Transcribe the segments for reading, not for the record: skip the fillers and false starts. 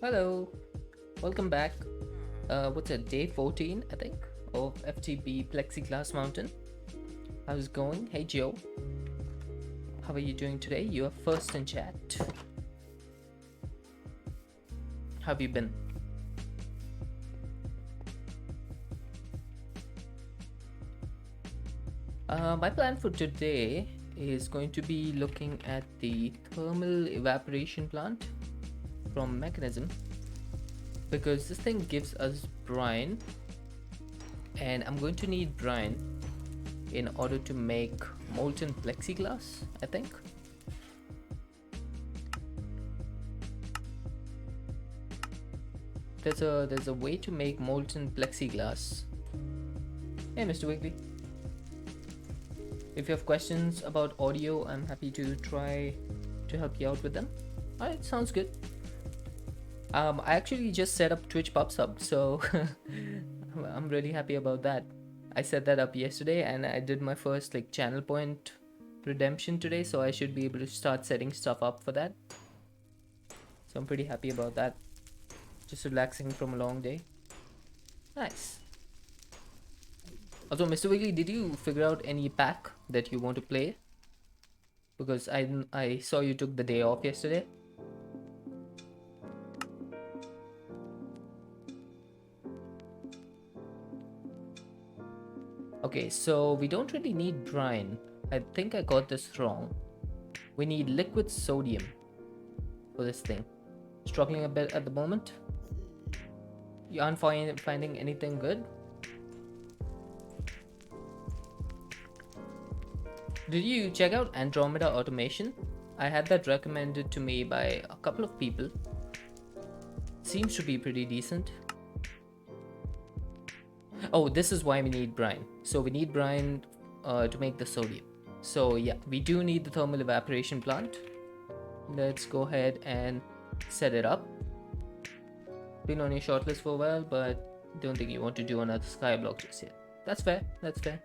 Hello, welcome back. What's it, day 14, I think, of FTB Plexiglass Mountain. How's it going? Hey Joe, how are you doing today? You are first in chat. How have you been? My plan for today is going to be looking at the thermal evaporation plant from Mechanism, because this thing gives us brine, and I'm going to need brine in order to make molten plexiglass, I think. There's a way to make molten plexiglass. Hey Mr. Wiggly. If you have questions about audio, I'm happy to try to help you out with them. Alright, sounds good. I actually just set up Twitch Pub Sub, so I'm really happy about that. I set that up yesterday and I did my first channel point redemption today, so I should be able to start setting stuff up for that. So I'm pretty happy about that. Just relaxing from a long day. Nice. Also, Mr. Wiggly, did you figure out any pack that you want to play? Because I saw you took the day off yesterday. Okay, so we don't really need brine. I think I got this wrong. We need liquid sodium for this thing. Struggling a bit at the moment. You aren't finding anything good? Did you check out Andromeda Automation? I had that recommended to me by a couple of people. Seems to be pretty decent. Oh, this is why we need brine. So we need brine to make the sodium. So yeah, we do need the thermal evaporation plant. Let's go ahead and set it up. Been on your shortlist for a while, but don't think you want to do another skyblock just yet. That's fair. That's fair.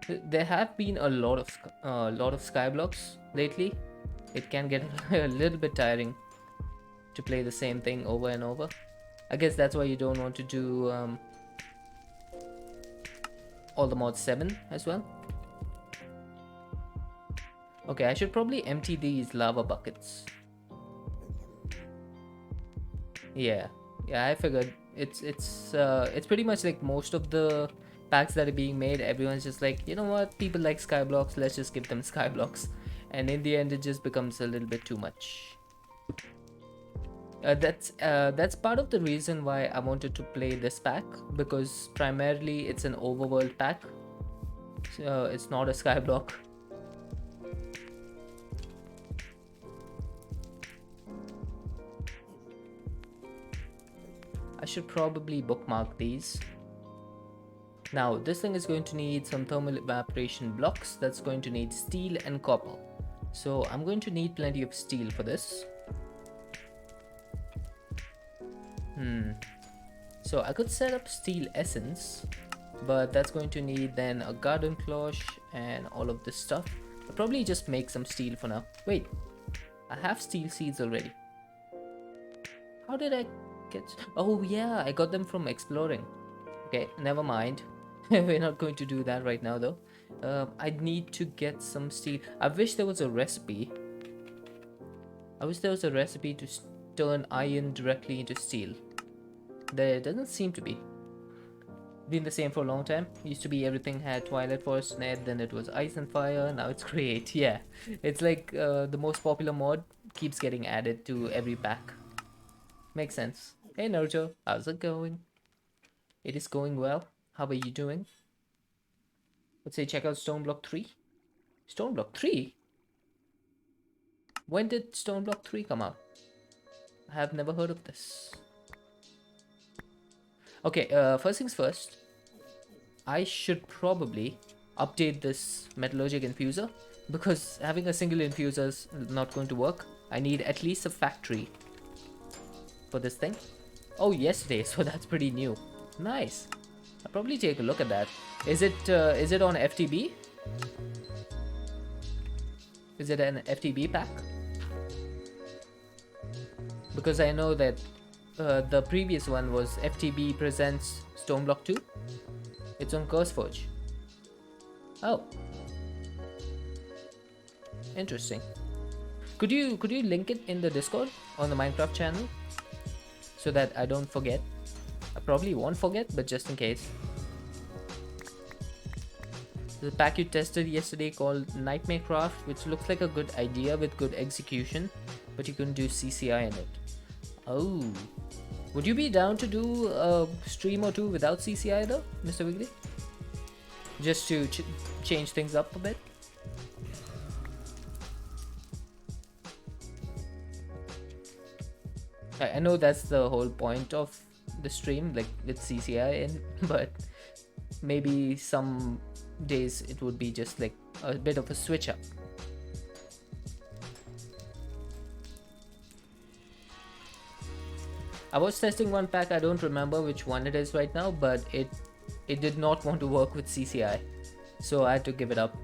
There have been a lot of skyblocks lately. It can get a little bit tiring to play the same thing over and over. I guess that's why you don't want to do all the mods 7 as well. Okay, I should probably empty these lava buckets. Yeah, I figured it's pretty much like most of the packs that are being made. Everyone's just like, you know what, people like skyblocks, let's just give them skyblocks, and in the end it just becomes a little bit too much. That's part of the reason why I wanted to play this pack, because primarily it's an overworld pack, so it's not a skyblock. I should probably bookmark these. Now this thing is going to need some thermal evaporation blocks. That's going to need steel and copper, so I'm going to need plenty of steel for this. So I could set up steel essence, but that's going to need then a garden cloche and all of this stuff. I'll probably just make some steel for now. Wait, I have steel seeds already. How did I get... Oh yeah, I got them from exploring. Okay, never mind. We're not going to do that right now though. I need to get some steel. I wish there was a recipe. I wish there was a recipe to turn iron directly into steel. There doesn't seem to be. Been the same for a long time. Used to be everything had Twilight Forest net, then it was Ice and Fire, now it's Create. Yeah, it's like the most popular mod keeps getting added to every pack. Makes sense. Hey Naruto, how's it going? It is going well. How are you doing? Let's say check out Stone Block 3. Stone Block 3? When did Stone Block 3 come out? I have never heard of this. Okay, first things first. I should probably update this metallurgic infuser, because having a single infuser is not going to work. I need at least a factory for this thing. Oh, yesterday, so that's pretty new. Nice. I'll probably take a look at that. Is it on FTB? Is it an FTB pack? because I know that the previous one was FTB Presents Stoneblock 2. It's on CurseForge. Oh, interesting. Could you link it in the Discord on the Minecraft channel so that I don't forget? I probably won't forget, but just in case. The pack you tested yesterday called Nightmare Craft, which looks like a good idea with good execution, but you couldn't do CCI in it. Oh, would you be down to do a stream or two without CCI though, Mr. Wiggly? Just to change things up a bit? I know that's the whole point of the stream, like with CCI in, but maybe some days it would be just like a bit of a switch up. I was testing one pack, I don't remember which one it is right now, but it did not want to work with CCI, so I had to give it up.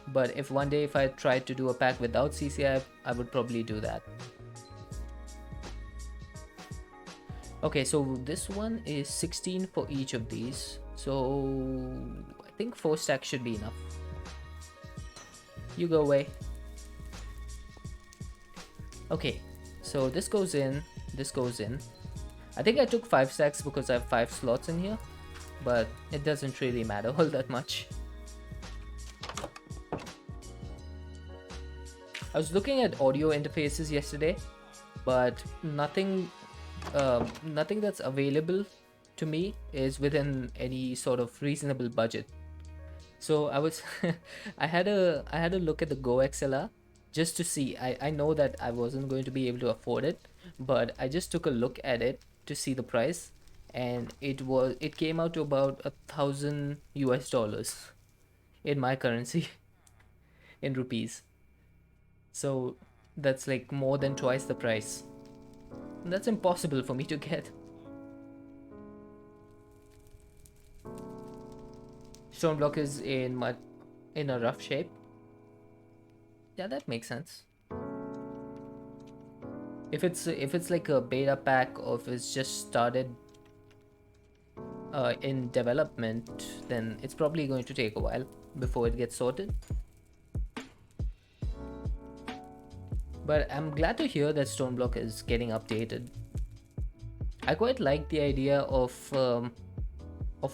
But if one day if I tried to do a pack without CCI, I would probably do that. Okay, so this one is 16 for each of these, so I think 4 stacks should be enough. You go away. Okay, so this goes in, this goes in. I think I took 5 stacks because I have 5 slots in here, but it doesn't really matter all that much. I was looking at audio interfaces yesterday, but nothing that's available to me is within any sort of reasonable budget. So I was I had a look at the Go XLR just to see. I know that I wasn't going to be able to afford it, but I just took a look at it to see the price, and it came out to about $1,000 in my currency, in rupees. So that's like more than twice the price. That's impossible for me to get. Stone block is in a rough shape. Yeah, that makes sense. If it's like a beta pack or if it's just started in development, then it's probably going to take a while before it gets sorted. But I'm glad to hear that stone block is getting updated. I quite like the idea of a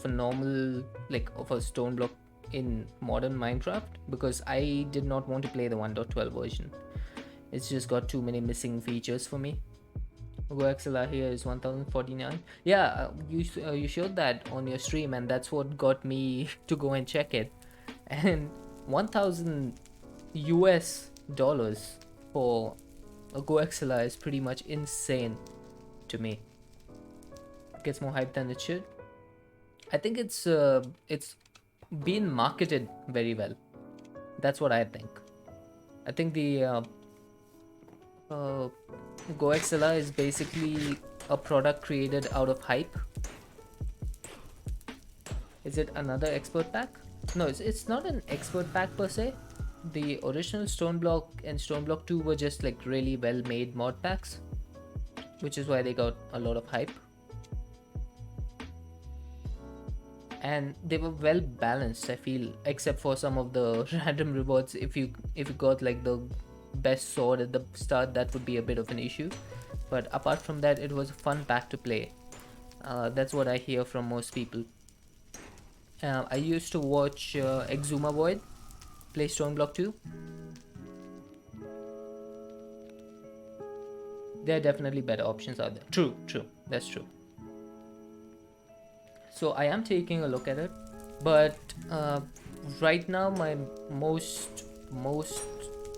normal, like of a stone block in modern Minecraft, because I did not want to play the 1.12 version. It's just got too many missing features for me. GoXLR here is 1049. Yeah, you showed that on your stream, and that's what got me to go and check it. And $1,000 for a GoXLR is pretty much insane to me. It gets more hype than it should. I think it's been marketed very well. That's what I think. I think the GoXLR is basically a product created out of hype. Is it another expert pack? No, it's not an expert pack per se. The original Stone Block and Stone Block 2 were just like really well made mod packs, which is why they got a lot of hype. And they were well balanced, I feel, except for some of the random rewards. If you got like the best sword at the start, that would be a bit of an issue, but apart from that, it was a fun pack to play. That's what I hear from most people. I used to watch Exuma Void play Stone Block 2. There are definitely better options out there. True, that's true. So I am taking a look at it, but right now my most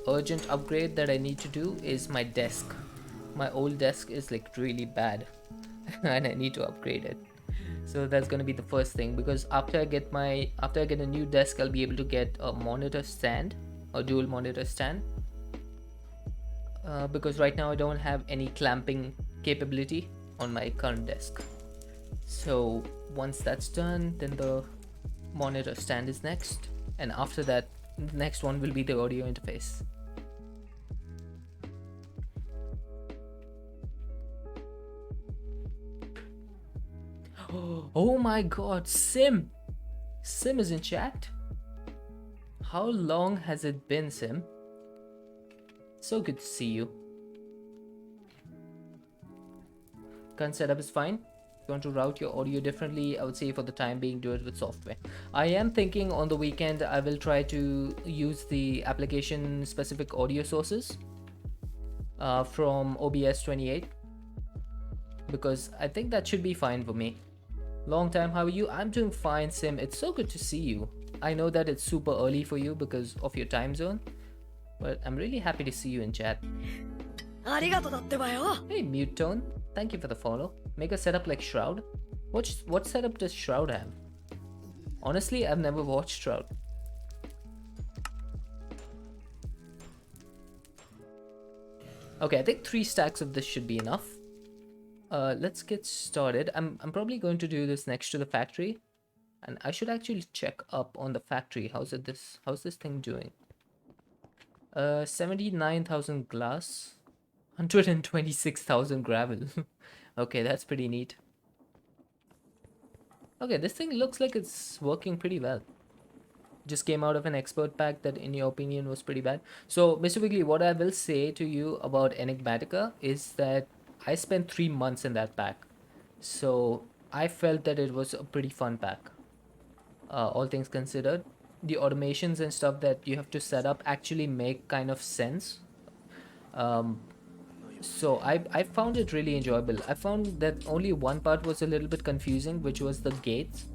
urgent upgrade that I need to do is my desk. My old desk is like really bad and I need to upgrade it. So that's gonna be the first thing, because after I get a new desk, I'll be able to get a monitor stand, a dual monitor stand, because right now I don't have any clamping capability on my current desk. So once that's done, then the monitor stand is next, and after that, the next one will be the audio interface. Oh my god, Sim! Sim is in chat? How long has it been, Sim? So good to see you. Current setup is fine. If you want to route your audio differently, I would say for the time being do it with software. I am thinking on the weekend I will try to use the application specific audio sources from OBS 28, because I think that should be fine for me. Long time, how are you? I'm doing fine, Sim. It's so good to see you. I know that it's super early for you because of your time zone, but I'm really happy to see you in chat. Hey, Mute Tone. Thank you for the follow. Make a setup like Shroud. What setup does Shroud have? Honestly, I've never watched Shroud. Okay, I think 3 stacks of this should be enough. Let's get started. I'm probably going to do this next to the factory, and I should actually check up on the factory. How's this thing doing? 79,000 glass, 126,000 gravel. Okay, that's pretty neat. Okay, this thing looks like it's working pretty well. Just came out of an expert pack that in your opinion was pretty bad. So Mr. Wiggly, what I will say to you about Enigmatica is that I spent 3 months in that pack. So I felt that it was a pretty fun pack. All things considered, the automations and stuff that you have to set up actually make kind of sense. So I found it really enjoyable. I found that only one part was a little bit confusing, which was the gates,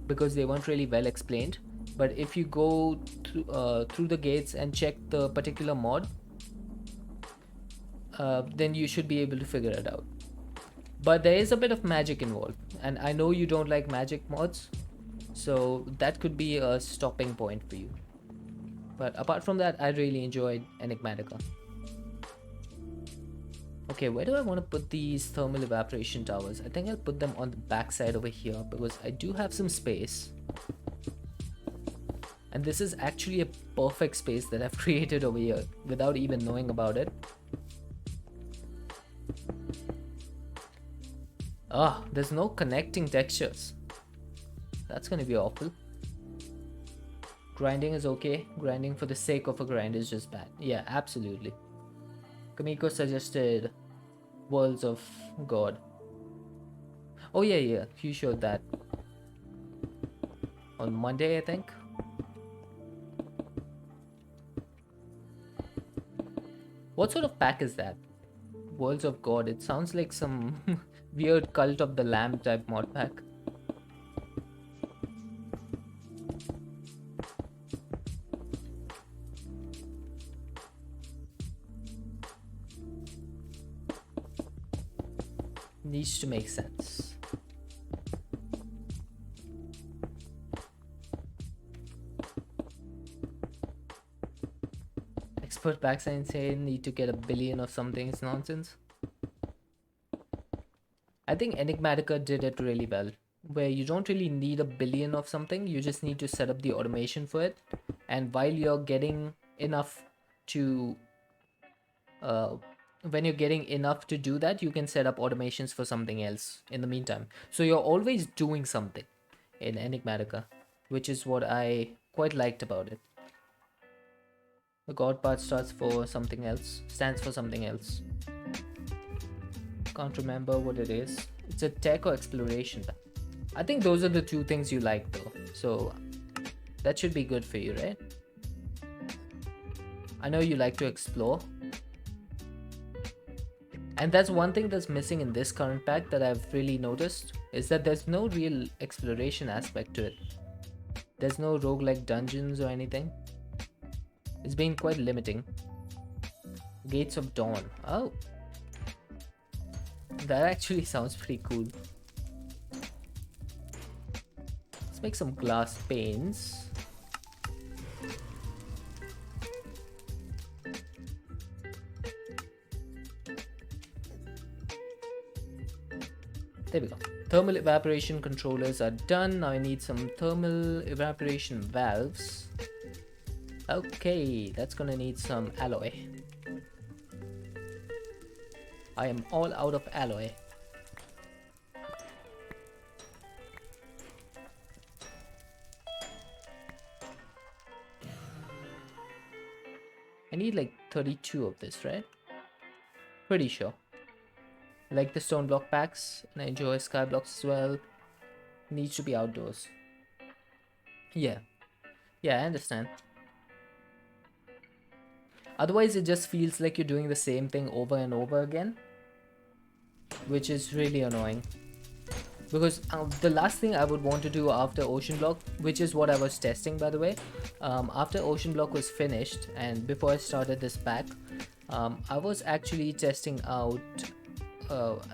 because they weren't really well explained. But if you go through the gates and check the particular mod, then you should be able to figure it out. But there is a bit of magic involved, and I know you don't like magic mods, so that could be a stopping point for you. But apart from that, I really enjoyed Enigmatica. Okay, where do I want to put these thermal evaporation towers? I think I'll put them on the back side over here because I do have some space. And this is actually a perfect space that I've created over here without even knowing about it. Ah, there's no connecting textures. That's gonna be awful. Grinding is okay. Grinding for the sake of a grind is just bad. Yeah, absolutely. Kamiko suggested Worlds of God. Oh yeah, you showed that on Monday, I think. What sort of pack is that? Worlds of God. It sounds like some weird Cult of the Lamb type mod pack. Needs to make sense. Expert packs are insane. Need to get a billion of something. It's nonsense. I think Enigmatica did it really well, where you don't really need a billion of something. You just need to set up the automation for it, and while you're getting enough to when you're getting enough to do that, you can set up automations for something else in the meantime. So you're always doing something in Enigmatica, which is what I quite liked about it. The God part stands for something else. Can't remember what it is. It's a tech or exploration. I think those are the 2 things you like though. So that should be good for you, right? I know you like to explore. And that's one thing that's missing in this current pack that I've really noticed, is that there's no real exploration aspect to it. There's no roguelike dungeons or anything. It's been quite limiting. Gates of Dawn. Oh. That actually sounds pretty cool. Let's make some glass panes. There we go. Thermal evaporation controllers are done. Now I need some thermal evaporation valves. Okay, that's gonna need some alloy. I am all out of alloy. need like 32 of this, right? Pretty sure. I like the stone block packs, and I enjoy sky blocks as well. Needs to be outdoors. Yeah. Yeah, I understand. Otherwise, it just feels like you're doing the same thing over and over again, which is really annoying. Because the last thing I would want to do after Ocean Block, which is what I was testing by the way, after Ocean Block was finished and before I started this pack, I was actually testing out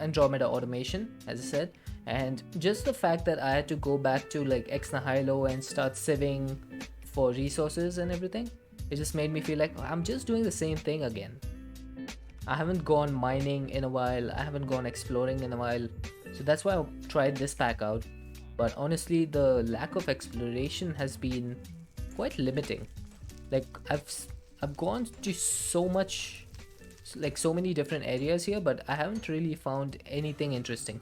Andromeda automation, as I said, and just the fact that I had to go back to like Exnahilo and start sieving for resources and everything, it just made me feel like I'm just doing the same thing again. I haven't gone mining in a while, I haven't gone exploring in a while, so that's why I tried this pack out. But honestly, the lack of exploration has been quite limiting. Like I've gone to so much, like so many different areas here, but I haven't really found anything interesting.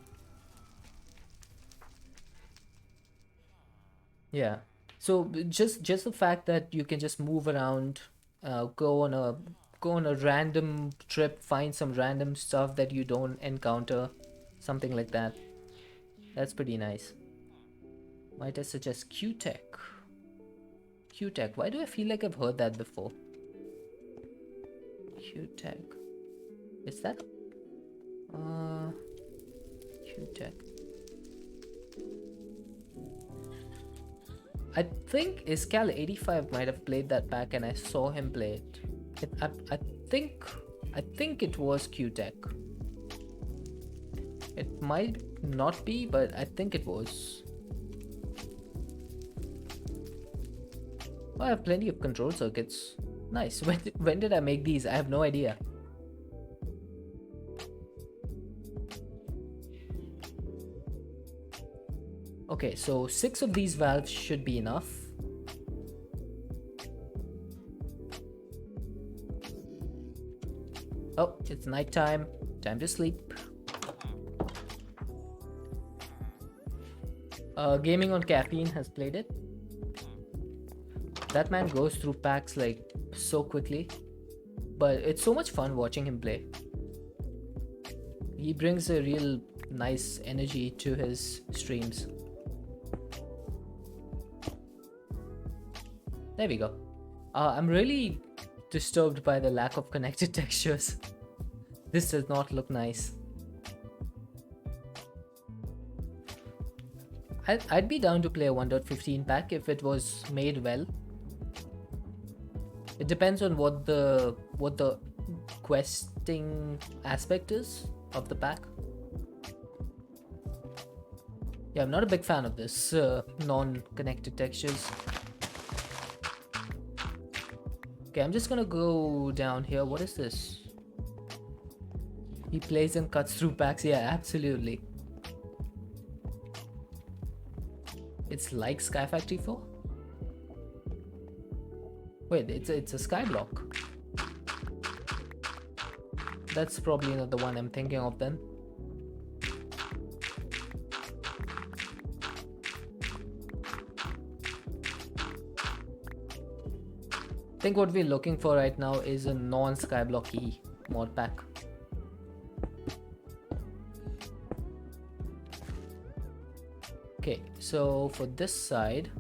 Yeah. So just the fact that you can just move around, go on a random trip, find some random stuff that you don't encounter, something like that. That's pretty nice. Might I suggest Q-Tech? Q-Tech. Why do I feel like I've heard that before? Q-Tech. Is that? Q-Tech. I think Iscal85 might have played that pack and I saw him play it. I think it was Q-Tech. It might not be, but I think it was. Oh, I have plenty of control circuits. Nice. When did I make these? I have no idea. Okay, so 6 of these valves should be enough. Oh, it's nighttime. Time to sleep. Gaming on Caffeine has played it. That man goes through packs like so quickly, but it's so much fun watching him play. He brings a real nice energy to his streams. There we go. I'm really disturbed by the lack of connected textures. This does not look nice. I'd be down to play a 1.15 pack if it was made well. It depends on what the questing aspect is of the pack. Yeah, I'm not a big fan of this non-connected textures. Okay, I'm just gonna go down here. What is this? He plays and cuts through packs. Yeah, absolutely. It's like Sky Factory 4? Wait, it's a sky block. That's probably not the one I'm thinking of then. I think what we're looking for right now is a non-skyblock E mod pack. Okay, so for this side,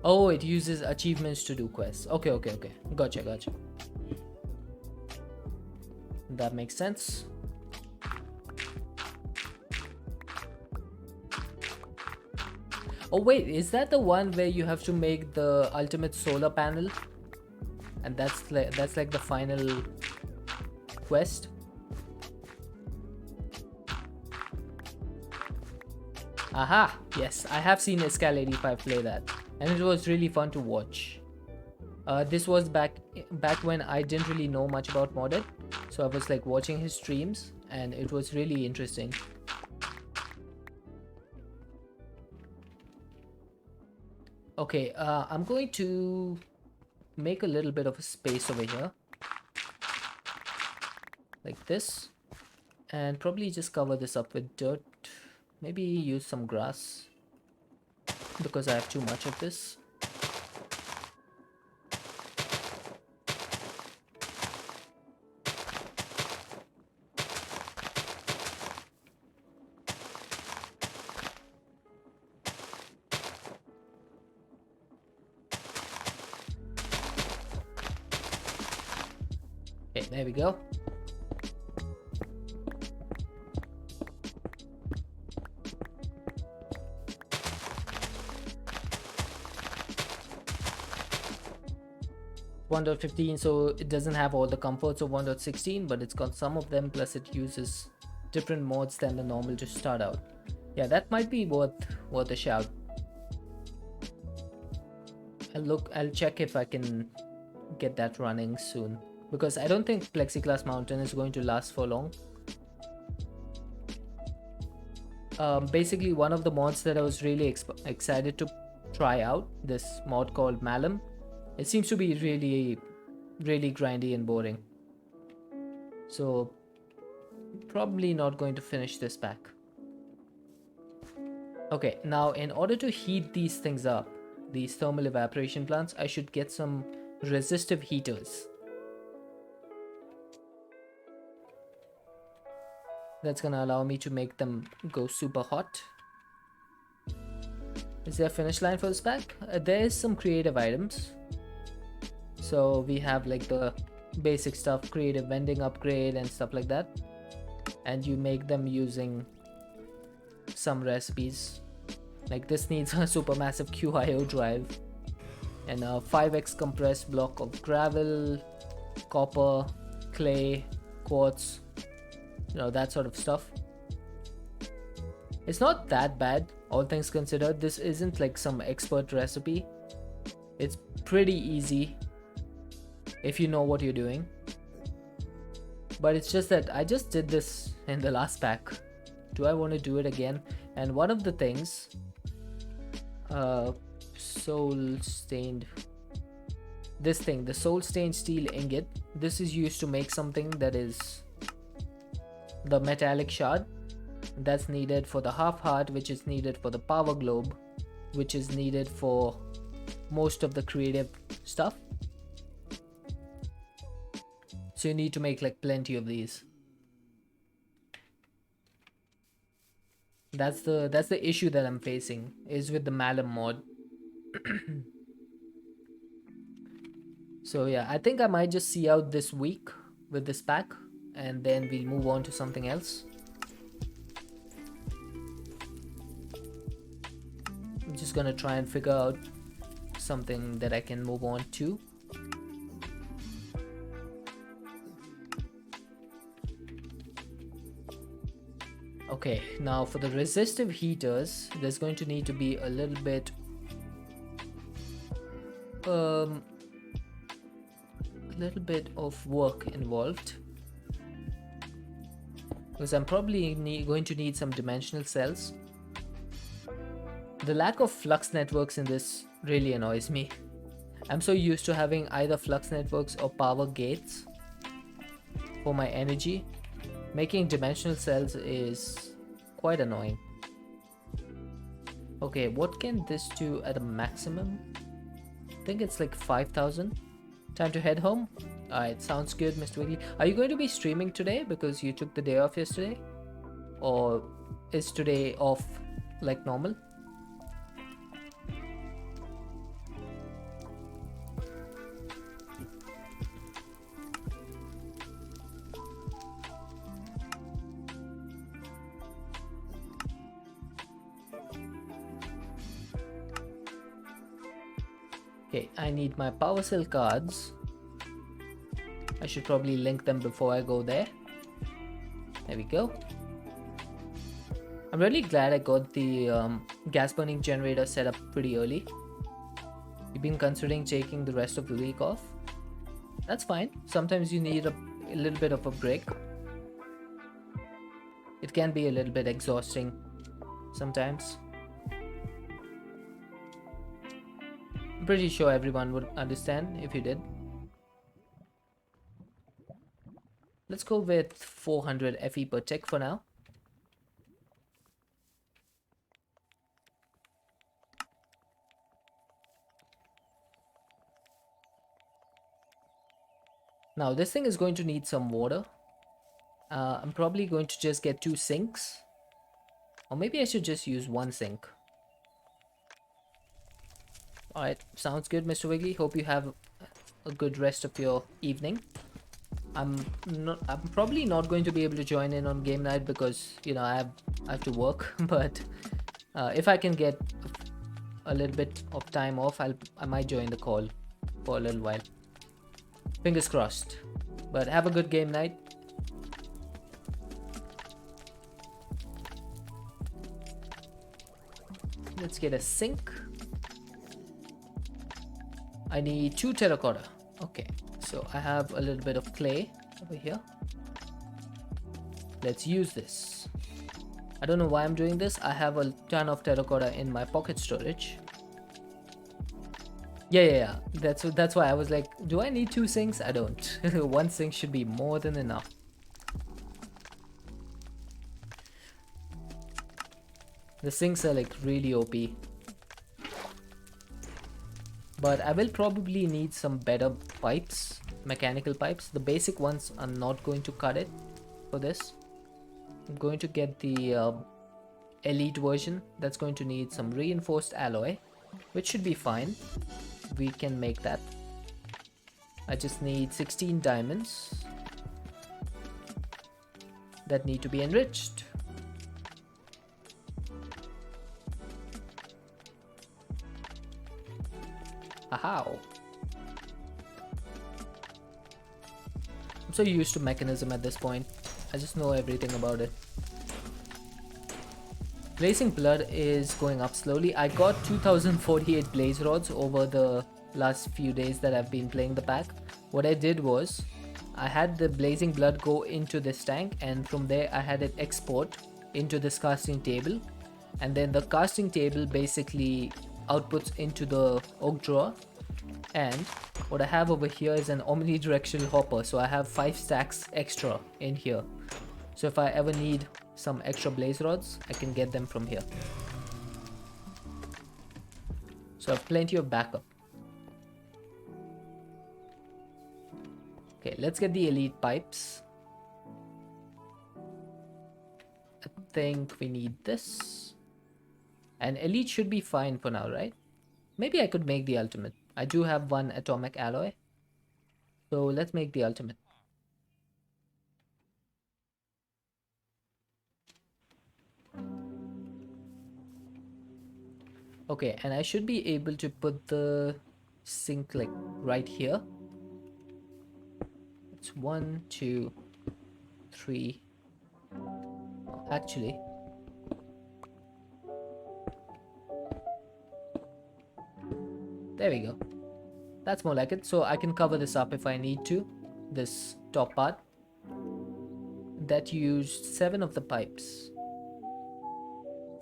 oh, it uses achievements to do quests. Okay, gotcha. That makes sense. Oh wait, is that the one where you have to make the ultimate solar panel? And that's like the final quest? Aha! Yes, I have seen Escal85 play that, and it was really fun to watch. This was back when I didn't really know much about modded, so I was like watching his streams, and it was really interesting. Okay, I'm going to make a little bit of a space over here, like this, and probably just cover this up with dirt. Maybe use some grass, because I have too much of this. Okay, there we go. .15, so it doesn't have all the comforts of 1.16, but it's got some of them, plus it uses different mods than the normal to start out. Yeah, that might be worth a shout. I'll check if I can get that running soon, because I don't think Plexiglass Mountain is going to last for long. Basically, one of the mods that I was really excited to try out, this mod called Malum, it seems to be really grindy and boring. So probably not going to finish this pack. Okay, now in order to heat these things up, these thermal evaporation plants, I should get some resistive heaters. That's gonna allow me to make them go super hot. Is there a finish line for this pack? There is some creative items. So we have like the basic stuff, creative vending upgrade and stuff like that. And you make them using some recipes. Like this needs a supermassive QIO drive and a 5x compressed block of gravel, copper, clay, quartz, you know, that sort of stuff. It's not that bad, all things considered. This isn't like some expert recipe. It's pretty easy if you know what you're doing. But it's just that I just did this in the last pack. Do I want to do it again? And one of the things, soul stained, this thing, the soul stained steel ingot, this is used to make something that is the metallic shard that's needed for the half heart, which is needed for the power globe, which is needed for most of the creative stuff. So you need to make like plenty of these. That's the issue that I'm facing, is with the Malum mod. So yeah, I think I might just see out this week with this pack, and then we'll move on to something else. I'm just gonna try and figure out something that I can move on to. Okay, now for the resistive heaters, there's going to need to be a little bit of work involved, because I'm probably going to need some dimensional cells. The lack of flux networks in this really annoys me. I'm so used to having either flux networks or power gates for my energy. Making dimensional cells is quite annoying. Okay, what can this do at a maximum? I think it's like 5,000. Time to head home? Alright, sounds good, Mr. Wiggly. Are you going to be streaming today because you took the day off yesterday? Or is today off like normal? Okay, I need my power cell cards. I should probably link them before I go there. There we go. I'm really glad I got the gas burning generator set up pretty early. You've been considering taking the rest of the week off? That's fine. Sometimes you need a little bit of a break. It can be a little bit exhausting sometimes. I'm pretty sure everyone would understand if you did. Let's go with 400 FE per tick for now. Now this thing is going to need some water. I'm probably going to just get 2 sinks. Or maybe I should just use 1 sink. Alright, sounds good, Mr. Wiggly. Hope you have a good rest of your evening. I'm probably not going to be able to join in on game night because I have to work. But if I can get a little bit of time off, I might join the call for a little while. Fingers crossed. But have a good game night. Let's get a sink. I need 2 terracotta. Okay, so I have a little bit of clay over here. Let's use this. I don't know why I'm doing this. I have a ton of terracotta in my pocket storage. Yeah. That's why I was like, do I need 2 sinks? I don't. 1 sink should be more than enough. The sinks are like really OP. But I will probably need some better pipes, mechanical pipes. The basic ones are not going to cut it for this. I'm going to get the elite version. That's going to need some reinforced alloy, which should be fine. We can make that. I just need 16 diamonds that need to be enriched. How? I'm so used to mechanism at this point. I just know everything about it. Blazing blood is going up slowly. I got 2048 blaze rods over the last few days that I've been playing the pack. What I did was I had the blazing blood go into this tank, and from there I had it export into this casting table, and then the casting table basically outputs into the oak drawer. And what I have over here is an omnidirectional hopper, so I have 5 stacks extra in here. So if I ever need some extra blaze rods, I can get them from here. So I have plenty of backup. Okay, let's get the elite pipes. I think we need this. And elite should be fine for now, right? Maybe I could make the ultimate. I do have 1 atomic alloy. So let's make the ultimate. Okay, and I should be able to put the sink like right here. It's 1, 2, 3. Oh, actually, there we go. That's more like it. So I can cover this up if I need to. This top part. That used 7 of the pipes.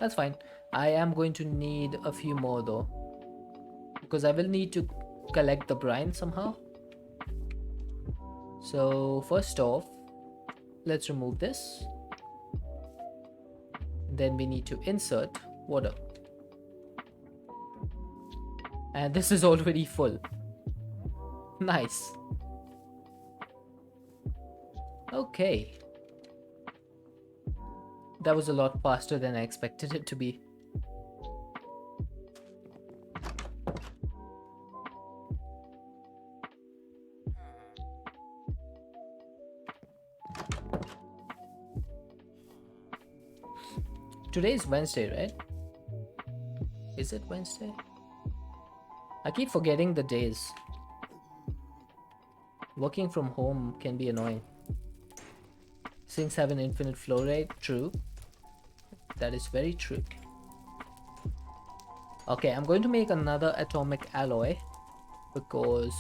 That's fine. I am going to need a few more though, because I will need to collect the brine somehow. So first off, let's remove this. Then we need to insert water. And this is already full. Nice. Okay. That was a lot faster than I expected it to be. Today is Wednesday, right? Is it Wednesday? I keep forgetting the days. Working from home can be annoying. Sinks have an infinite flow rate. True. That is very true. Okay, I'm going to make another atomic alloy because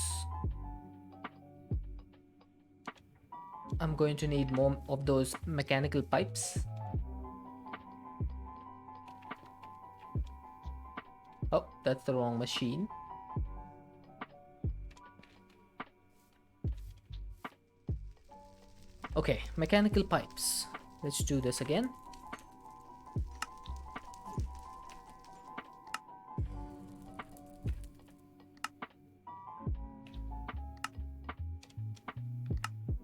I'm going to need more of those mechanical pipes. Oh, that's the wrong machine. Okay, mechanical pipes. Let's do this again.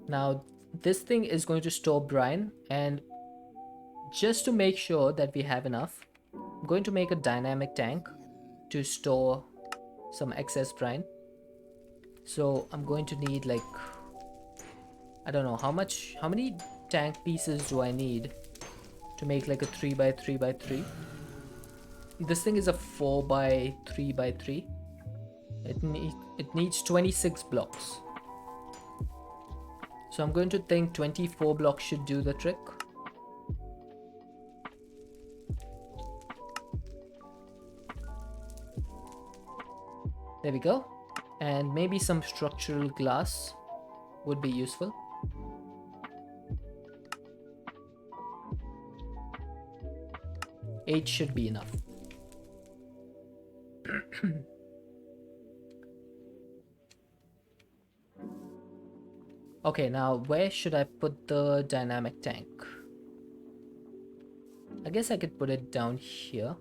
Now, this thing is going to store brine, and just to make sure that we have enough, I'm going to make a dynamic tank to store some excess brine. So I'm going to need like I don't know how many tank pieces do I need to make like a 3 by 3 by 3. This thing is a 4 by 3 by 3. It needs 26 blocks. So I'm going to think 24 blocks should do the trick. There we go. And maybe some structural glass would be useful. Eight should be enough. Okay, now where should I put the dynamic tank? I guess I could put it down here.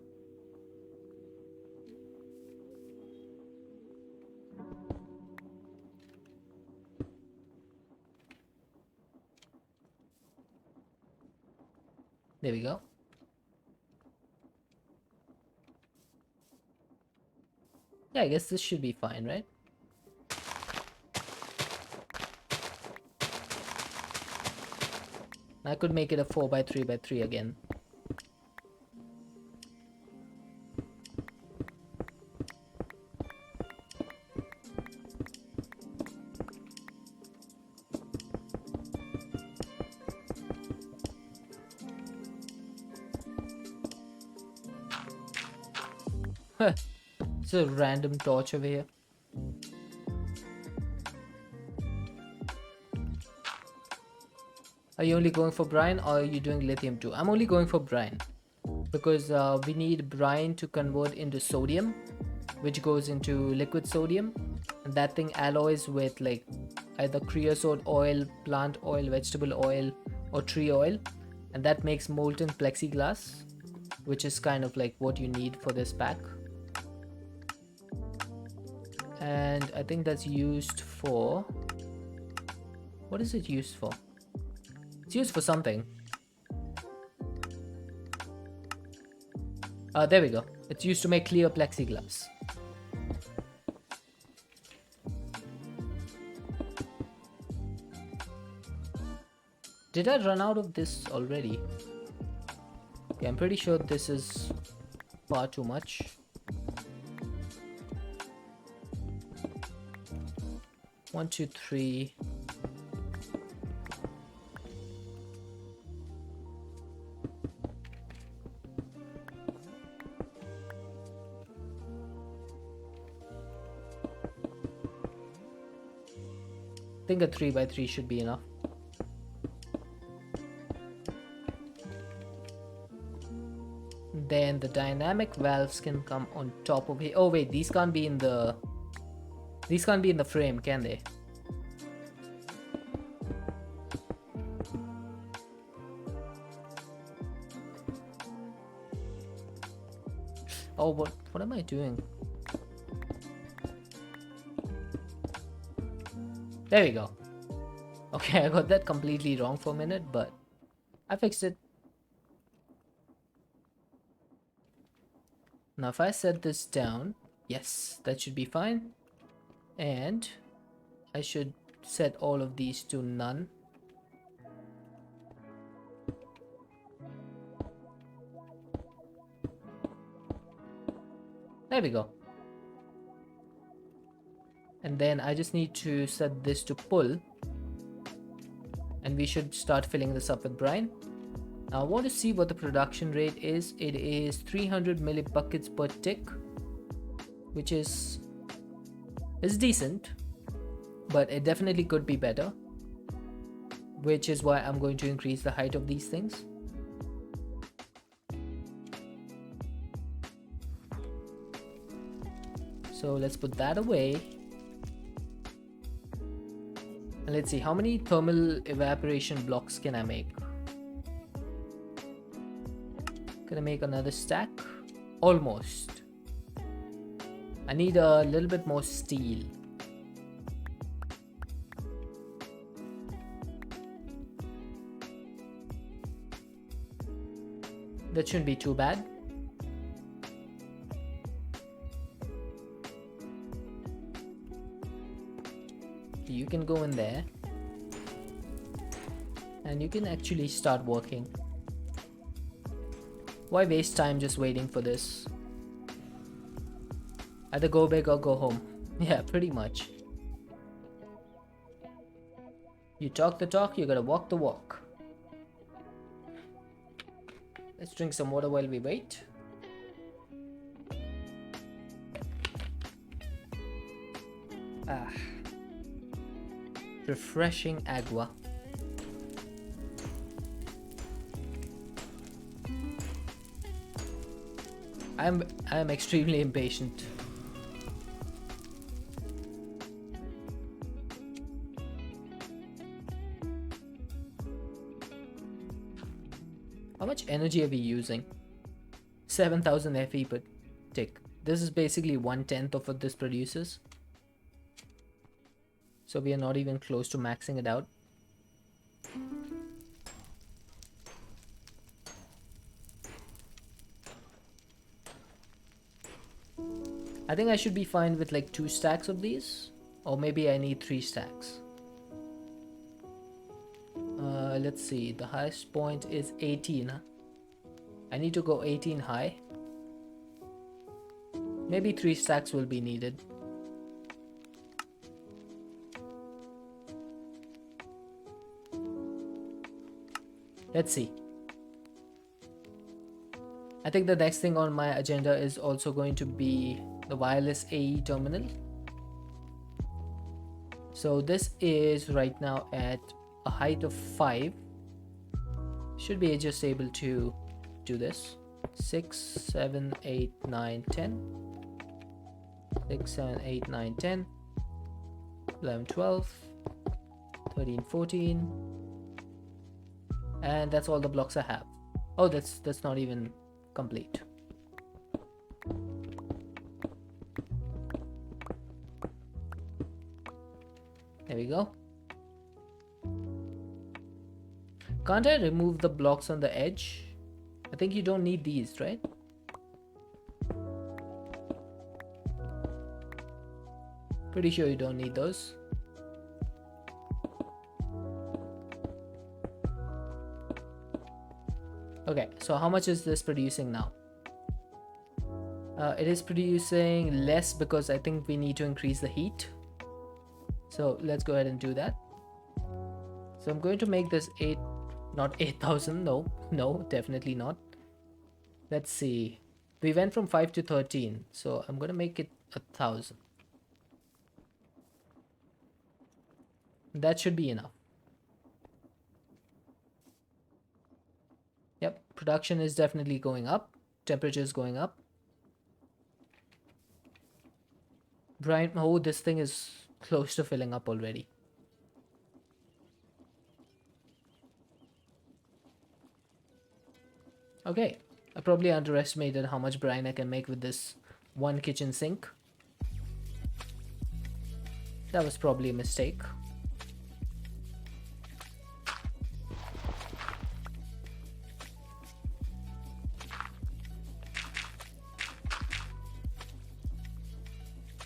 There we go. Yeah, I guess this should be fine, right? I could make it a 4 by 3 by 3 again. Huh. It's a random torch over here. Are you only going for brine or are you doing lithium too? I'm only going for brine because we need brine to convert into sodium, which goes into liquid sodium, and that thing alloys with like either creosote oil, plant oil, vegetable oil, or tree oil, and that makes molten plexiglass, which is kind of like what you need for this pack. And I think that's used for... what is it used for? It's used for something. There we go. It's used to make clear plexiglass. Did I run out of this already? Okay, I'm pretty sure this is far too much. One, two, three. I think a 3 by 3 should be enough. Then the dynamic valves can come on top of here. Oh wait, these can't be in the frame, can they? Oh, what am I doing? There we go. Okay, I got that completely wrong for a minute, but I fixed it. Now if I set this down, yes, that should be fine. And I should set all of these to none. There we go. And then I just need to set this to pull, and we should start filling this up with brine. Now I want to see what the production rate is. It is 300 millibuckets per tick, which is decent, but it definitely could be better, which is why I'm going to increase the height of these things. So let's put that away. And let's see, how many thermal evaporation blocks can I make? Can I make another stack? Almost. I need a little bit more steel. That shouldn't be too bad. You can go in there. and you can actually start working. Why waste time just waiting for this? Either go big or go home. Yeah, pretty much. You talk the talk, you gotta walk the walk. Let's drink some water while we wait. Ah, refreshing agua. I'm extremely impatient. How much energy are we using? 7,000 FE per tick. This is basically 1/10 of what this produces. So we are not even close to maxing it out. I think I should be fine with like 2 stacks of these, or maybe I need 3 stacks. Let's see, the highest point is 18. I need to go 18 high. Maybe 3 stacks will be needed. Let's see. I think the next thing on my agenda is also going to be the wireless AE terminal. So this is right now at a height of 5. Should be just able to do this. 6, 7, 8, 9, 10. 6, 7, 8, 9, 10. 11, 12. 13, 14. And that's all the blocks I have. Oh, that's not even complete. There we go. Can't I remove the blocks on the edge? I think you don't need these, right? Pretty sure you don't need those. Okay, so how much is this producing now? It is producing less because I think we need to increase the heat. So let's go ahead and do that. So I'm going to make this not 8,000. No, definitely not. Let's see. We went from 5 to 13. So I'm going to make it 1,000. That should be enough. Yep, production is definitely going up. Temperature is going up. Brine, oh, this thing is close to filling up already. Okay, I probably underestimated how much brine I can make with this one kitchen sink. That was probably a mistake.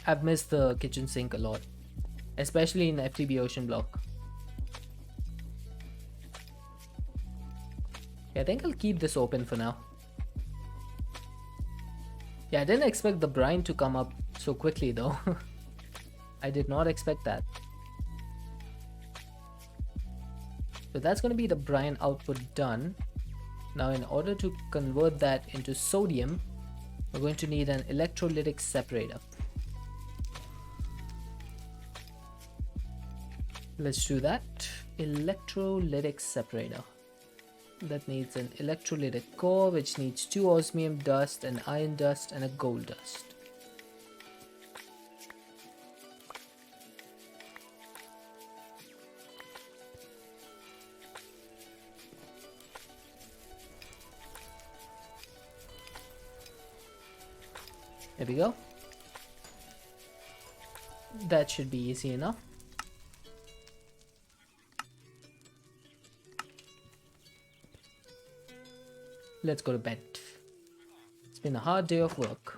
I've missed the kitchen sink a lot, especially in FTB Ocean block. Yeah, I think I'll keep this open for now. Yeah, I didn't expect the brine to come up so quickly though. I did not expect that. So that's going to be the brine output done. Now in order to convert that into sodium, we're going to need an electrolytic separator. Let's do that. Electrolytic separator. That needs an electrolytic core, which needs 2 osmium dust, an iron dust, and a gold dust. There we go. That should be easy enough. Let's go to bed. It's been a hard day of work.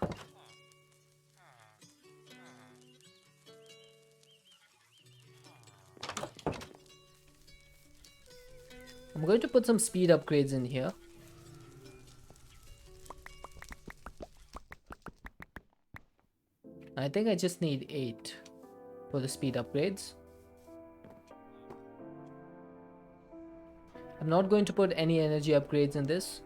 I'm going to put some speed upgrades in here. I think I just need 8 for the speed upgrades. I'm not going to put any energy upgrades in this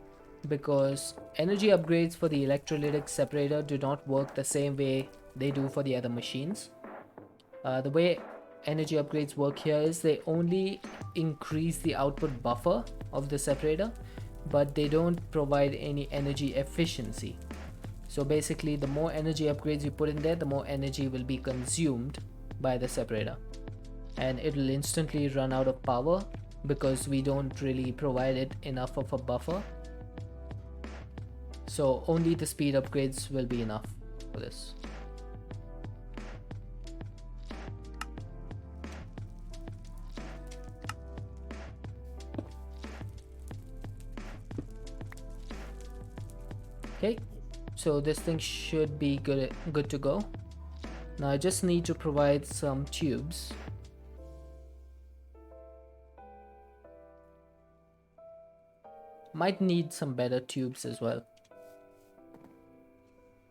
because energy upgrades for the electrolytic separator do not work the same way they do for the other machines. The way energy upgrades work here is they only increase the output buffer of the separator, but they don't provide any energy efficiency. So basically, the more energy upgrades you put in there, the more energy will be consumed by the separator, and it will instantly run out of power because we don't really provide it enough of a buffer. So only the speed upgrades will be enough for this. Okay, so this thing should be good to go. Now I just need to provide some tubes. Might need some better tubes as well.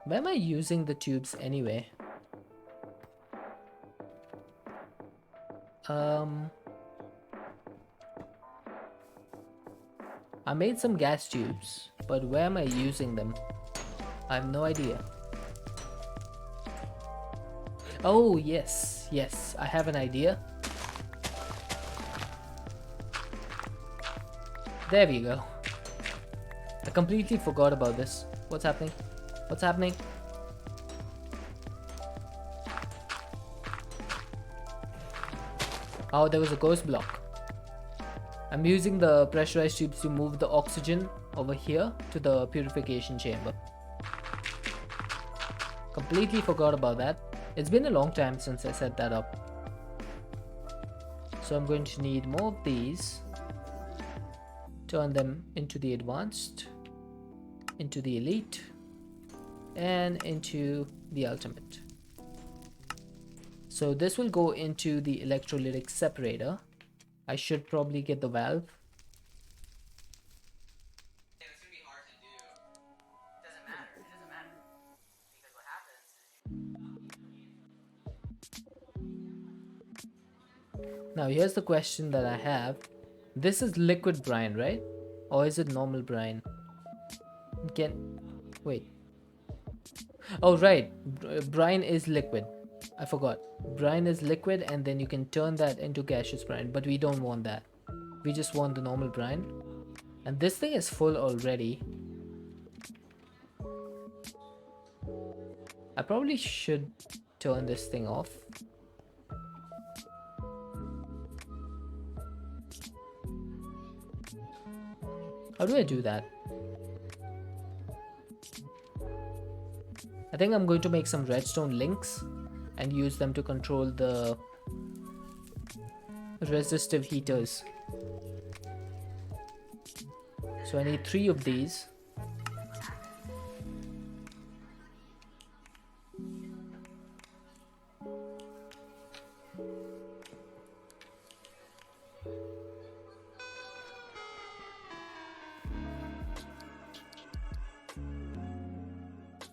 Where am I using the tubes anyway? I made some gas tubes, but where am I using them? I have no idea. Oh, yes, I have an idea. There we go. I completely forgot about this. What's happening? What's happening? Oh, there was a ghost block. I'm using the pressurized tubes to move the oxygen over here to the purification chamber. Completely forgot about that. It's been a long time since I set that up. So I'm going to need more of these. Turn them into the advanced, into the elite, and into the ultimate. So this will go into the electrolytic separator. I should probably get the valve. It's gonna be hard to do. Doesn't matter. It doesn't matter. Because what happens is Now here's the question that I have. This is liquid brine, right? Or is it normal brine? Wait. Oh right, brine is liquid. I forgot. Brine is liquid and then you can turn that into gaseous brine, but we don't want that. We just want the normal brine. And this thing is full already. I probably should turn this thing off. How do I do that? I think I'm going to make some redstone links and use them to control the resistive heaters. So I need 3 of these.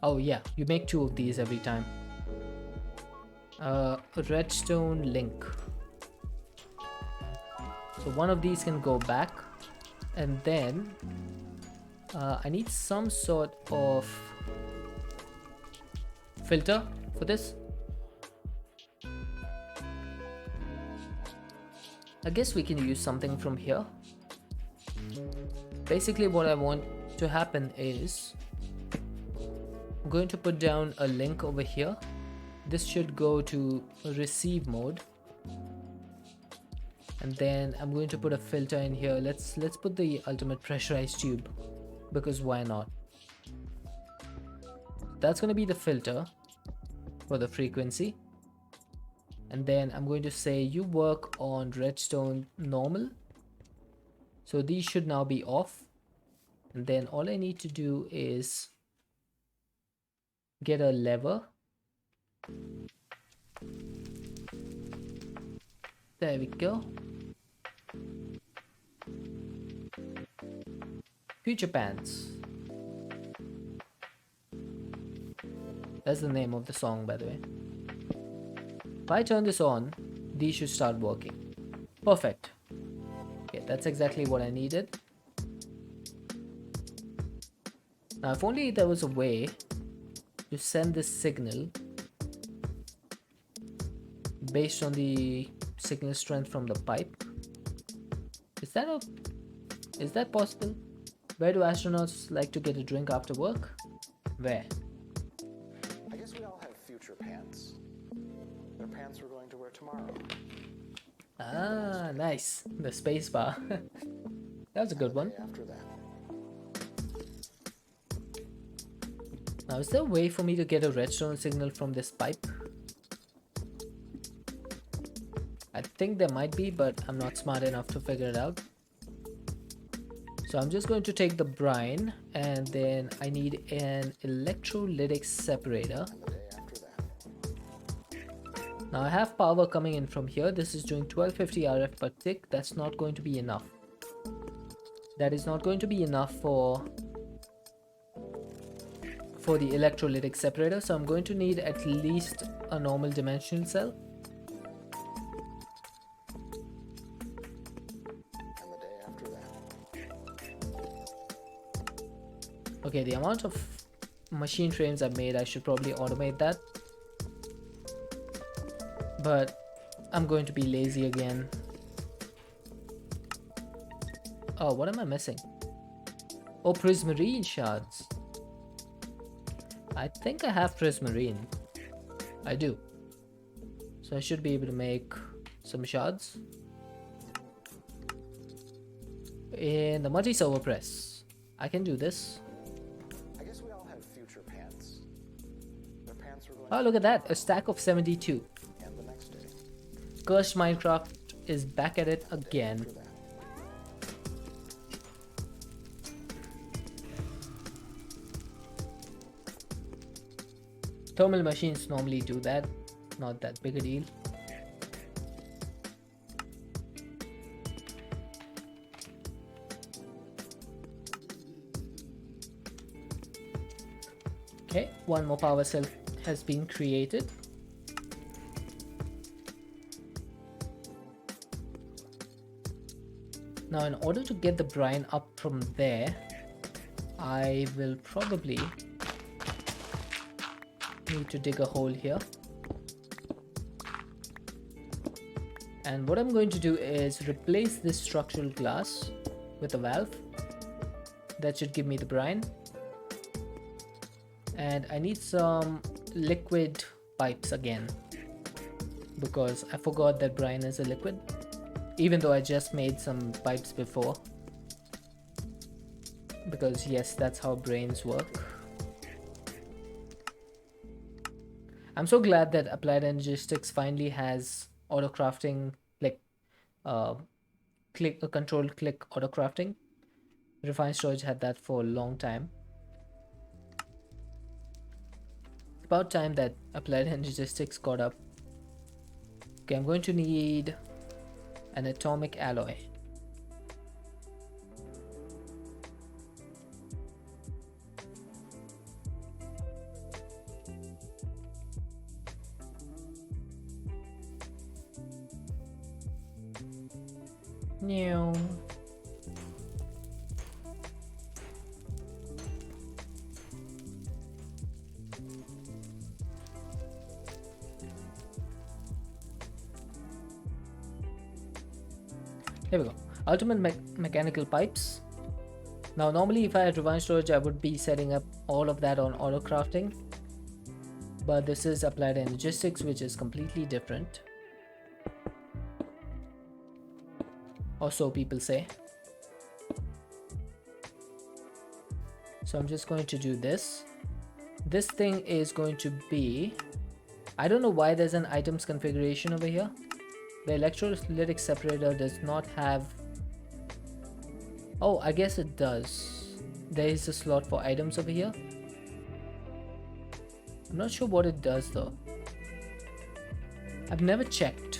Oh yeah, you make 2 of these every time. A redstone link. So one of these can go back, and then I need some sort of filter for this. I guess we can use something from here. Basically what I want to happen is I'm going to put down a link over here. This should go to receive mode. And then I'm going to put a filter in here. Let's put the ultimate pressurized tube, because why not? That's going to be the filter for the frequency. And then I'm going to say you work on redstone normal. So these should now be off. And then all I need to do is get a lever. There we go. Future pants. That's the name of the song, by the way. If I turn this on, these should start working. Perfect. Okay, that's exactly what I needed. Now, if only there was a way to send this signal based on the signal strength from the pipe. Is that possible? Where do astronauts like to get a drink after work? Where? I guess we all have future pants. They're pants we're going to wear tomorrow. Ah, nice. The space bar. That was a good one. After that. Now, is there a way for me to get a redstone signal from this pipe? I think there might be, but I'm not smart enough to figure it out. So I'm just going to take the brine, and then I need an electrolytic separator. And the day after that. Now I have power coming in from here. This is doing 1250 RF per tick. That's not going to be enough. That is not going to be enough for the electrolytic separator. So I'm going to need at least a normal dimensional cell. And the day after that. Okay, the amount of machine frames I've made, I should probably automate that. But I'm going to be lazy again. Oh, what am I missing? Oh, prismarine shards. I think I have prismarine. I do. So I should be able to make some shards. In the multi-servo press. I can do this. I guess we all have future pants. They're pants we're going Oh, look at that. A stack of 72. and the next day. Cursed Minecraft is back at it again. After that. Thermal machines normally do that. Not that big a deal. Okay, one more power cell has been created. Now, in order to get the brine up from there, I will probably need to dig a hole here. And what I'm going to do is replace this structural glass with a valve. That should give me the brine. And I need some liquid pipes again, because I forgot that brine is a liquid, even though I just made some pipes before. Because yes, that's how brains work. I'm so glad that Applied Energistics finally has auto crafting, like controlled click auto crafting. Refined Storage had that for a long time. It's about time that Applied Energistics caught up. Okay, I'm going to need an atomic alloy. New. Here we go. Ultimate mechanical pipes. Now, normally if I had refined storage, I would be setting up all of that on auto crafting. But this is Applied Energistics, which is completely different. Or so people say. So I'm just going to do this. This thing is going to be, I don't know why there's an items configuration over here. The electrolytic separator does not have, oh, I guess it does. There is a slot for items over here. I'm not sure what it does though. I've never checked.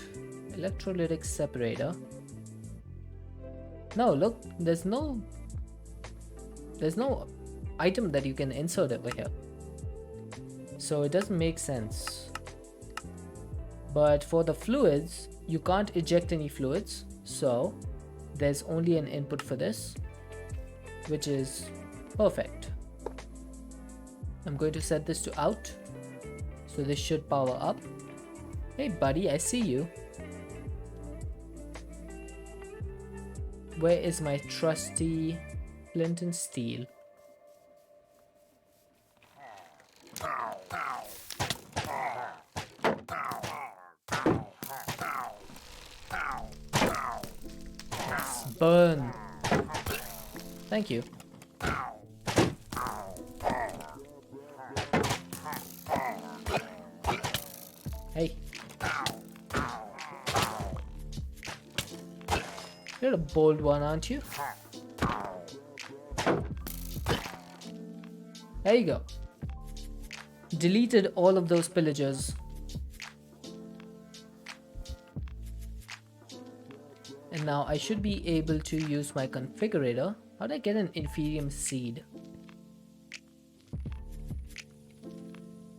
Electrolytic separator. No, look, there's no There's no item that you can insert over here. So it doesn't make sense. But for the fluids, you can't eject any fluids. So there's only an input for this, which is perfect. I'm going to set this to out. So this should power up. Hey buddy, I see you. Where is my trusty flint and steel? Burn. Thank you. Hey. You're a bold one, aren't you? There you go. Deleted all of those pillagers. And now I should be able to use my configurator. How do I get an inferium seed?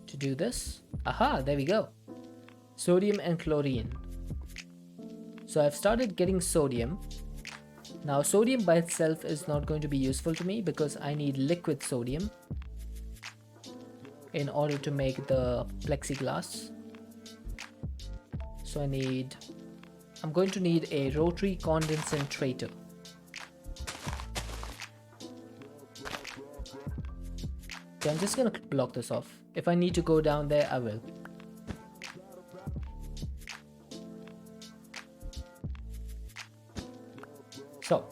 To do this? Aha, there we go. Sodium and chlorine. So I've started getting sodium. Now sodium by itself is not going to be useful to me because I need liquid sodium in order to make the plexiglass. So I'm going to need a rotary condensator. Okay, I'm just gonna block this off. If I need to go down there, I will. So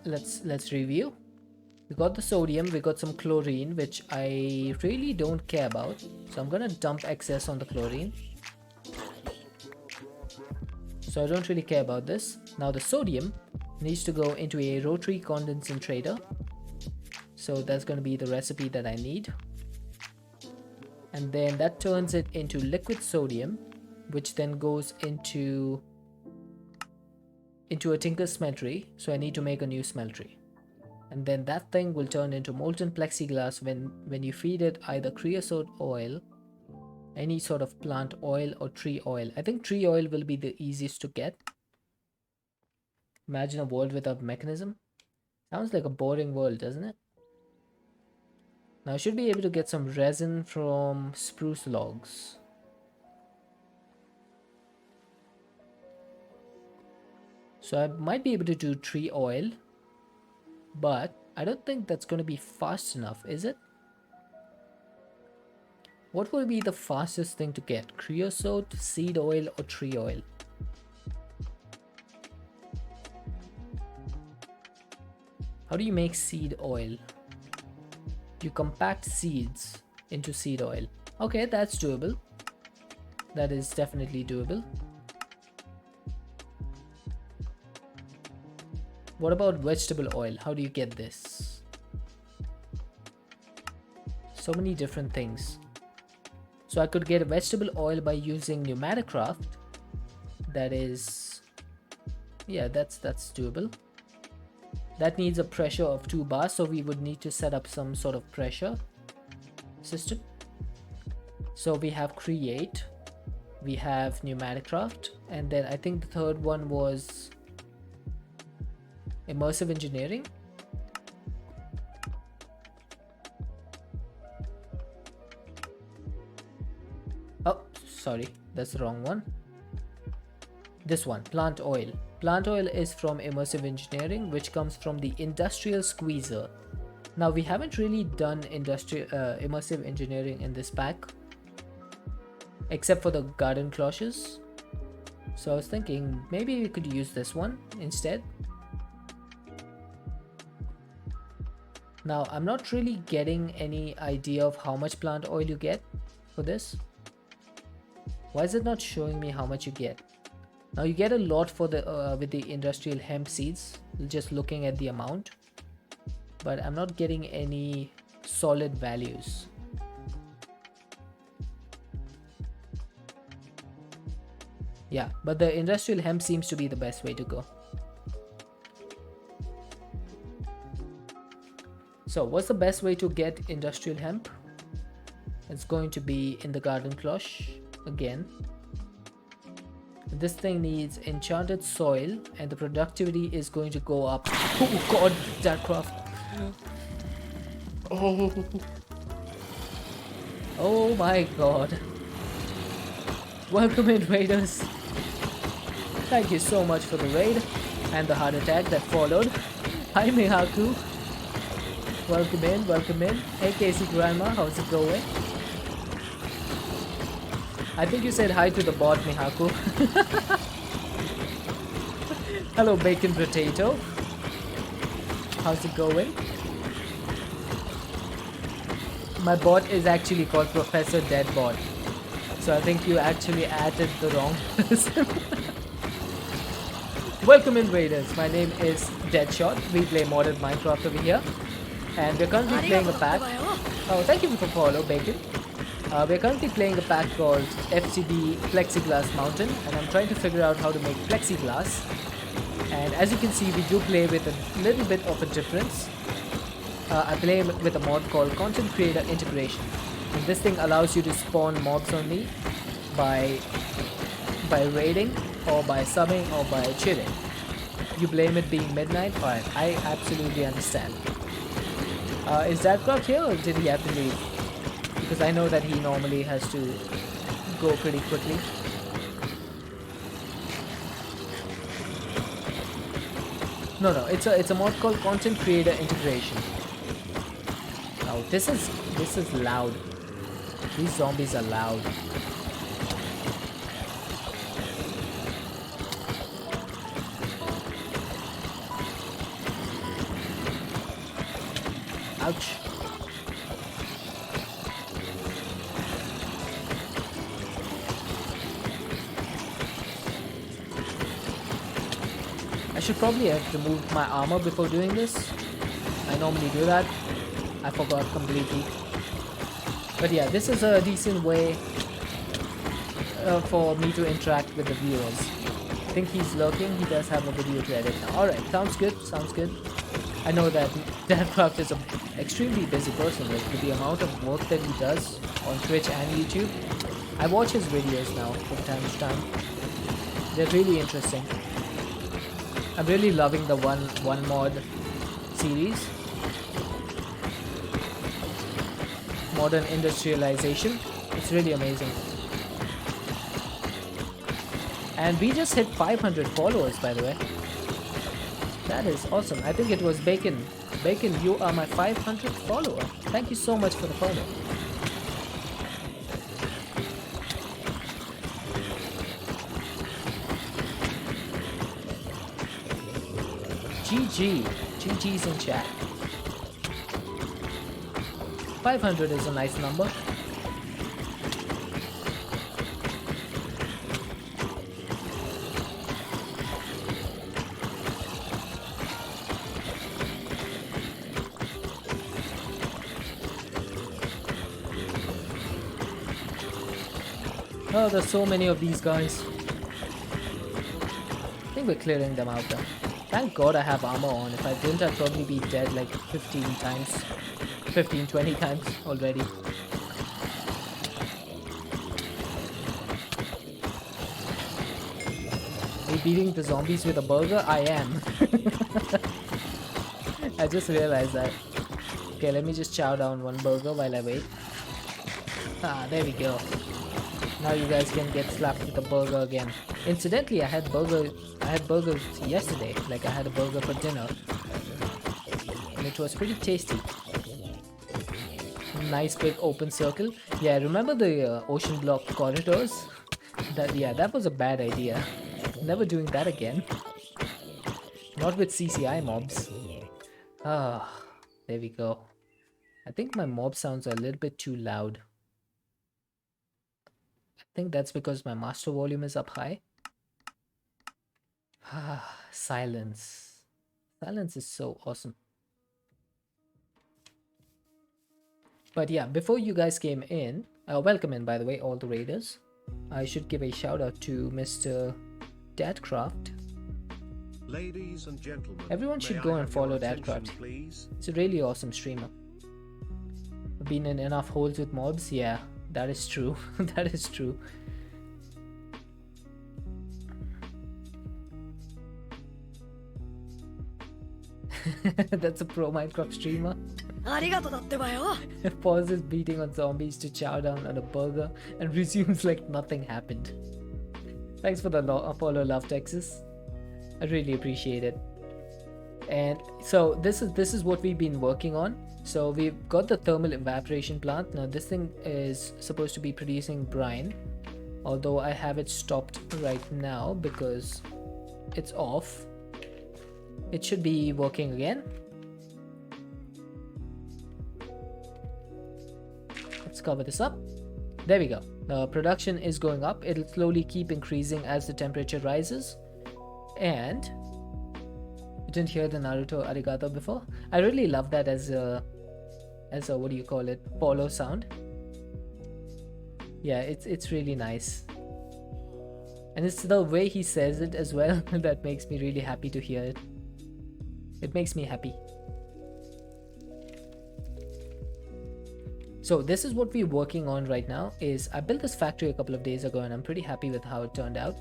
let's review. We got the sodium, we got some chlorine, which I really don't care about. So I'm gonna dump excess on the chlorine. So I don't really care about this. Now the sodium needs to go into a rotary condensator. So that's going to be the recipe that I need. And then that turns it into liquid sodium, which then goes into a tinker smeltery. So I need to make a new smeltery. And then that thing will turn into molten plexiglass when you feed it either creosote oil, any sort of plant oil, or tree oil. I think tree oil will be the easiest to get. Imagine a world without mechanism. Sounds like a boring world, doesn't it? Now I should be able to get some resin from spruce logs. So I might be able to do tree oil, but I don't think that's going to be fast enough, is it? What will be the fastest thing to get? Creosote, seed oil, or tree oil? How do you make seed oil? You compact seeds into seed oil. Okay, that's doable. That is definitely doable. What about vegetable oil? How do you get this? So many different things. So I could get vegetable oil by using Pneumaticraft. That is, yeah, that's doable. That needs a pressure of 2 bars, so we would need to set up some sort of pressure system. So we have create, we have Pneumaticraft, and then I think the third one was immersive engineering. Oh, sorry, that's the wrong one. This one, plant oil. Plant oil is from immersive engineering, which comes from the industrial squeezer. Now we haven't really done immersive engineering in this pack, except for the garden cloches. So I was thinking maybe we could use this one instead. Now I'm not really getting any idea of how much plant oil you get for this. Why is it not showing me how much you get? Now you get a lot for the with the industrial hemp seeds, just looking at the amount, but I'm not getting any solid values. Yeah, but the industrial hemp seems to be the best way to go. So what's the best way to get industrial hemp? It's going to be in the garden cloche again. This thing needs enchanted soil and the productivity is going to go up. Oh god, that craft. Oh my god. Welcome in, raiders. Thank you so much for the raid and the heart attack that followed. Hi Mihaku. Welcome in, welcome in. Hey Casey Grandma, how's it going? I think you said hi to the bot, Mihaku. Hello Bacon Potato. How's it going? My bot is actually called Professor Deadbot. So I think you actually added the wrong person. Welcome in, raiders. My name is Deadshot. We play modded Minecraft over here. And we're currently playing a pack. Oh, thank you for the follow, Bacon. We're currently playing a pack called FTB Plexiglass Mountain. And I'm trying to figure out how to make plexiglass. And as you can see, we do play with a little bit of a difference. I play with a mod called Content Creator Integration. And this thing allows you to spawn mobs on me by raiding or by subbing or by chilling. You blame it being midnight? Fine, I absolutely understand. Is Zadcraft here or did he have to leave? Because I know that he normally has to go pretty quickly. No, it's a mod called Content Creator Integration. Now this is loud. These zombies are loud. Ouch. I should probably have removed my armor before doing this. I normally do that. I forgot completely. But yeah, this is a decent way for me to interact with the viewers. I think he's lurking. He does have a video to edit now. Alright, sounds good, sounds good. I know that Deadcraft is an extremely busy person, like with the amount of work that he does on Twitch and YouTube. I watch his videos now from time to time. They're really interesting. I'm really loving the one mod series. Modern industrialization. It's really amazing. And we just hit 500 followers, by the way. That is awesome. I think it was Bacon. Bacon, you are my 500th follower. Thank you so much for the follow. GG. GG's in chat. 500 is a nice number. Oh, there's so many of these guys. I think we're clearing them out though. Thank God I have armor on. If I didn't, I'd probably be dead like 15 times. 15, 20 times already. Are you beating the zombies with a burger? I am. I just realized that. Okay, let me just chow down one burger while I wait. Ah, there we go. Now you guys can get slapped with a burger again. Incidentally, I had burgers yesterday. Like I had a burger for dinner. And it was pretty tasty. Nice big open circle. Yeah, remember the ocean block corridors? That was a bad idea. Never doing that again. Not with CCI mobs. Ah, there we go. I think my mob sounds are a little bit too loud. I think that's because my master volume is up high. Ah, silence. Silence is so awesome. But yeah, before you guys came in, welcome in by the way, all the raiders. I should give a shout out to Mr. Dadcraft. Ladies and gentlemen, Everyone should go and follow that crowd. please. It's a really awesome streamer. I've been in enough holes with mobs. Yeah, that is true. That is true. That's a pro Minecraft streamer. ありがとうだってばよ。 Pauses beating on zombies to chow down on a burger and resumes like nothing happened. Thanks for the follow, Love Texas. I really appreciate it. And so this is what we've been working on. So we've got the thermal evaporation plant. Now this thing is supposed to be producing brine, although I have it stopped right now because it's off. It should be working again. Let's cover this up. There we go. The production is going up. It'll slowly keep increasing as the temperature rises. And you didn't hear the Naruto arigato before? I really love that as a what do you call it? Follow sound. Yeah, it's really nice. And it's the way he says it as well that makes me really happy to hear it. It makes me happy. So this is what we're working on right now. Is I built this factory a couple of days ago and I'm pretty happy with how it turned out.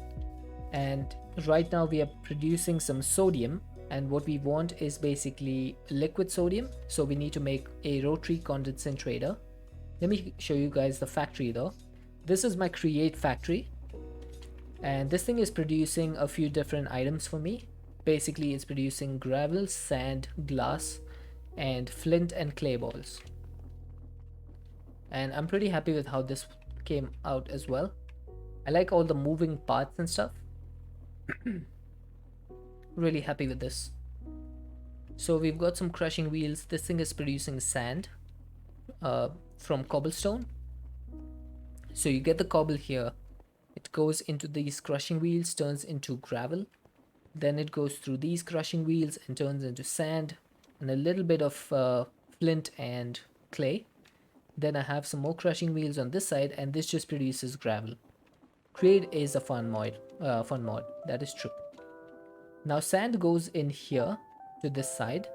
And right now we are producing some sodium, and what we want is basically liquid sodium. So we need to make a rotary condensator. Let me show you guys the factory though. This is my create factory, and this thing is producing a few different items for me. Basically it's producing gravel, sand, glass, and flint and clay balls. And I'm pretty happy with how this came out as well. I like all the moving parts and stuff. Really happy with this. So we've got some crushing wheels. This thing is producing sand from cobblestone. So you get the cobble here, it goes into these crushing wheels, turns into gravel, then it goes through these crushing wheels and turns into sand and a little bit of flint and clay. Then I have some more crushing wheels on this side, and this just produces gravel. Create is a fun mod, that is true. Now sand goes in here to this side,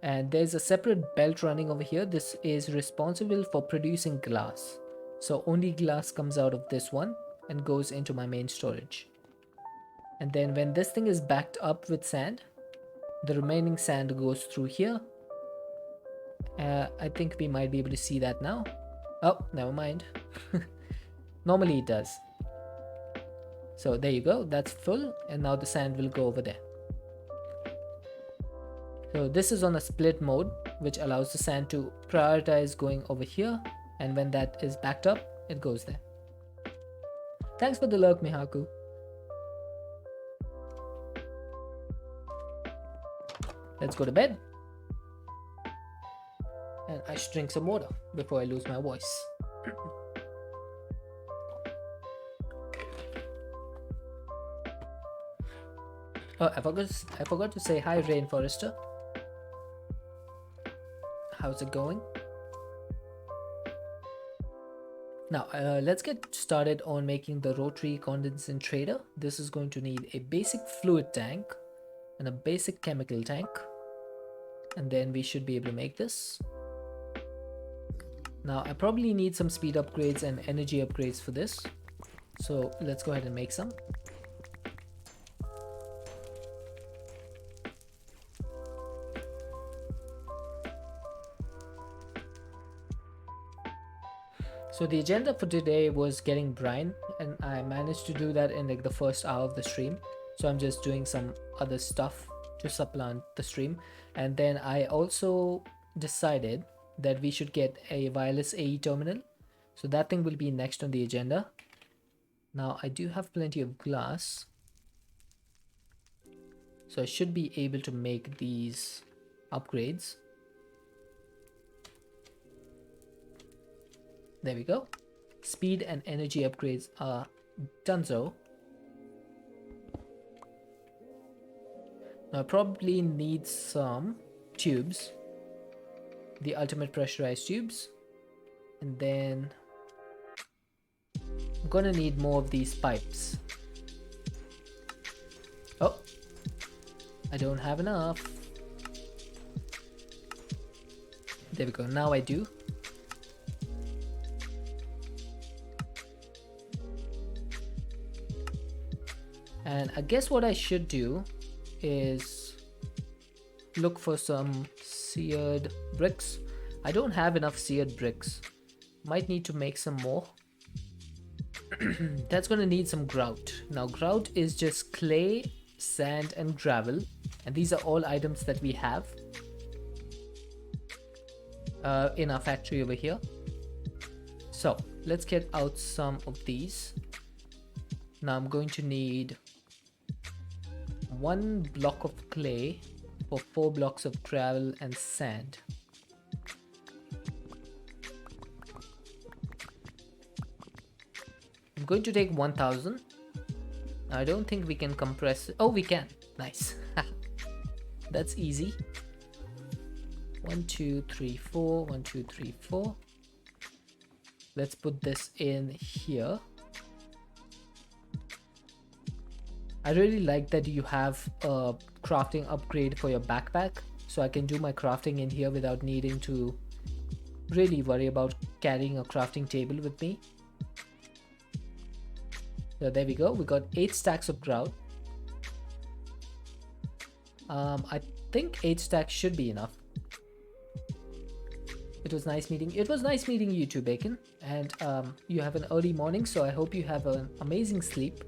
and there's a separate belt running over here. This is responsible for producing glass. So only glass comes out of this one and goes into my main storage. And then when this thing is backed up with sand, the remaining sand goes through here. I think we might be able to see that now. Oh, never mind. Normally it does. So there you go, that's full, and now the sand will go over there. So this is on a split mode, which allows the sand to prioritize going over here, and when that is backed up, it goes there. Thanks for the lurk, Mihaku. Let's go to bed. And I should drink some water before I lose my voice. Oh, I forgot to say hi, Rainforester. How's it going? Now, let's get started on making the rotary condensator. This is going to need a basic fluid tank and a basic chemical tank. And then we should be able to make this. Now, I probably need some speed upgrades and energy upgrades for this. So let's go ahead and make some. So the agenda for today was getting brine, and I managed to do that in like the first hour of the stream. So I'm just doing some other stuff to supplant the stream. And then I also decided that we should get a wireless AE terminal. So that thing will be next on the agenda. Now I do have plenty of glass, so I should be able to make these upgrades. There we go. Speed and energy upgrades are donezo. Now I probably need some tubes, the ultimate pressurized tubes, and then I'm gonna need more of these pipes. Oh, I don't have enough. There we go, now I do. And I guess what I should do is look for some seared bricks. I don't have enough seared bricks. Might need to make some more. That's gonna need some grout. Now grout is just clay, sand and gravel, and these are all items that we have in our factory over here. So let's get out some of these. Now I'm going to need 1 block of clay for 4 blocks of gravel and sand. I'm going to take 1000. I don't think we can compress it. Oh, we can. Nice. That's easy. 1 2 3 4 1 2 3 4. Let's put this in here. I really like that you have a crafting upgrade for your backpack, so I can do my crafting in here without needing to really worry about carrying a crafting table with me. So there we go, we got 8 stacks of grout. I think 8 stacks should be enough. It was nice meeting you too, Bacon, and you have an early morning, so I hope you have an amazing sleep,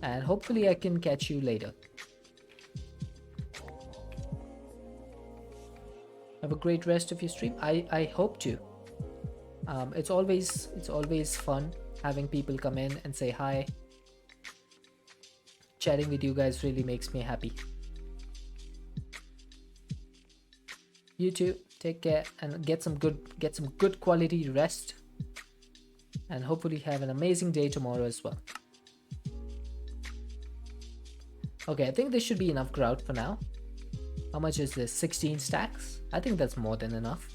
and hopefully I can catch you later. Have a great rest of your stream. I hope to. It's always fun having people come in and say hi. Chatting with you guys really makes me happy. You too. Take care and get some good quality rest, and hopefully have an amazing day tomorrow as well. Okay, I think this should be enough grout for now. How much is this? 16 stacks? I think that's more than enough.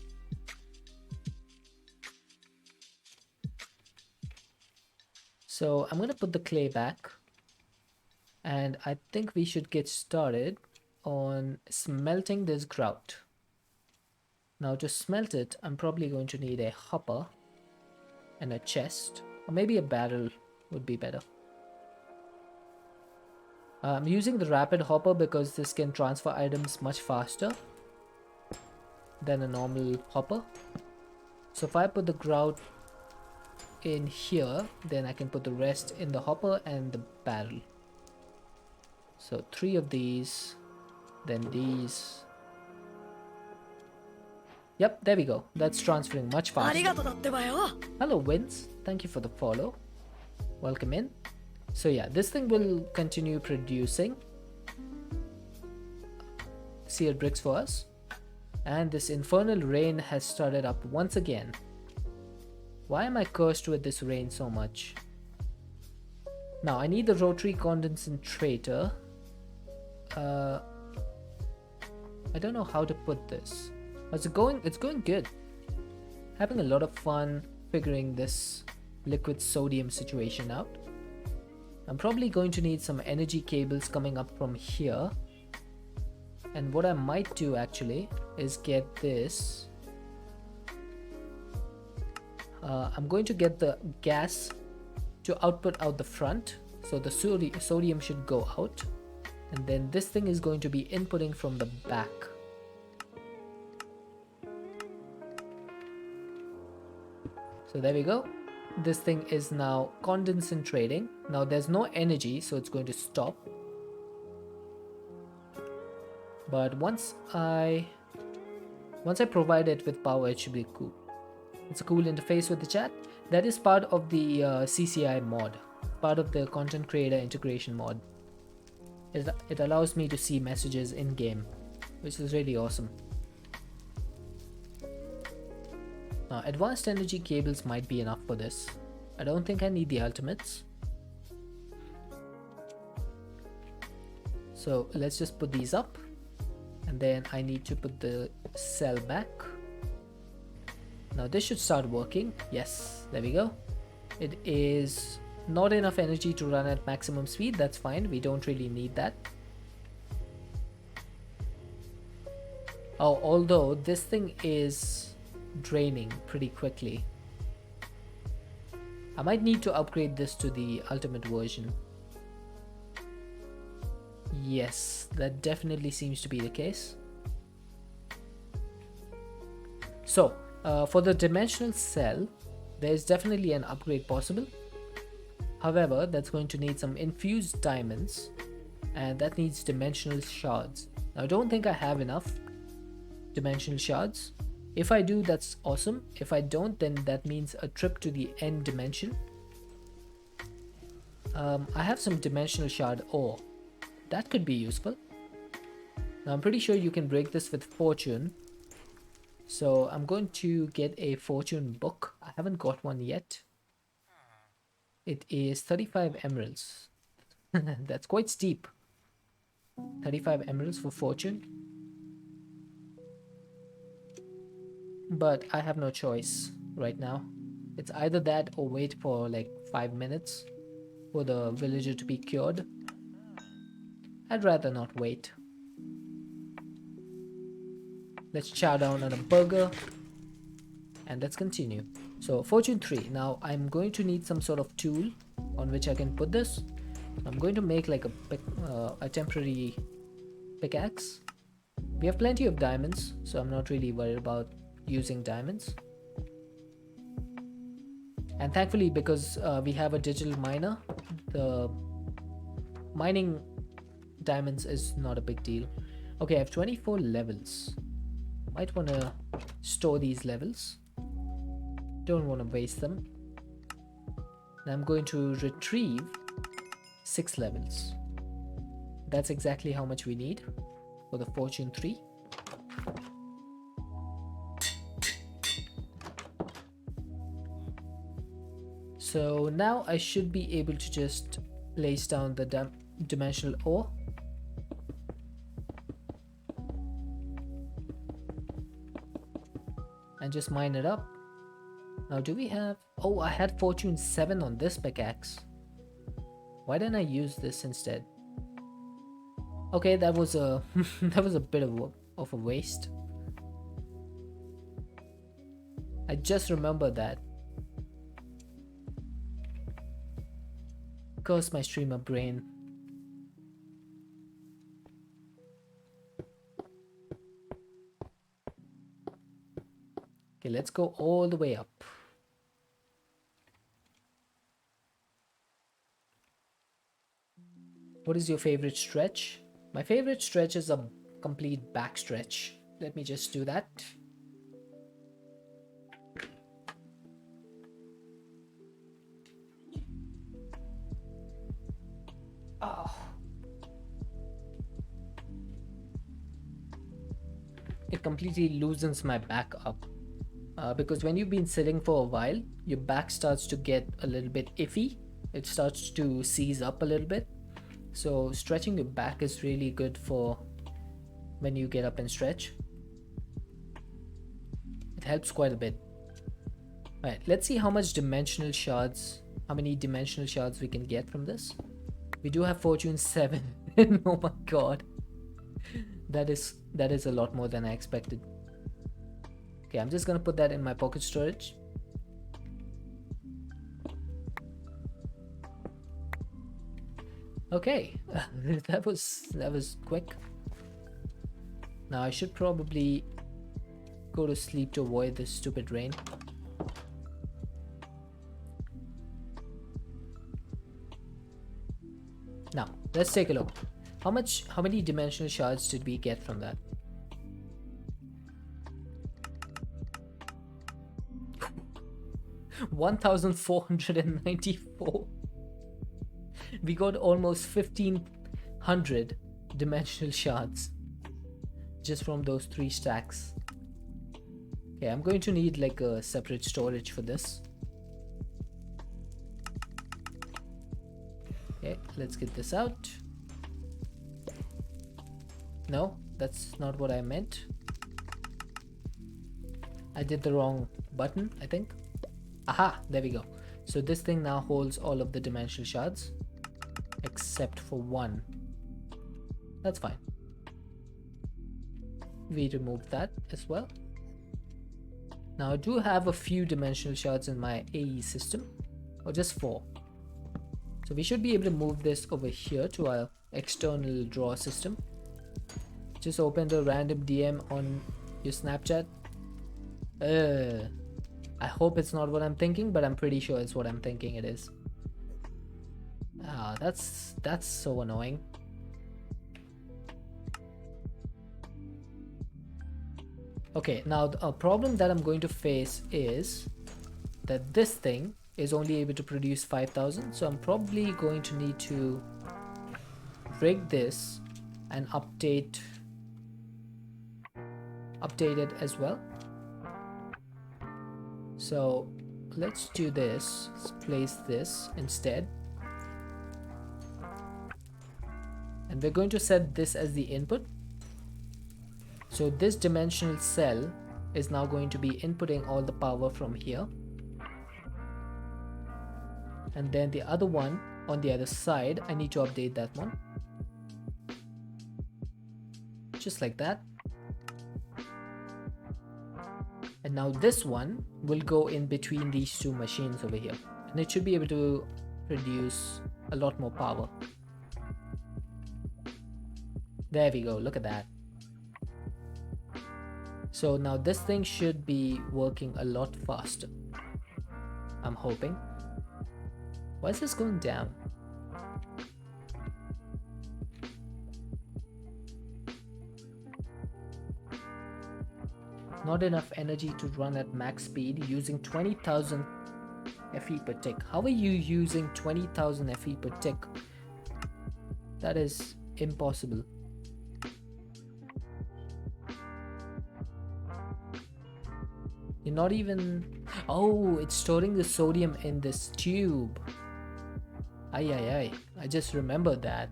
So I'm gonna put the clay back, and I think we should get started on smelting this grout. Now to smelt it, I'm probably going to need a hopper and a chest, or maybe a barrel would be better. I'm using the rapid hopper because this can transfer items much faster than a normal hopper. So if I put the grout in here, then I can put the rest in the hopper and the barrel. So 3 of these, then these. Yep, there we go. That's transferring much faster. Hello Vince, thank you for the follow. Welcome in. So yeah, this thing will continue producing seared bricks for us. And this infernal rain has started up once again. Why am I cursed with this rain so much? Now I need the Rotary condensator. I don't know how to put this. How's it going? It's going good. Having a lot of fun figuring this liquid sodium situation out. I'm probably going to need some energy cables coming up from here. And what I might do actually is get this. I'm going to get the gas to output out the front. So the sodium should go out. And then this thing is going to be inputting from the back. So there we go. This thing is now condensating. Now there's no energy, so it's going to stop. But once I provide it with power, it should be cool. It's a cool interface with the chat. That is part of the CCI mod, part of the content creator integration mod. It allows me to see messages in game, which is really awesome. Now, advanced energy cables might be enough for this. I don't think I need the ultimates. So let's just put these up, and then I need to put the cell back. Now this should start working. Yes, there we go. It is not enough energy to run at maximum speed. That's fine. We don't really need that. Oh, although this thing is draining pretty quickly. I might need to upgrade this to the ultimate version. Yes, that definitely seems to be the case. So, for the dimensional cell, there's definitely an upgrade possible. However, that's going to need some infused diamonds, and that needs dimensional shards. Now, I don't think I have enough dimensional shards. If I do, that's awesome. If I don't, then that means a trip to the end dimension. I have some dimensional shard ore. That could be useful. Now, I'm pretty sure you can break this with fortune. So I'm going to get a fortune book. I haven't got one yet. It is 35 emeralds. That's quite steep. 35 emeralds for fortune. But I have no choice right now. It's either that or wait for like 5 minutes for the villager to be cured. I'd rather not wait. Let's chow down on a burger and let's continue. So fortune 3. Now I'm going to need some sort of tool on which I can put this. I'm going to make like a temporary pickaxe. We have plenty of diamonds, so I'm not really worried about using diamonds. And thankfully, because we have a digital miner, the mining diamonds is not a big deal. Okay, I have 24 levels. Might want to store these levels. Don't want to waste them. Now I'm going to retrieve 6 levels. That's exactly how much we need for the fortune 3. So now I should be able to just place down the dimensional ore. And just mine it up. Now do we have... Oh, I had fortune 7 on this pickaxe. Why didn't I use this instead? Okay, that was a that was a bit of a waste. I just remembered that. Curse my streamer brain. Okay, let's go all the way up. What is your favorite stretch? My favorite stretch is a complete back stretch. Let me just do that. Oh. It completely loosens my back up. Because when you've been sitting for a while, your back starts to get a little bit iffy. It starts to seize up a little bit. So stretching your back is really good for when you get up and stretch. It helps quite a bit. Alright, let's see how many dimensional shards we can get from this. We do have fortune 7. Oh my god. That is a lot more than I expected. Okay, I'm just gonna put that in my pocket storage. Okay, that was quick. Now I should probably go to sleep to avoid this stupid rain. Now let's take a look. How many dimensional shards did we get from that? $1,494. We got almost 1,500 dimensional shards just from those 3 stacks. Okay, I'm going to need like a separate storage for this. Okay, let's get this out. No, that's not what I meant. I did the wrong button, I think. Aha, there we go. So this thing now holds all of the dimensional shards except for 1. That's fine. we remove that as well. Now I do have a few dimensional shards in my AE system, or just 4. So we should be able to move this over here to our external drawer system. Just open a random DM on your Snapchat. I hope it's not what I'm thinking, but I'm pretty sure it's what I'm thinking it is. Ah, that's so annoying. Okay, now a problem that I'm going to face is that this thing is only able to produce 5,000, so I'm probably going to need to rig this and update it as well. So let's do this. Let's place this instead, and we're going to set this as the input. So this dimensional cell is now going to be inputting all the power from here, and then the other one on the other side, I need to update that one just like that. And now this one will go in between these two machines over here, and it should be able to produce a lot more power. There we go, look at that. So now this thing should be working a lot faster, I'm hoping. Why is this going down? Not enough energy to run at max speed using 20,000 FE per tick. How are you using 20,000 FE per tick? That is impossible. You're not even... Oh, it's storing the sodium in this tube. Ay. I just remembered that.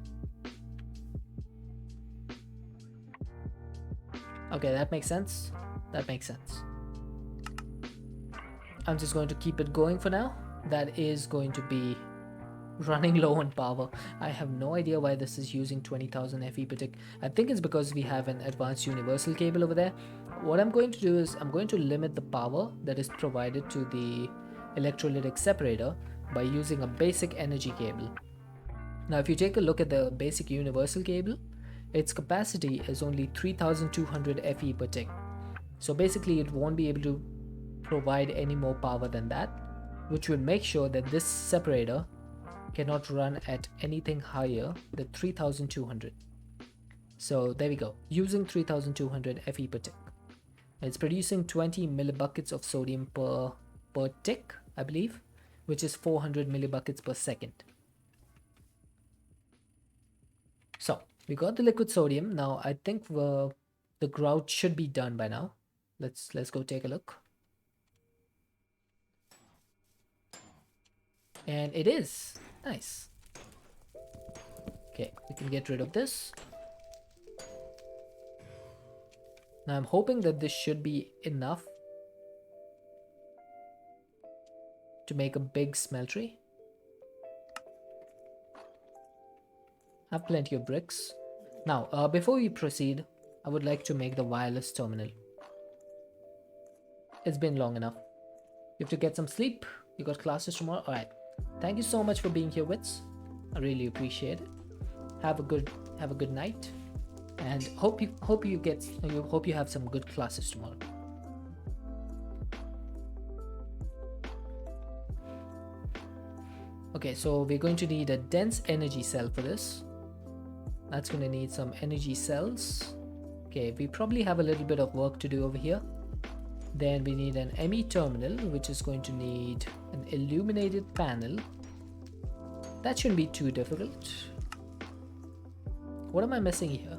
Okay, that makes sense. That makes sense. I'm just going to keep it going for now. That is going to be running low on power. I have no idea why this is using 20,000 FE per tick. I think it's because we have an advanced universal cable over there. What I'm going to do is I'm going to limit the power that is provided to the electrolytic separator by using a basic energy cable. Now if you take a look at the basic universal cable, its capacity is only 3200 FE per tick. So basically it won't be able to provide any more power than that, which would make sure that this separator cannot run at anything higher than 3200. So there we go, using 3200 FE per tick. It's producing 20 millibuckets of sodium per tick, I believe, which is 400 millibuckets per second. So we got the liquid sodium. Now I think the grout should be done by now. Let's go take a look. And it is. Nice. Okay, we can get rid of this. Now I'm hoping that this should be enough to make a big smeltery. I have plenty of bricks. Now, before we proceed, I would like to make the wireless terminal. It's been long enough. You have to get some sleep. You got classes tomorrow. Alright. Thank you so much for being here, Wits. I really appreciate it. Have a good night. And hope you have some good classes tomorrow. Okay, so we're going to need a dense energy cell for this. That's going to need some energy cells. Okay, we probably have a little bit of work to do over here. Then we need an ME terminal, which is going to need an illuminated panel. That shouldn't be too difficult. What am I missing here?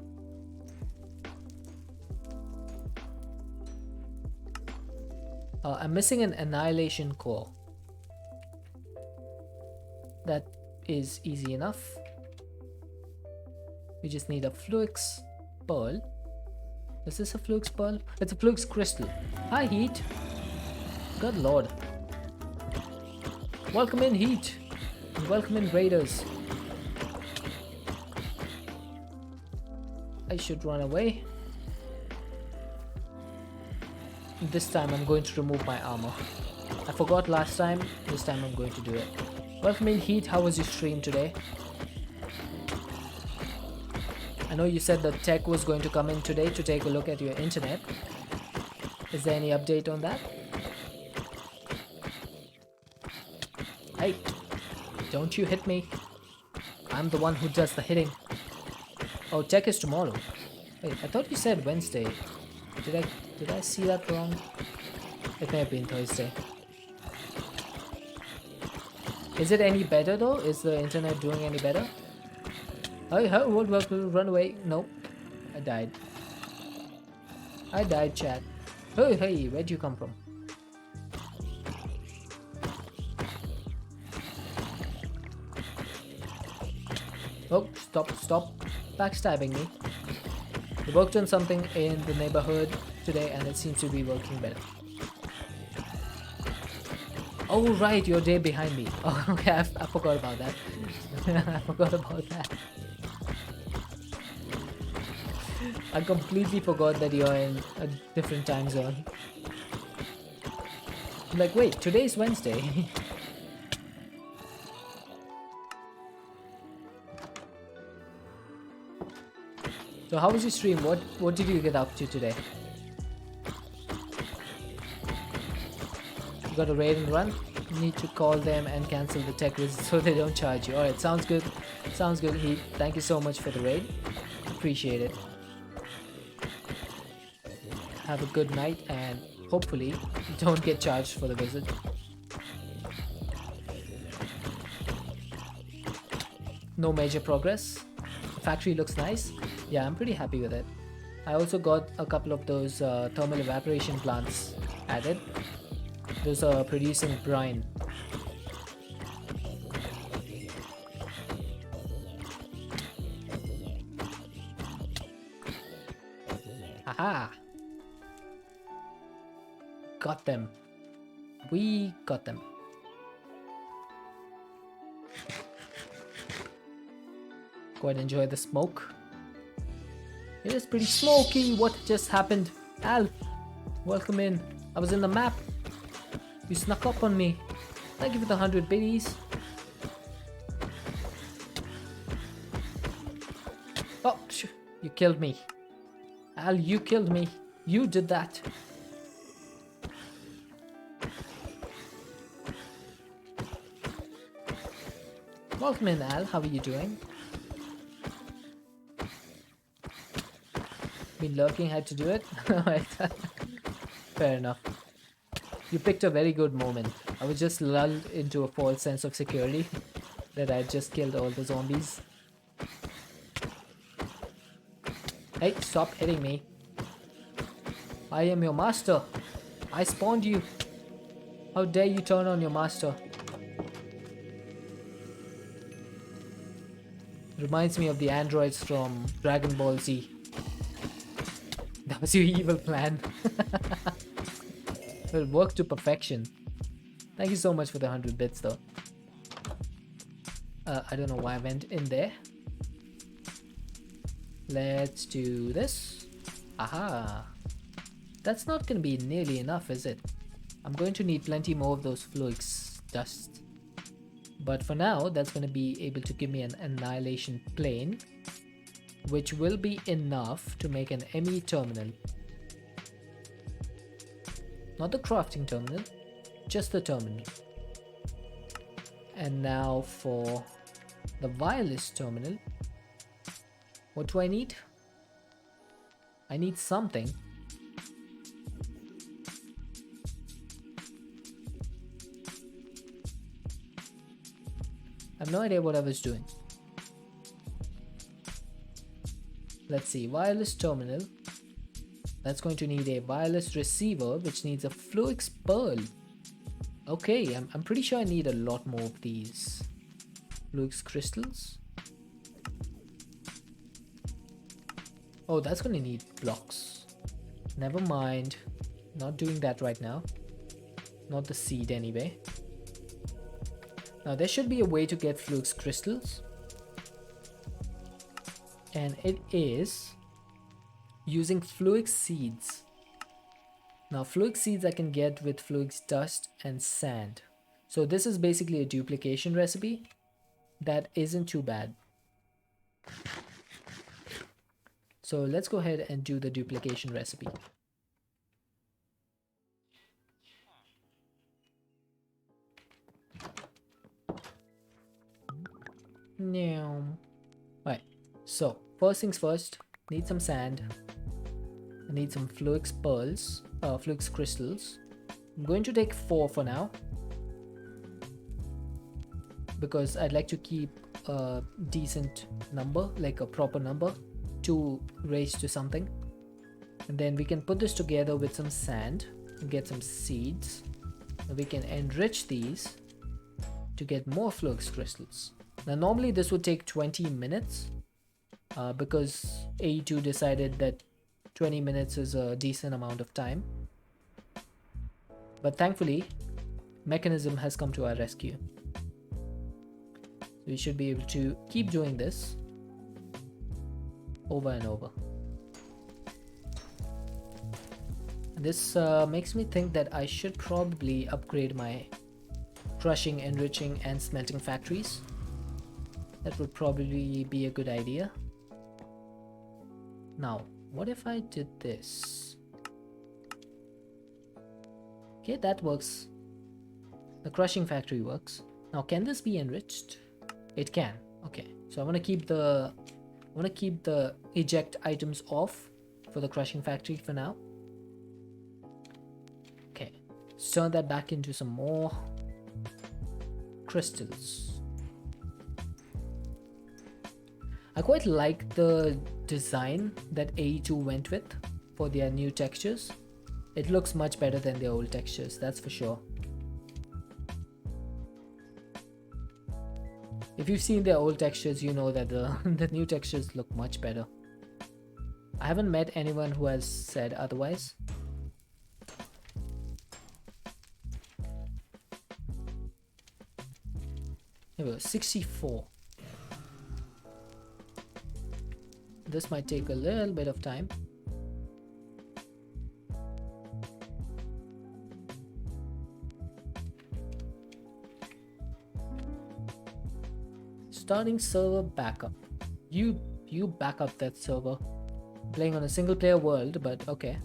I'm missing an annihilation core. That is easy enough. We just need a flux pearl. Is this a flux pearl? It's a flux crystal. Hi, Heat. Good lord. Welcome in, Heat. And welcome in, Raiders. I should run away. this time I'm going to remove my armor. I forgot last time, this time I'm going to do it. Welcome in Heat, how was your stream today? I know you said the tech was going to come in today to take a look at your internet. Is there any update on that? Hey, don't you hit me. I'm the one who does the hitting. Oh, tech is tomorrow. Wait, I thought you said Wednesday. Did I see that wrong? It may have been Thursday. Is it any better though? Is the internet doing any better? Hey, what? Run away. Nope. I died. I died, chat. Hey, where'd you come from? Oh, stop. Backstabbing me. We worked on something in the neighborhood today and it seems to be working better. Oh right, you're a day behind me. Oh, okay, I forgot about that. I forgot about that. I completely forgot that you're in a different time zone. I'm like, wait, today's Wednesday. So how was your stream? What did you get up to today? You got a raid and run? You need to call them and cancel the tech visit so they don't charge you. Alright, sounds good. Sounds good, Heat. Thank you so much for the raid. Appreciate it. Have a good night and hopefully don't get charged for the visit. No major progress. The factory looks nice. Yeah, I'm pretty happy with it. I also got a couple of those thermal evaporation plants added. Those are producing brine. Haha! Got them. We got them. Go ahead and enjoy the smoke. It is pretty smoky. What just happened? Al, welcome in. I was in the map. You snuck up on me. Thank you for the 100 biddies. Oh, you killed me. Al, you killed me. You did that. Welcome in, Al. How are you doing? Been lurking, had to do it? Fair enough. You picked a very good moment. I was just lulled into a false sense of security that I just killed all the zombies. Hey, stop hitting me. I am your master. I spawned you. How dare you turn on your master? Reminds me of the androids from Dragon Ball Z. That was your evil plan. Well, worked to perfection. Thank you so much for the 100 bits though. I don't know why I went in there. Let's do this. Aha. That's not going to be nearly enough, is it? I'm going to need plenty more of those flux dust. But for now, that's going to be able to give me an annihilation plane, which will be enough to make an ME terminal. Not the crafting terminal, just the terminal. And now for the wireless terminal, what do I need? I need something. I have no idea what I was doing. Let's see, wireless terminal. That's going to need a wireless receiver, which needs a Fluix pearl. Okay, I'm pretty sure I need a lot more of these Fluix crystals. Oh, that's going to need blocks. Never mind. Not doing that right now. Not the seed anyway. Now there should be a way to get Fluix crystals. And it is using Fluix seeds. Now fluix seeds I can get with fluix dust and sand. So this is basically a duplication recipe. That isn't too bad. So let's go ahead and do the duplication recipe. Now, right. So first things first, need some sand. I need some fluix pearls, fluix crystals. I'm going to take 4 for now, because I'd like to keep a decent number, like a proper number, to raise to something. And then we can put this together with some sand and get some seeds. And we can enrich these to get more fluix crystals. Now normally this would take 20 minutes because AE2 decided that 20 minutes is a decent amount of time. But thankfully, Mechanism has come to our rescue. We should be able to keep doing this over and over. And this makes me think that I should probably upgrade my crushing, enriching, and smelting factories. That would probably be a good idea. Now, what if I did this? Okay, that works. The crushing factory works. Now, can this be enriched? It can. Okay, so I want to keep the eject items off for the crushing factory for now. Okay, let's turn that back into some more crystals. I quite like the design that AE2 went with for their new textures. It looks much better than their old textures, that's for sure. If you've seen their old textures, you know that the new textures look much better. I haven't met anyone who has said otherwise. Here we go, 64. This might take a little bit of time. Starting server backup. You back up that server. Playing on a single player world, but okay.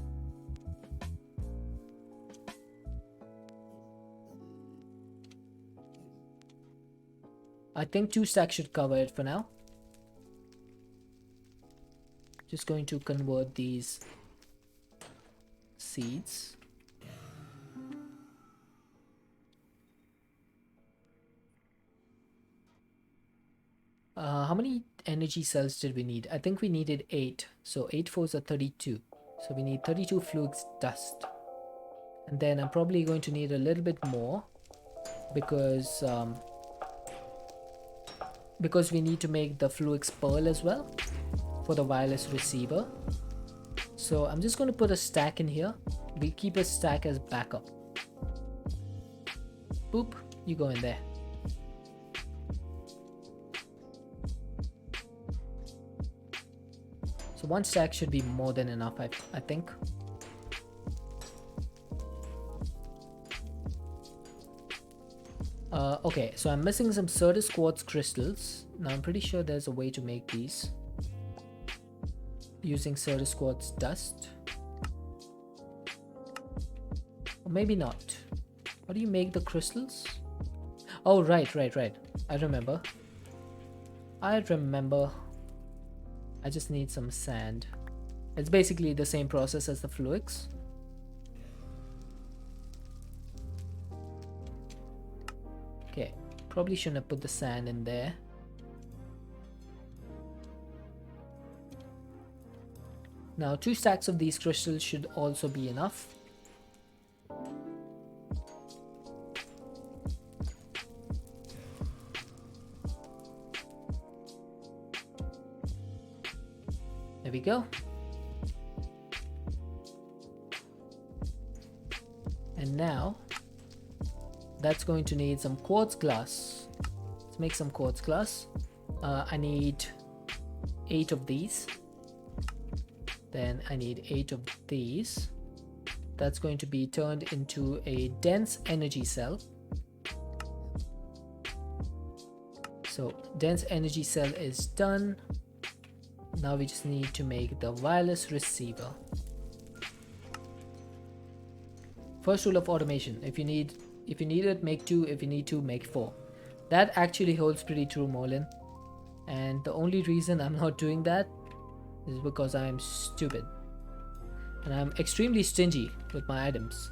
I think 2 stacks should cover it for now. Just going to convert these seeds. How many energy cells did we need? I think we needed 8. So 8 fours are 32. So we need 32 fluix dust. And then I'm probably going to need a little bit more because we need to make the fluix pearl as well for the wireless receiver. So I'm just going to put a stack in here. We keep a stack as backup. Boop, you go in there. So 1 stack should be more than enough, I think. Okay, so I'm missing some Certus quartz crystals. Now I'm pretty sure there's a way to make these using Certus quartz dust. Or maybe not. How do you make the crystals? Oh, right. I remember. I just need some sand. It's basically the same process as the fluix. Okay, probably shouldn't have put the sand in there. Now 2 stacks of these crystals should also be enough. There we go. And now that's going to need some quartz glass. Let's make some quartz glass. I need 8 of these. Then I need 8 of these. that's going to be turned into a dense energy cell. So dense energy cell is done. Now we just need to make the wireless receiver. First rule of automation: if you need it, make 2. If you need to, make 4. That actually holds pretty true, Molin. And the only reason I'm not doing that is because I'm stupid. And I'm extremely stingy with my items.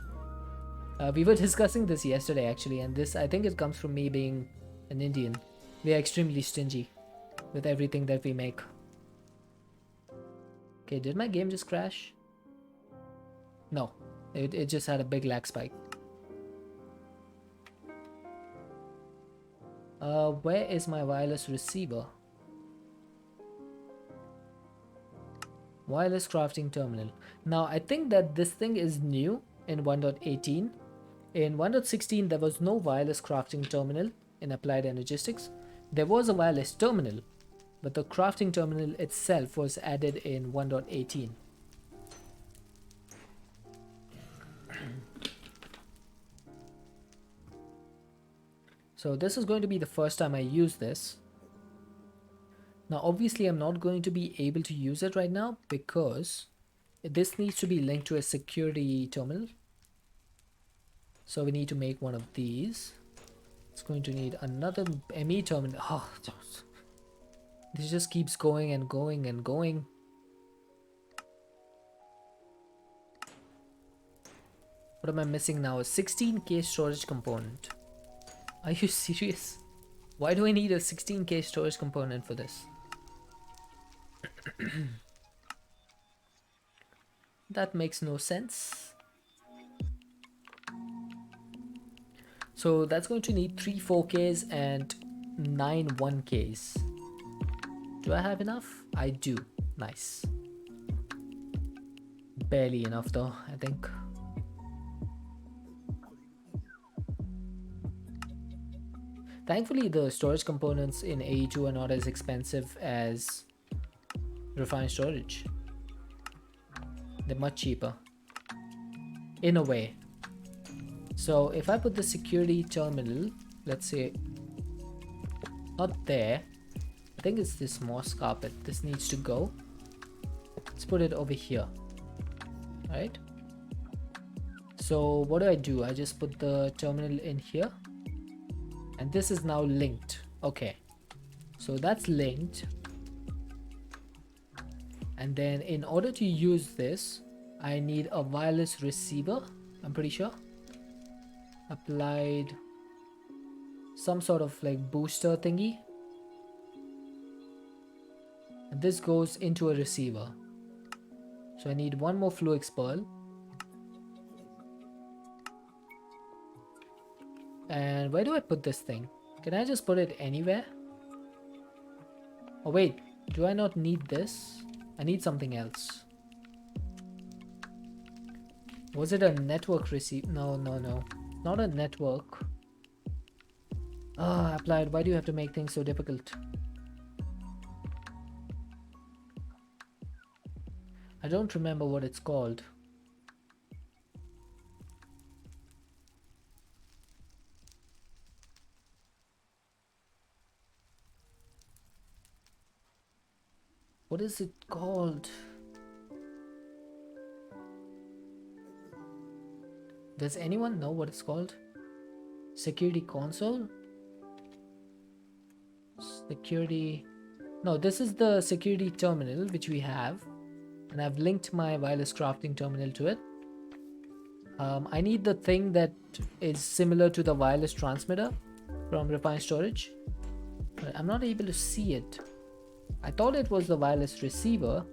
We were discussing this yesterday actually, and this, I think it comes from me being an Indian. We are extremely stingy with everything that we make. Okay, did my game just crash? No, it just had a big lag spike. Where is my wireless receiver? Wireless crafting terminal. Now I think that this thing is new in 1.18. In 1.16 there was no wireless crafting terminal in Applied Energistics. There was a wireless terminal, but the crafting terminal itself was added in 1.18. So this is going to be the first time I use this. Now obviously I'm not going to be able to use it right now because this needs to be linked to a security terminal. So we need to make one of these. It's going to need another ME terminal. Oh, this just keeps going and going and going. What am I missing now? A 16K storage component. Are you serious? Why do I need a 16K storage component for this? That makes no sense. So that's going to need 3 4Ks and 9 1Ks. Do I have enough? I do. Nice. Barely enough though, I think. Thankfully, the storage components in AE2 are not as expensive as refined storage. They're much cheaper, in a way. So if I put the security terminal, let's say, not there, I think it's this moss carpet. This needs to go. Let's put it over here. Right? So what do? I just put the terminal in here. And this is now linked. Okay, so that's linked. And then in order to use this, I need a wireless receiver, I'm pretty sure. Applied some sort of like booster thingy. And this goes into a receiver. So I need one more fluix pearl. And where do I put this thing? Can I just put it anywhere? Oh wait, do I not need this? I need something else. Was it a network receive? No. Not a network. Ah, Applied, why do you have to make things so difficult? I don't remember what it's called. What is it called? Does anyone know what it's called? Security console? Security... No, this is the security terminal which we have. And I've linked my wireless crafting terminal to it. I need the thing that is similar to the wireless transmitter from refined storage. But I'm not able to see it. I thought it was the wireless receiver,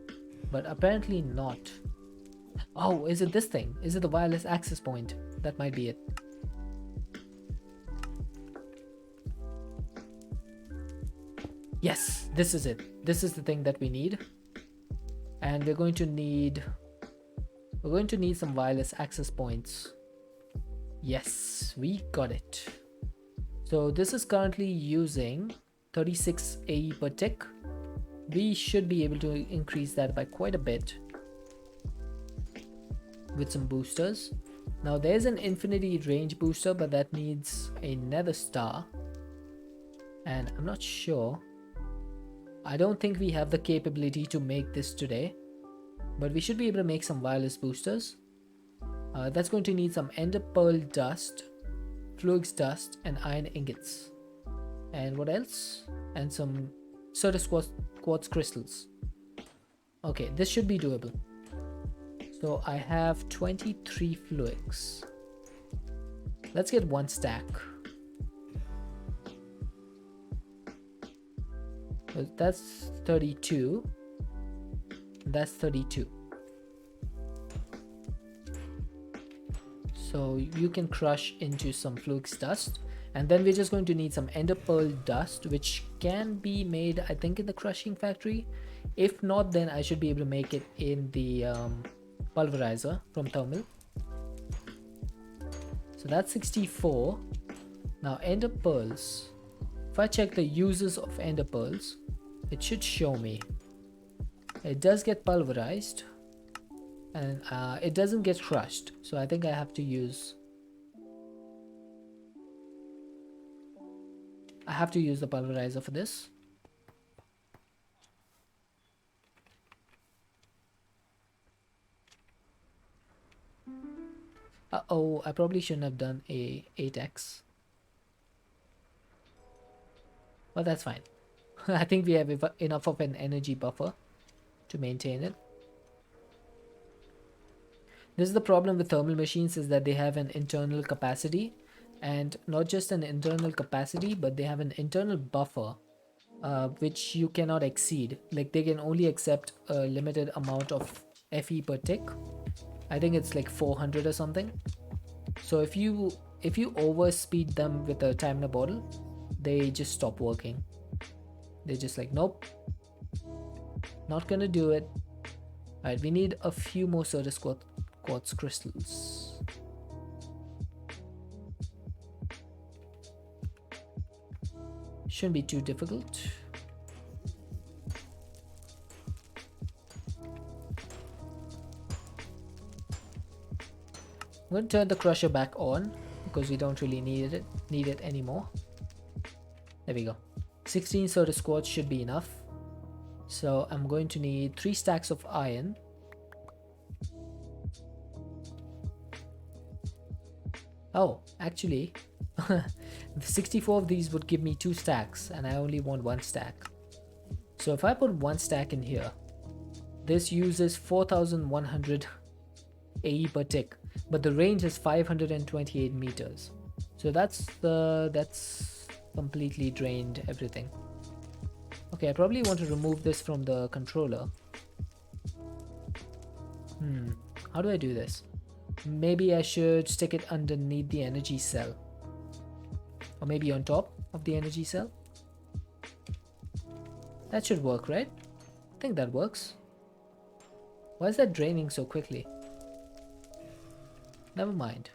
but apparently not. Oh, is it this thing? Is it the wireless access point? That might be it. Yes, this is it. This is the thing that we need. And we're going to need some wireless access points. Yes, we got it. So this is currently using 36 AE per tick. We should be able to increase that by quite a bit. with some boosters. Now there's an infinity range booster, but that needs a nether star, and I'm not sure. I don't think we have the capability to make this today, but we should be able to make some wireless boosters. That's going to need some ender pearl dust, fluix dust, and iron ingots. And what else? And some certus quartz crystals. Okay, this should be doable. So I have 23 fluix. Let's get one stack. So that's 32. That's 32. So you can crush into some fluix dust, and then we're just going to need some ender pearl dust, which can be made, I think, in the crushing factory. If not, then I should be able to make it in the pulverizer from thermal. So that's 64. Now ender pearls. If I check the uses of ender pearls, it should show me. It does get pulverized, and it doesn't get crushed. So I think I have to use the pulverizer for this. Uh-oh, I probably shouldn't have done a 8x. But that's fine. I think we have enough of an energy buffer to maintain it. This is the problem with thermal machines, is that they have an internal capacity, and not just an internal capacity, but they have an internal buffer which you cannot exceed. Like, they can only accept a limited amount of FE per tick. I think it's like 400 or something. So if you overspeed them with a time in a bottle, they just stop working. They're just like, nope, not gonna do it. Alright, we need a few more certus quartz crystals. Shouldn't be too difficult. I'm going to turn the crusher back on because we don't really need it anymore. There we go. 16 certus quartz should be enough. So I'm going to need 3 stacks of iron. Oh, actually, 64 of these would give me 2 stacks, and I only want 1 stack. So if I put 1 stack in here, this uses 4100 AE per tick, but the range is 528 meters. So that's completely drained everything. Okay, I probably want to remove this from the controller. How do I do this? Maybe I should stick it underneath the energy cell, or maybe on top of the energy cell. That should work, right? I think that works. Why is that draining so quickly? Never mind.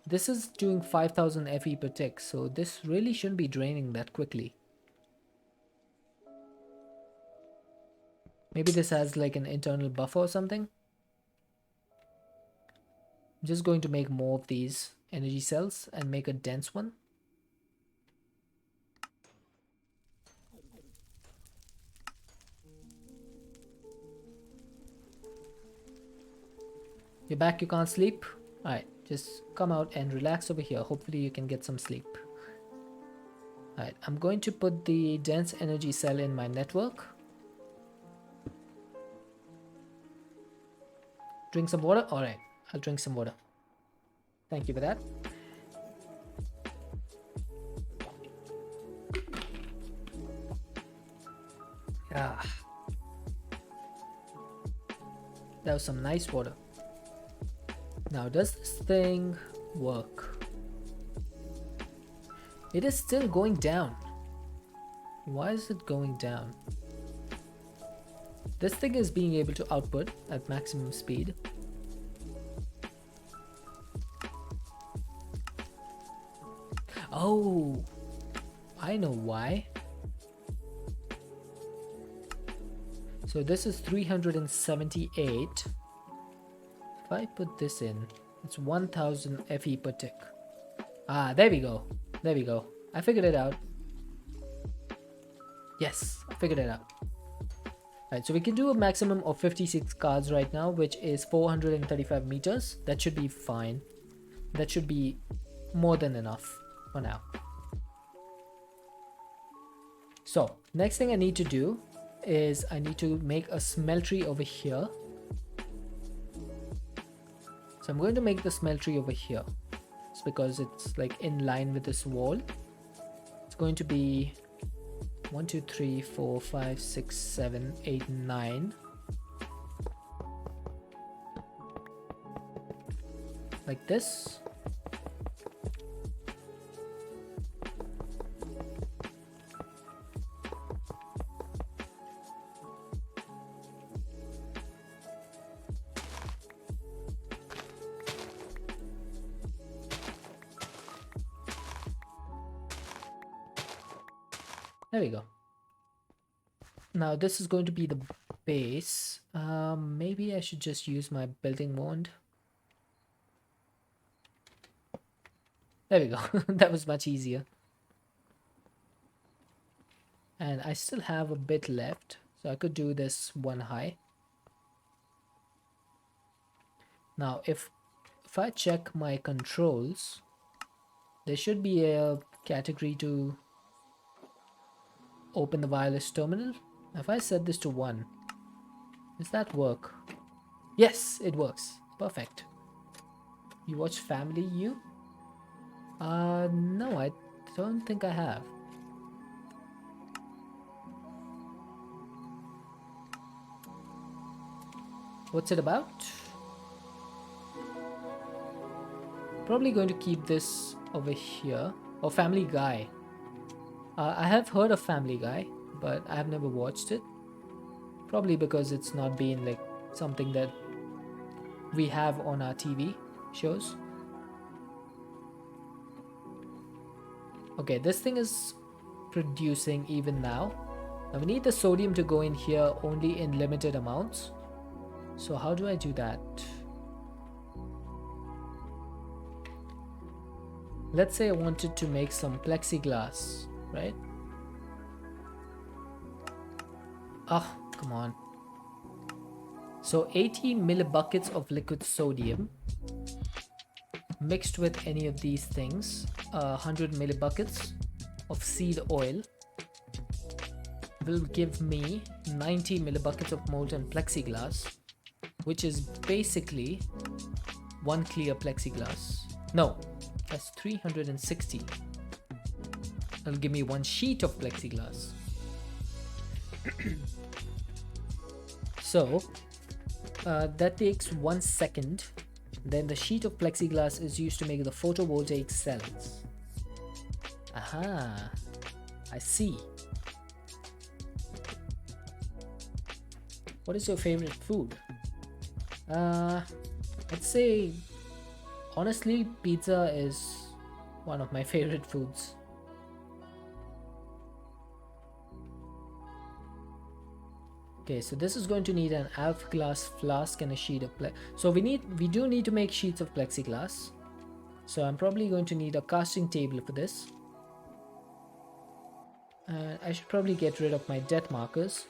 This is doing 5000 FE per tick, so this really shouldn't be draining that quickly. Maybe this has like an internal buffer or something. I'm just going to make more of these energy cells and make a dense one. You're back, you can't sleep? Alright, just come out and relax over here. Hopefully you can get some sleep. Alright, I'm going to put the dense energy cell in my network. Drink some water? Alright, I'll drink some water. Thank you for that. Ah. That was some nice water. Now, does this thing work? It is still going down. Why is it going down? This thing is being able to output at maximum speed. Oh, I know why. So this is 378. I put this in, it's 1000 FE per tick. Ah, there we go. There we go. I figured it out. Yes, I figured it out. Right, so we can do a maximum of 56 cards right now, which is 435 meters. That should be fine. That should be more than enough for now. So, next thing I need to do is I need to make a smeltery over here. So I'm going to make the smeltery over here. It's because it's like in line with this wall. It's going to be 1, 2, 3, 4, 5, 6, 7, 8, 9. Like this. There we go. Now this is going to be the base. Maybe I should just use my building wand. There we go. That was much easier. And I still have a bit left, so I could do this one high. Now if I check my controls, there should be a category to open the wireless terminal. If I set this to 1, does that work? Yes, it works. Perfect. You watch Family You? No, I don't think I have. What's it about? Probably going to keep this over here. Oh, Family Guy. I have heard of Family Guy, but I have never watched it. Probably because it's not been like something that we have on our TV shows. Okay, this thing is producing even now. Now we need the sodium to go in here only in limited amounts. So how do I do that? Let's say I wanted to make some plexiglass, right? Oh, come on. So 80 millibuckets of liquid sodium mixed with any of these things, 100 millibuckets of seed oil will give me 90 millibuckets of molten plexiglass, which is basically one clear plexiglass. No, that's 360. That'll give me one sheet of plexiglass. So that takes 1 second. Then the sheet of plexiglass is used to make the photovoltaic cells. Aha, I see. What is your favorite food? I'd say, honestly, pizza is one of my favorite foods. Okay, so this is going to need an alpha glass flask and a sheet of so we do need to make sheets of plexiglass. So I'm probably going to need a casting table for this. I should probably get rid of my death markers.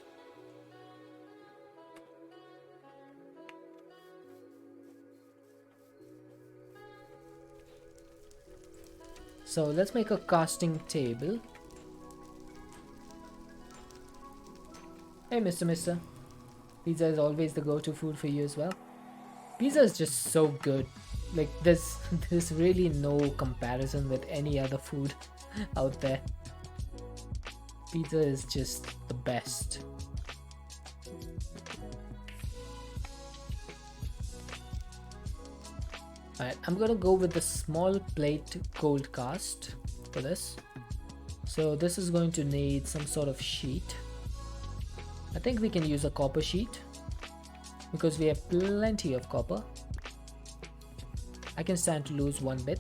So let's make a casting table. Hey Mr. Pizza is always the go-to food for you as well. Pizza is just so good. Like there's really no comparison with any other food out there. Pizza is just the best. Alright, I'm gonna go with the small plate gold cast for this. So this is going to need some sort of sheet. I think we can use a copper sheet because we have plenty of copper. I can stand to lose 1 bit.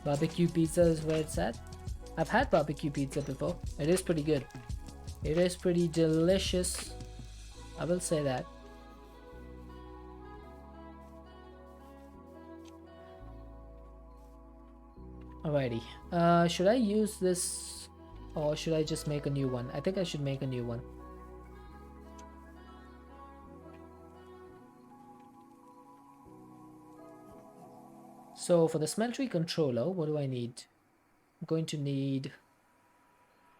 Barbecue pizza is where it's at. I've had barbecue pizza before. It is pretty good. It is pretty delicious, I will say that. Alrighty, should I use this or should I just make a new one? I think I should make a new one. So for the smeltery controller, what do I need? I'm going to need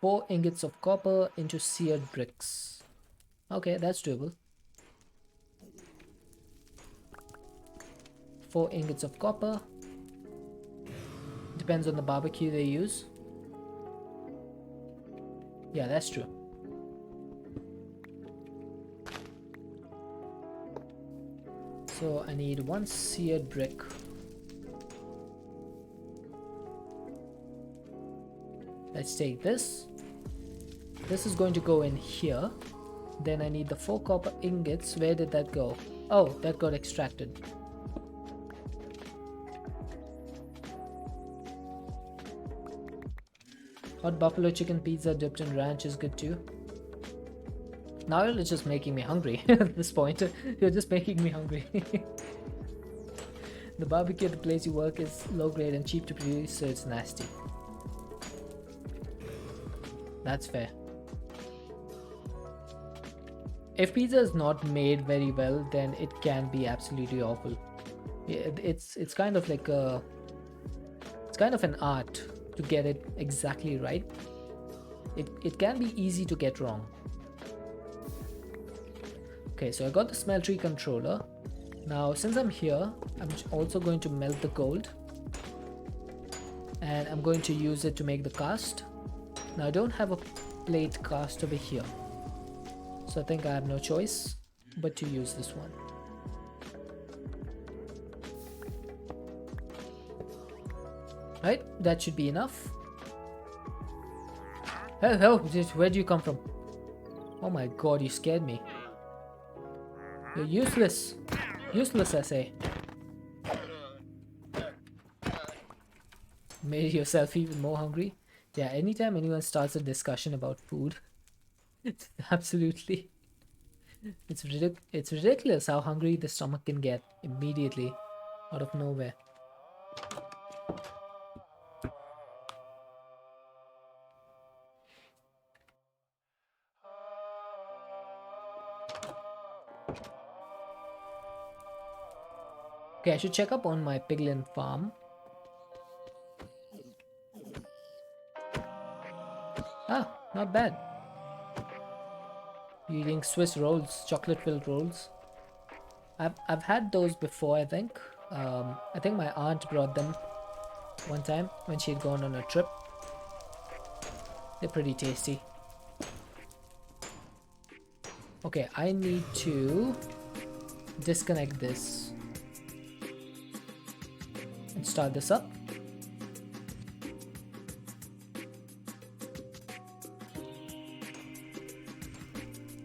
4 ingots of copper into seared bricks. Okay, that's doable. 4 ingots of copper. Depends on the barbecue they use. Yeah, that's true. So I need 1 seared brick. Let's take this. This is going to go in here. Then I need the 4 copper ingots. Where did that go? Oh, that got extracted. Hot buffalo chicken pizza dipped in ranch is good too. Now you're just making me hungry at this point. You're just making me hungry. The barbecue at the place you work is low grade and cheap to produce, so it's nasty. That's fair. If pizza is not made very well, then it can be absolutely awful. It's kind of like it's kind of an art to get it exactly right. It can be easy to get wrong. Okay, so I got the smeltery controller. Now since I'm here, I'm also going to melt the gold and I'm going to use it to make the cast. Now I don't have a plate cast over here, so I think I have no choice but to use this one. Right, that should be enough. Oh, where do you come from? Oh my god, you scared me. You're useless. Useless, I say. Made yourself even more hungry? Yeah, anytime anyone starts a discussion about food, it's absolutely... It's ridiculous how hungry the stomach can get immediately out of nowhere. Okay, I should check up on my piglin farm. Ah, not bad. Eating Swiss rolls, chocolate-filled rolls. I've had those before, I think. I think my aunt brought them one time when she had gone on a trip. They're pretty tasty. Okay, I need to disconnect this and start this up.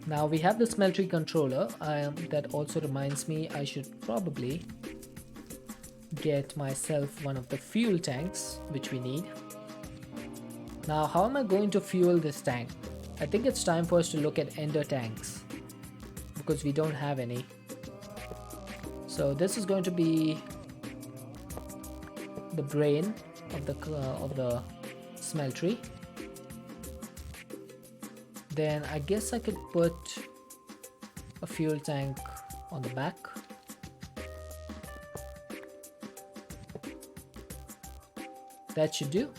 Now we have the smeltery controller. That also reminds me I should probably get myself one of the fuel tanks, which we need. Now how am I going to fuel this tank? I think it's time for us to look at ender tanks, because we don't have any. So this is going to be the brain of the smeltery. Then I guess I could put a fuel tank on the back. That should do.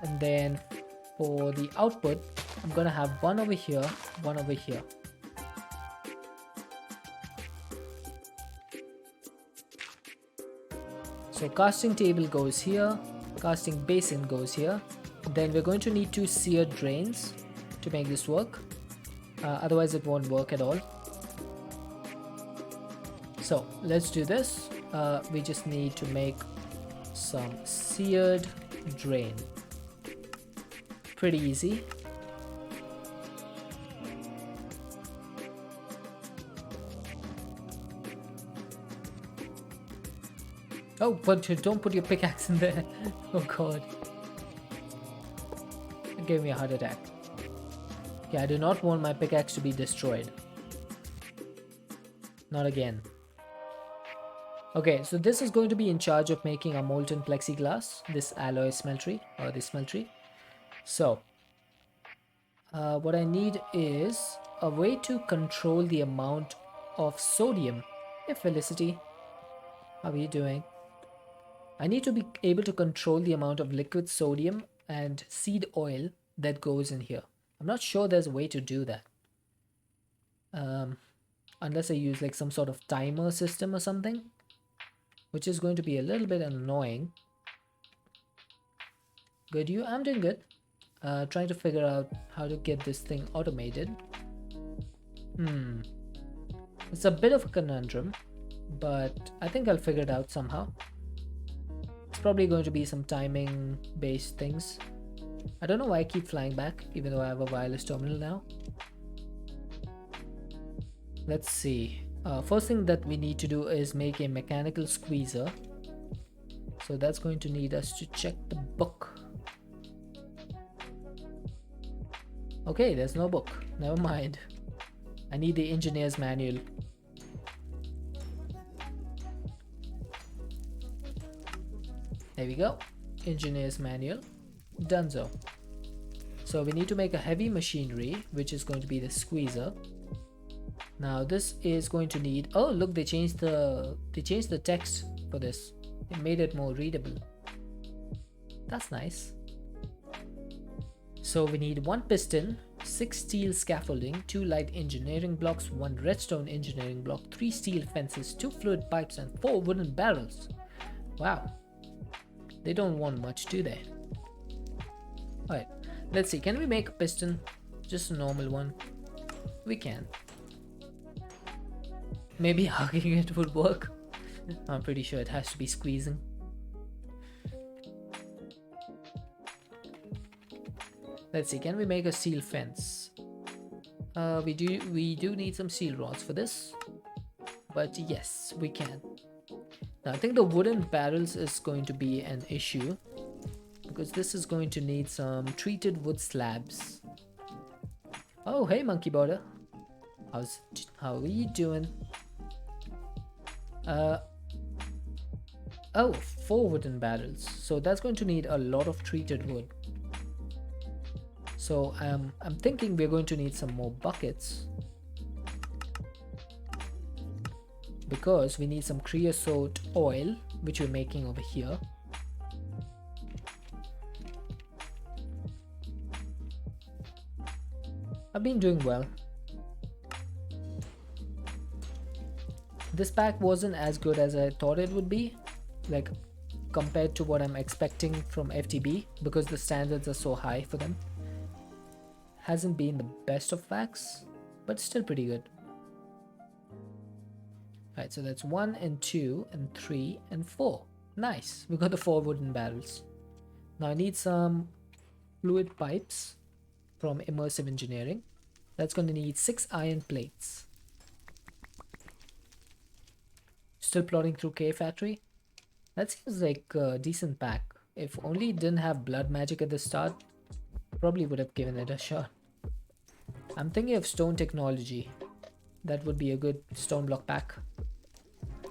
And then for the output, I'm gonna have one over here, one over here. So casting table goes here, casting basin goes here. Then we're going to need 2 seared drains to make this work. Otherwise it won't work at all. So let's do this. We just need to make some seared drain. Pretty easy. Oh, but don't put your pickaxe in there. Oh god. gave me a heart attack. Okay, I do not want my pickaxe to be destroyed. Not again. Okay, so this is going to be in charge of making a molten plexiglass, this alloy smeltery, or this smeltery. So, what I need is a way to control the amount of sodium. Hey Felicity, how are you doing? I need to be able to control the amount of liquid sodium and seed oil that goes in here. I'm not sure there's a way to do that. Unless I use like some sort of timer system or something, which is going to be a little bit annoying. Good, you? I'm doing good. Trying to figure out how to get this thing automated. It's a bit of a conundrum, but I think I'll figure it out somehow. It's probably going to be some timing based things. I don't know why I keep flying back, even though I have a wireless terminal now. Let's see. First thing that we need to do is make a mechanical squeezer. So that's going to need us to check the book. Okay, there's no book. Never mind. I need the engineer's manual. There we go. Engineer's manual. Donezo. So we need to make a heavy machinery, which is going to be the squeezer. Now this is going to need, oh look, they changed the text for this. They made it more readable. That's nice. So we need 1 piston, 6 steel scaffolding, 2 light engineering blocks, 1 redstone engineering block, 3 steel fences, 2 fluid pipes, and 4 wooden barrels. Wow. They don't want much, do they? Alright, let's see. Can we make a piston? Just a normal one. We can. Maybe hugging it would work. I'm pretty sure it has to be squeezing. Let's see, can we make a steel fence? We do need some steel rods for this. But yes, we can. Now I think the wooden barrels is going to be an issue, because this is going to need some treated wood slabs. Oh, hey monkey border. How are you doing? Oh, 4 wooden barrels. So that's going to need a lot of treated wood. So I'm thinking we're going to need some more buckets, because we need some creosote oil, which we're making over here. I've been doing well. This pack wasn't as good as I thought it would be, like compared to what I'm expecting from FTB, because the standards are so high for them. Hasn't been the best of packs, but still pretty good. Alright, so that's 1 and 2 and 3 and 4. Nice, we got the 4 wooden barrels. Now I need some fluid pipes from immersive engineering. That's going to need 6 iron plates. Still plodding through K Factory. That seems like a decent pack. If only it didn't have blood magic at the start, probably would have given it a shot. I'm thinking of stone technology. That would be a good stone block pack.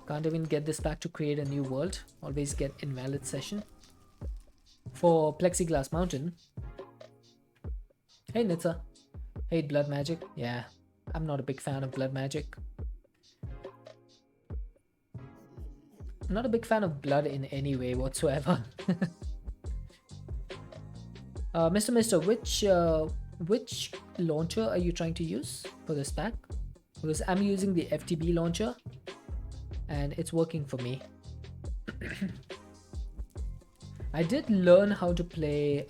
Can't even get this pack to create a new world. Always get invalid session. For Plexiglass Mountain. Hey Nitsa. Hate blood magic. Yeah, I'm not a big fan of blood magic. I'm not a big fan of blood in any way whatsoever. Mr. Which launcher are you trying to use for this pack? Because I'm using the FTB launcher and it's working for me. I did learn how to play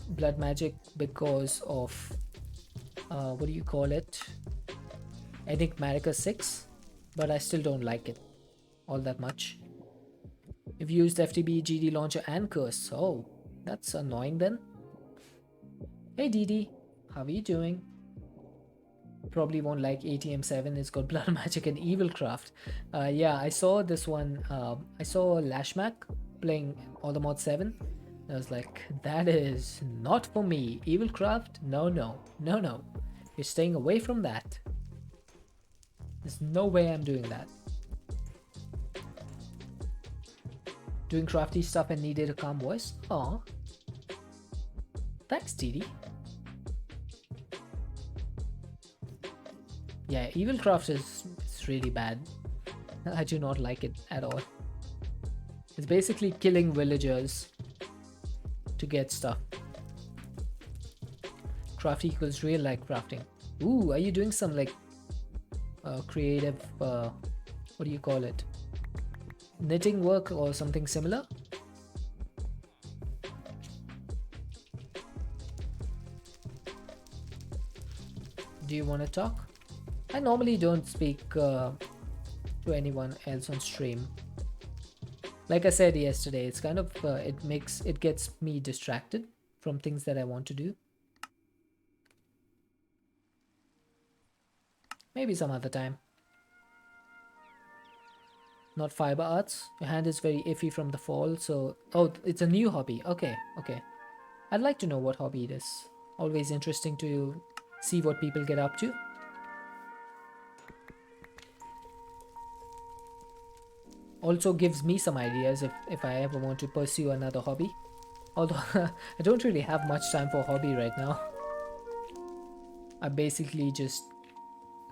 blood magic because of what do you call it? Enigmatica 6, but I still don't like it all that much. You've used FTB, GD launcher and curse. Oh, that's annoying then. Hey Didi, how are you doing? Probably won't like ATM7. It's got blood magic and evil craft. Yeah, I saw this one. I saw Lashmac playing All the Mod 7. I was like, that is not for me. Evil craft? No, no, no, no. You're staying away from that. There's no way I'm doing that. Doing crafty stuff and needed a calm voice? Aw. Thanks, Didi. Yeah, evil craft is really bad. I do not like it at all. It's basically killing villagers to get stuff. Craft equals real life crafting. Ooh, are you doing some like creative, what do you call it? Knitting work or something similar? Do you want to talk? I normally don't speak to anyone else on stream. Like I said yesterday, it's kind of it gets me distracted from things that I want to do. Maybe some other time. Not fiber arts. Your hand is very iffy from the fall, so... Oh, it's a new hobby. Okay, okay. I'd like to know what hobby it is. Always interesting to see what people get up to. Also gives me some ideas if I ever want to pursue another hobby. Although I don't really have much time for a hobby right now. I basically just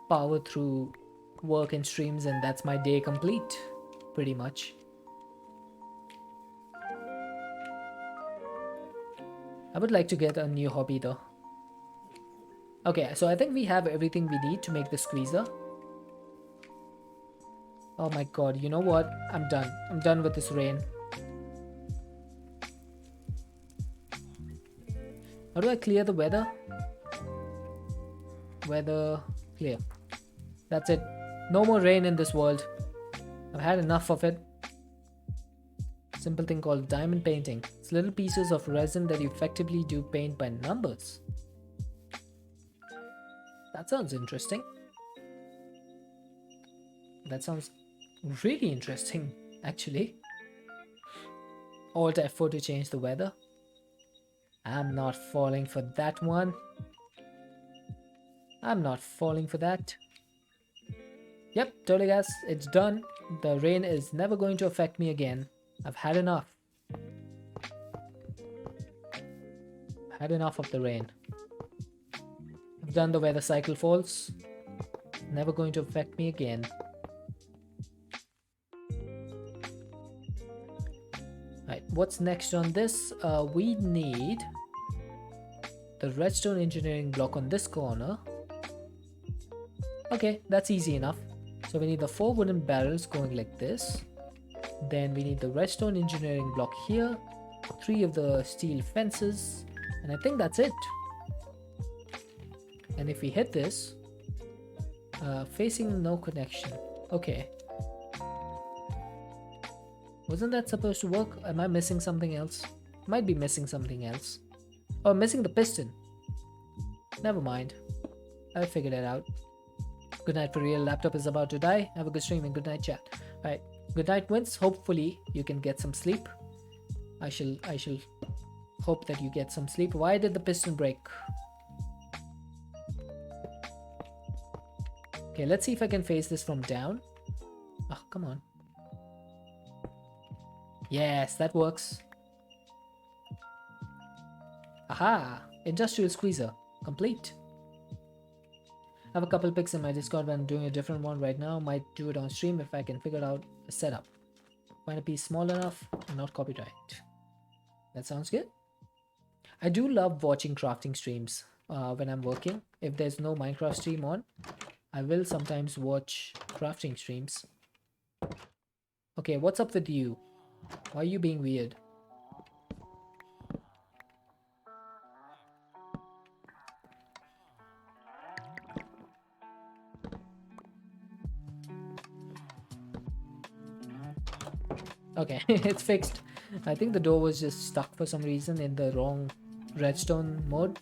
power through work and streams and that's my day complete, pretty much. I would like to get a new hobby though. Okay, so I think we have everything we need to make the squeezer. Oh my god, you know what? I'm done. I'm done with this rain. How do I clear the weather? Weather clear. That's it. No more rain in this world. I've had enough of it. Simple thing called diamond painting. It's little pieces of resin that you effectively do paint by numbers. That sounds interesting. That sounds really interesting, actually. Alt F4 to change the weather. I'm not falling for that one. I'm not falling for that. Yep, totally guys, it's done. The rain is never going to affect me again. I've had enough. Had enough of the rain. I've done the weather cycle falls. Never going to affect me again. Right, what's next on this? We need the redstone engineering block on this corner. Okay, that's easy enough. So we need the 4 wooden barrels going like this. Then we need the redstone engineering block here. 3 of the steel fences. And I think that's it. And if we hit this, facing no connection. Okay. Wasn't that supposed to work? Am I missing something else? Might be missing something else. Oh, I'm missing the piston. Never mind. I figured it out. Good night for real. Laptop is about to die. Have a good stream and good night chat. Alright. Good night, Vince. Hopefully you can get some sleep. I shall hope that you get some sleep. Why did the piston break? Okay, let's see if I can face this from down. Oh, come on. Yes, that works. Aha! Industrial squeezer. Complete. I have a couple pics in my Discord, but I'm doing a different one right now. Might do it on stream if I can figure out a setup. Find a piece small enough and not copyright. That sounds good. I do love watching crafting streams when I'm working. If there's no Minecraft stream on, I will sometimes watch crafting streams. Okay, what's up with you? Why are you being weird? Okay, it's fixed. I think the door was just stuck for some reason in the wrong redstone mode.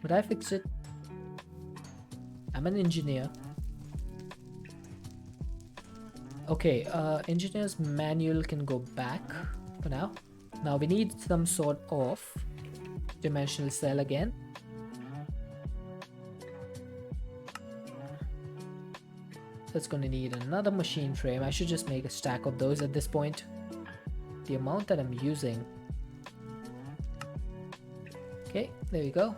But I fixed it. I'm an engineer. Okay, engineer's manual can go back for now. Now we need some sort of dimensional cell again. That's going to need another machine frame. I should just make a stack of those at this point. The amount that I'm using. Okay, there we go.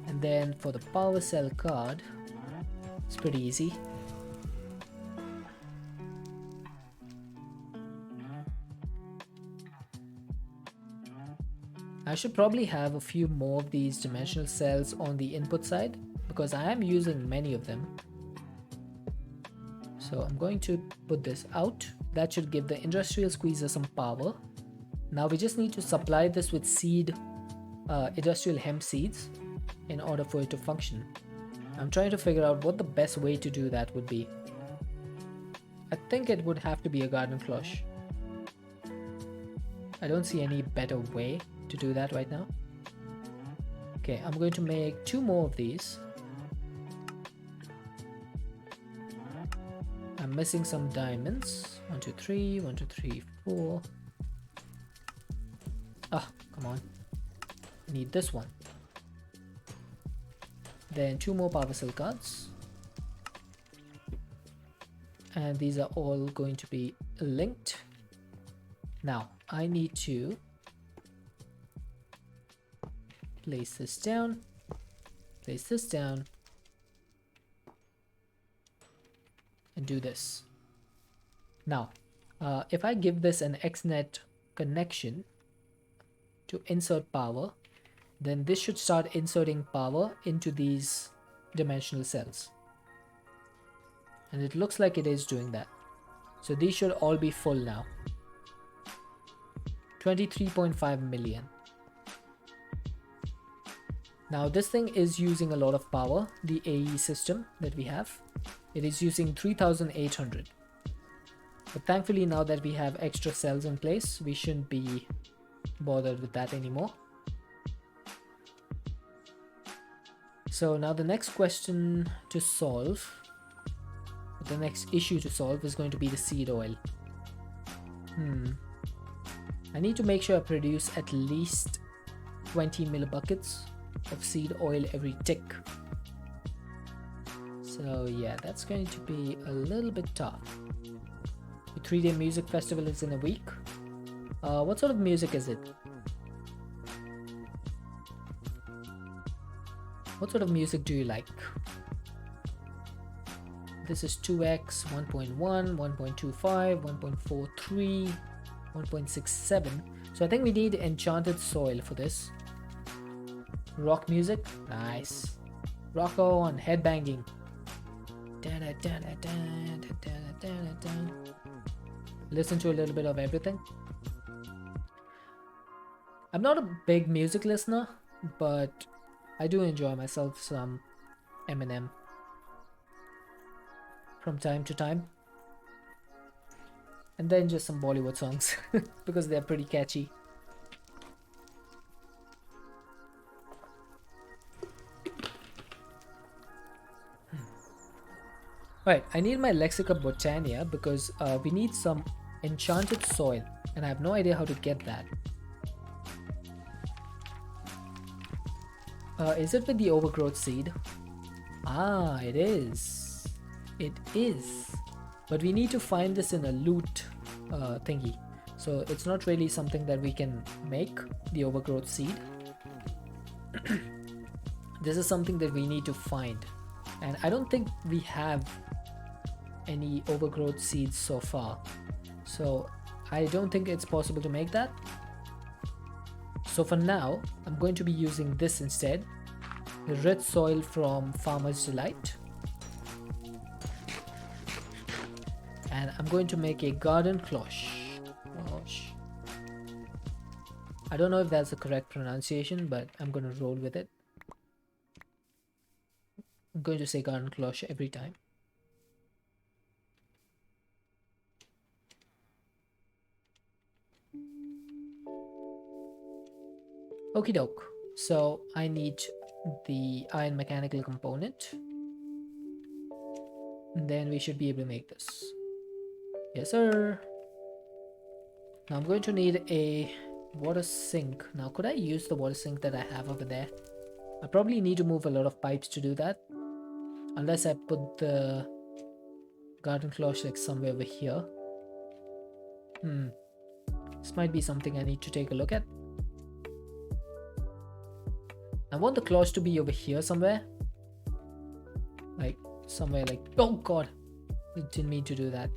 And then for the power cell card, it's pretty easy. I should probably have a few more of these dimensional cells on the input side because I am using many of them. So I'm going to put this out. That should give the industrial squeezer some power. Now we just need to supply this with industrial hemp seeds in order for it to function. I'm trying to figure out what the best way to do that would be. I think it would have to be a garden cloche. I don't see any better way to do that right now. Okay, I'm going to make 2 more of these. I'm missing some diamonds. 1, 2, 3, 1, 2, 3, 4. Ah, come on. I need this one. Then 2 more power cell cards. And these are all going to be linked. Now, I need to place this down, and do this. Now, if I give this an XNet connection to insert power, then this should start inserting power into these dimensional cells. And it looks like it is doing that. So these should all be full now. 23.5 million. Now this thing is using a lot of power, the AE system that we have. It is using 3800. But thankfully now that we have extra cells in place, we shouldn't be bothered with that anymore. So now the next question to solve, the next issue to solve is going to be the seed oil. I need to make sure I produce at least 20 millibuckets of seed oil every tick. So yeah, that's going to be a little bit tough. The 3-day music festival is in a week. What sort of music is it? What sort of music do you like? This is 2x, 1.1, 1.25, 1.43, 1.67. So I think we need enchanted soil for this. Rock music, nice. Rock on, headbanging. Listen to a little bit of everything. I'm not a big music listener, but I do enjoy myself some Eminem from time to time. And then just some Bollywood songs because they're pretty catchy. Right, I need my Lexica Botania because we need some enchanted soil and I have no idea how to get that. Is it with the overgrowth seed? Ah, it is. It is. But we need to find this in a loot thingy. So it's not really something that we can make, the overgrowth seed. This is something that we need to find. And I don't think we have any overgrowth seeds so far. So I don't think it's possible to make that. So for now, I'm going to be using this instead. The red soil from Farmer's Delight. And I'm going to make a garden cloche. I don't know if that's the correct pronunciation, but I'm going to roll with it. I'm going to say garden cloche every time. Okie doke. So I need the iron mechanical component. And then we should be able to make this. Yes, sir. Now I'm going to need a water sink. Now, could I use the water sink that I have over there? I probably need to move a lot of pipes to do that. Unless I put the garden cloche like somewhere over here. This might be something I need to take a look at. I want the cloche to be over here somewhere. Like somewhere like, oh god, I didn't mean to do that.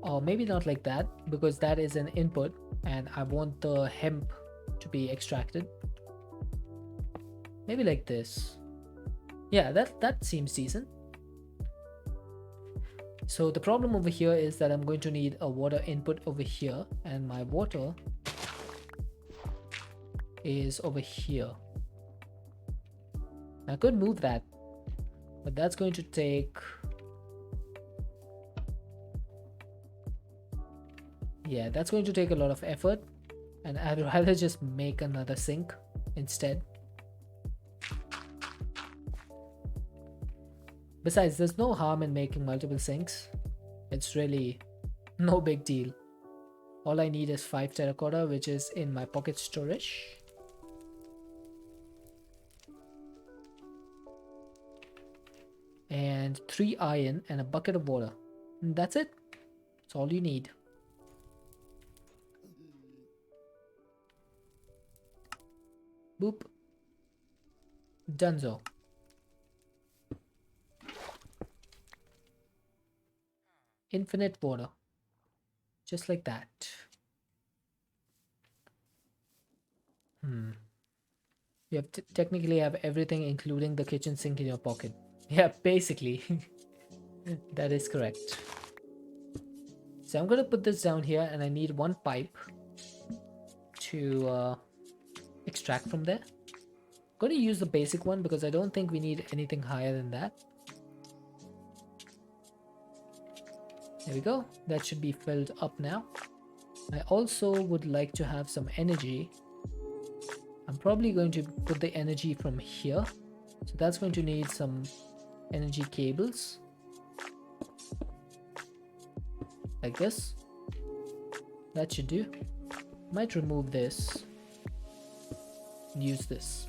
Or maybe not like that, because that is an input and I want the hemp to be extracted. Maybe like this. Yeah, that seems decent. So the problem over here is that I'm going to need a water input over here, and my water is over here. I could move that, but that's going to take, yeah, that's going to take a lot of effort, and I'd rather just make another sink instead. Besides, there's no harm in making multiple sinks. It's really no big deal. All I need is 5 terracotta, which is in my pocket storage. And 3 iron and a bucket of water. And that's it. That's all you need. Boop. Dunzo. Infinite water. Just like that. You have technically have everything including the kitchen sink in your pocket. Yeah, basically. That is correct. So I'm going to put this down here, and I need 1 pipe to extract from there. I'm going to use the basic one because I don't think we need anything higher than that. There we go. That should be filled up now. I also would like to have some energy. I'm probably going to put the energy from here. So that's going to need some energy cables. Like this. That should do. Might remove this. And use this.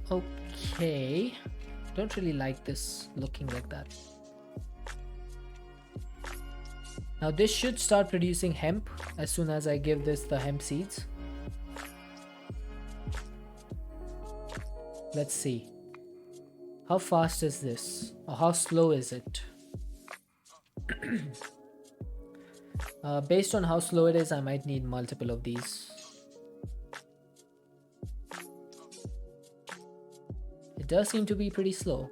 Okay. Don't really like this looking like that. Now this should start producing hemp as soon as I give this the hemp seeds. Let's see. How fast is this? Or how slow is it? Based on how slow it is, I might need multiple of these. It does seem to be pretty slow.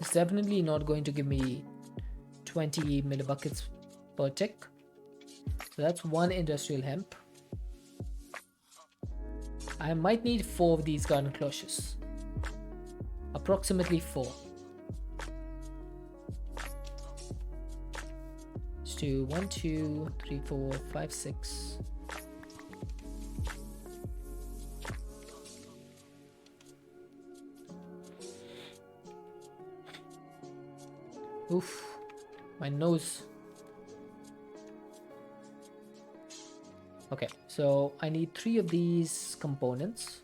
It's definitely not going to give me 20 millibuckets per tick. So that's 1 industrial hemp. I might need 4 of these garden cloches. Approximately 4. Let's do 1, 2, 3, 4, 5, 6. Oof, my nose. Okay, so I need 3 of these components.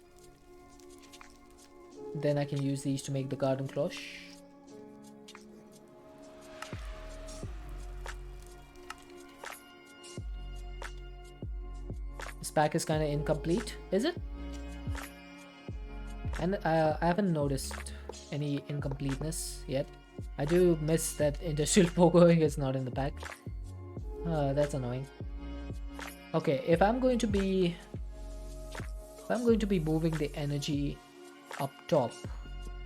Then I can use these to make the garden cloche. This pack is kind of incomplete, is it? And I haven't noticed any incompleteness yet. I do miss that industrial pogoing is not in the pack. That's annoying. Okay, if I'm going to be moving the energy up top,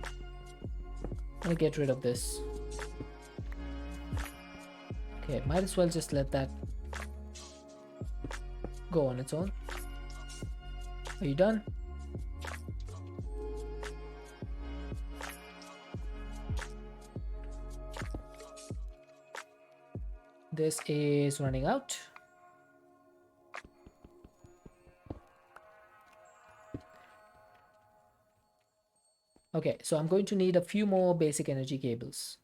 I'm gonna get rid of this. Okay, might as well just let that go on its own. Are you done? This is running out. Okay, so I'm going to need a few more basic energy cables.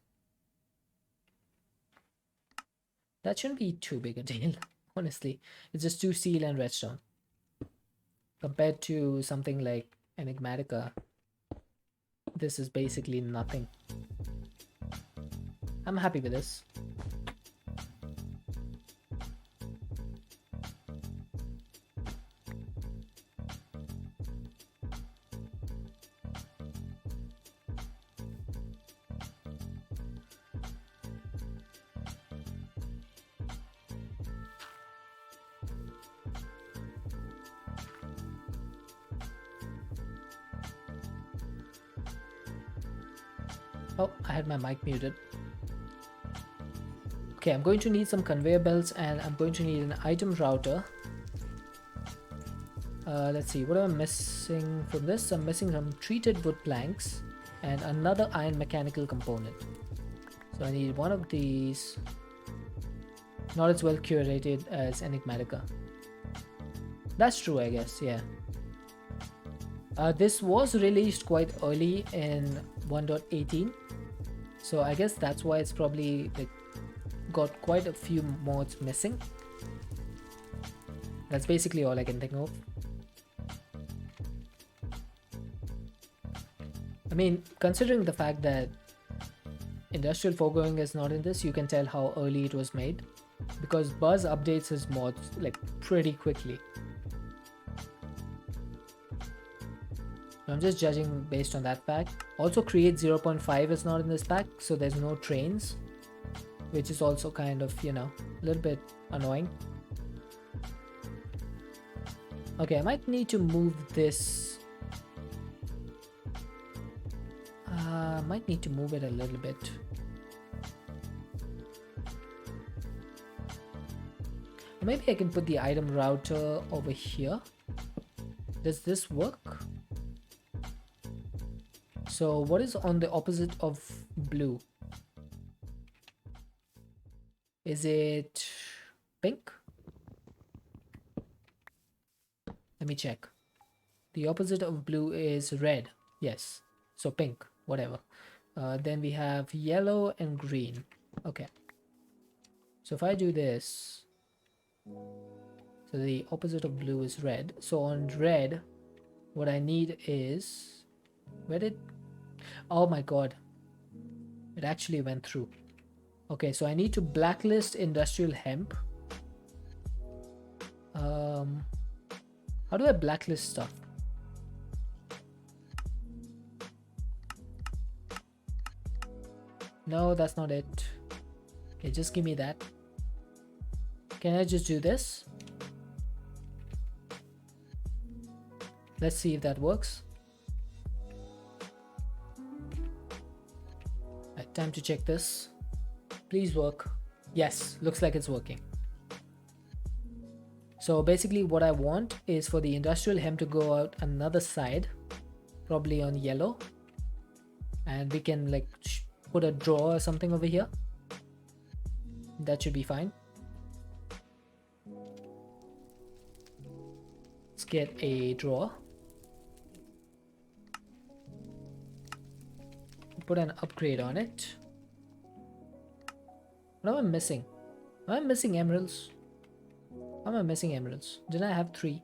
That shouldn't be too big a deal, honestly. It's just 2 steel and redstone. Compared to something like Enigmatica, this is basically nothing. I'm happy with this. Oh, I had my mic muted. Okay, I'm going to need some conveyor belts and I'm going to need an item router. Let's see, what am I missing from this? I'm missing some treated wood planks and another iron mechanical component. So I need one of these. Not as well curated as Enigmatica. That's true, I guess, yeah. This was released quite early in 1.18, so I guess that's why it's probably like got quite a few mods missing. That's basically all I can think of. I mean, considering the fact that Industrial Foregoing is not in this, you can tell how early it was made, because Buzz updates his mods like pretty quickly. I'm just judging based on that fact. Also, Create 0.5 is not in this pack, so there's no trains, which is also kind of, you know, a little bit annoying. Okay, I might need to move this. Might need to move it a little bit. Maybe I can put the item router over here. Does this work? So what is on the opposite of blue? Is it pink? Let me check. The opposite of blue is red. Yes. So pink, whatever. Then we have yellow and green. Okay. So if I do this, so the opposite of blue is red. So on red, what I need is, where did, oh my god, it actually went through. Okay, so I need to blacklist industrial hemp. How do I blacklist stuff? No, that's not it. Okay, just give me that. Can I just do this? Let's see if that works. Right, time to check this. Please work. Yes, looks like it's working. So basically what I want is for the industrial hemp to go out another side, probably on yellow, and we can like put a drawer or something over here. That should be fine. Let's get a drawer. Put an upgrade on it. What am I missing? Am I missing emeralds? How am I missing emeralds? Didn't I have 3?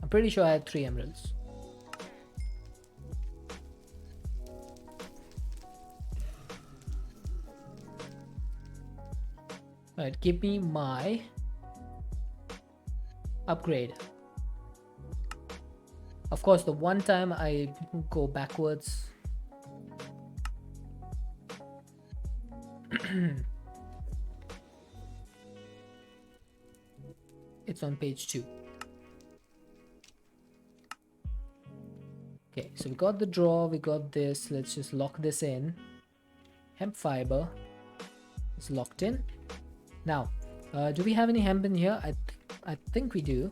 I'm pretty sure I had 3 emeralds. Alright, give me my upgrade. Of course, the one time I go backwards. It's on page 2. Okay, so we got the drawer, we got this. Let's just lock this in. Hemp fiber is locked in. Now, do we have any hemp in here? I think we do.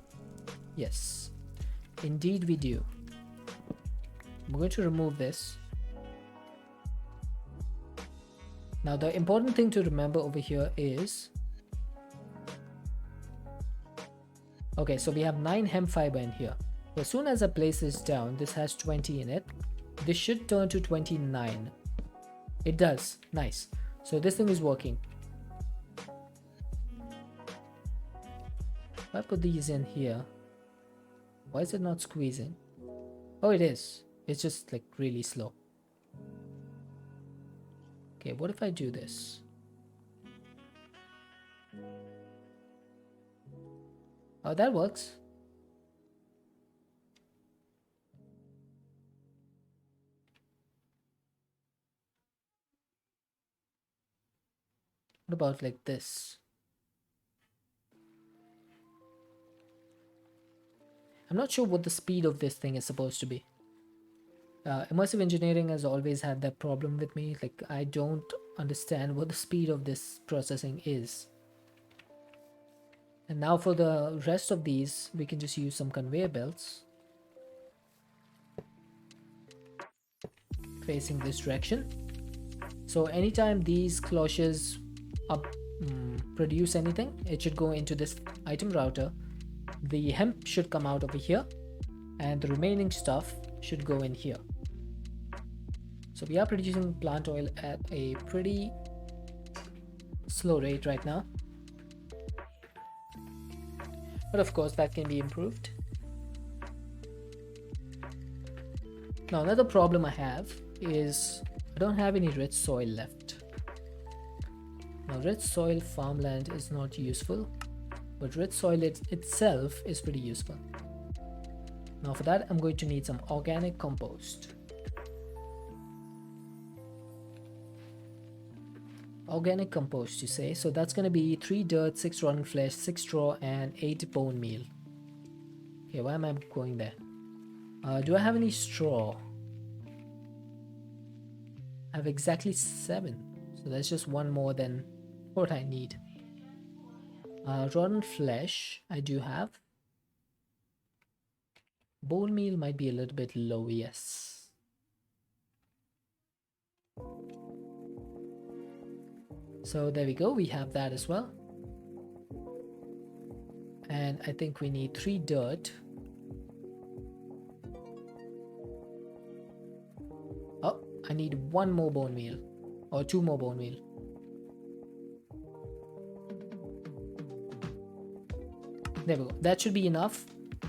Yes, indeed we do. I'm going to remove this. Now the important thing to remember over here is, okay, so we have 9 hemp fiber in here. As soon as I place this down, this has 20 in it. This should turn to 29. It does. Nice. So this thing is working. If I put these in here, why is it not squeezing? Oh, it is. It's just like really slow. Okay, what if I do this? Oh, that works. What about like this? I'm not sure what the speed of this thing is supposed to be. Immersive engineering has always had that problem with me. Like, I don't understand what the speed of this processing is. And now for the rest of these, we can just use some conveyor belts facing this direction. So anytime these cloches up produce anything, it should go into this item router. The hemp should come out over here, and the remaining stuff should go in here. So we are producing plant oil at a pretty slow rate right now, but of course that can be improved. Now another problem I have is I don't have any rich soil left. Now rich soil farmland is not useful, but rich soil itself is pretty useful. Now for that I'm going to need some organic compost. Organic compost, you say? So that's going to be 3 dirt, 6 rotten flesh, 6 straw, and 8 bone meal. Okay, why am I going there? Do I have any straw? I have exactly 7. So that's just one more than what I need. Rotten flesh, I do have. Bone meal might be a little bit low, yes. So there we go, we have that as well. And I think we need 3 dirt. Oh, I need 1 more bone meal. Or 2 more bone meal. There we go, that should be enough.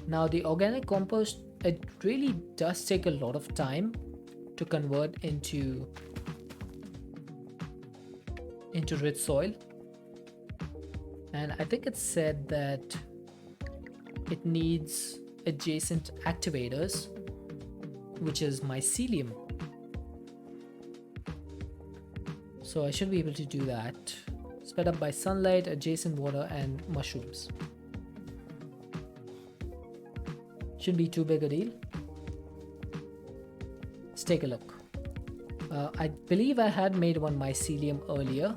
Now the organic compost, it really does take a lot of time to convert into rich soil, and I think it said that it needs adjacent activators, which is mycelium. So I should be able to do that. Sped up by sunlight, adjacent water, and mushrooms. Shouldn't be too big a deal. Let's take a look. I believe I had made one mycelium earlier.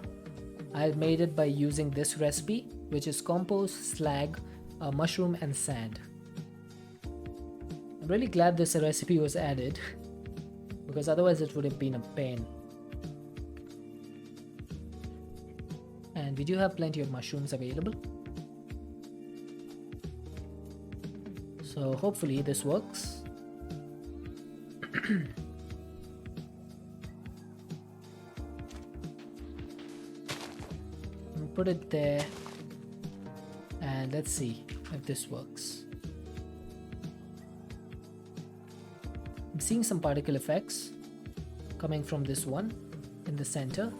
I made it by using this recipe, which is compost, slag, mushroom, and sand. I'm really glad this recipe was added because otherwise it would have been a pain. And we do have plenty of mushrooms available. So hopefully this works. Put it there, and let's see if this works. I'm seeing some particle effects coming from this one in the center.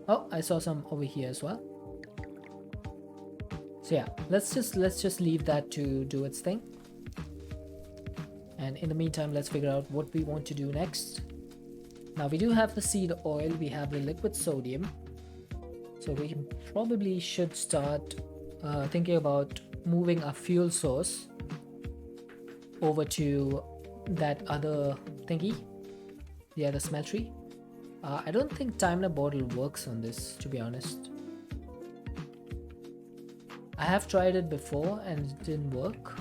Oh, I saw some over here as well. So yeah, let's just leave that to do its thing. And in the meantime, let's figure out what we want to do next. Now we do have the seed oil, we have the liquid sodium. So we probably should start thinking about moving our fuel source over to that other thingy, the other smeltery. I don't think timer bottle works on this, to be honest. I have tried it before and it didn't work.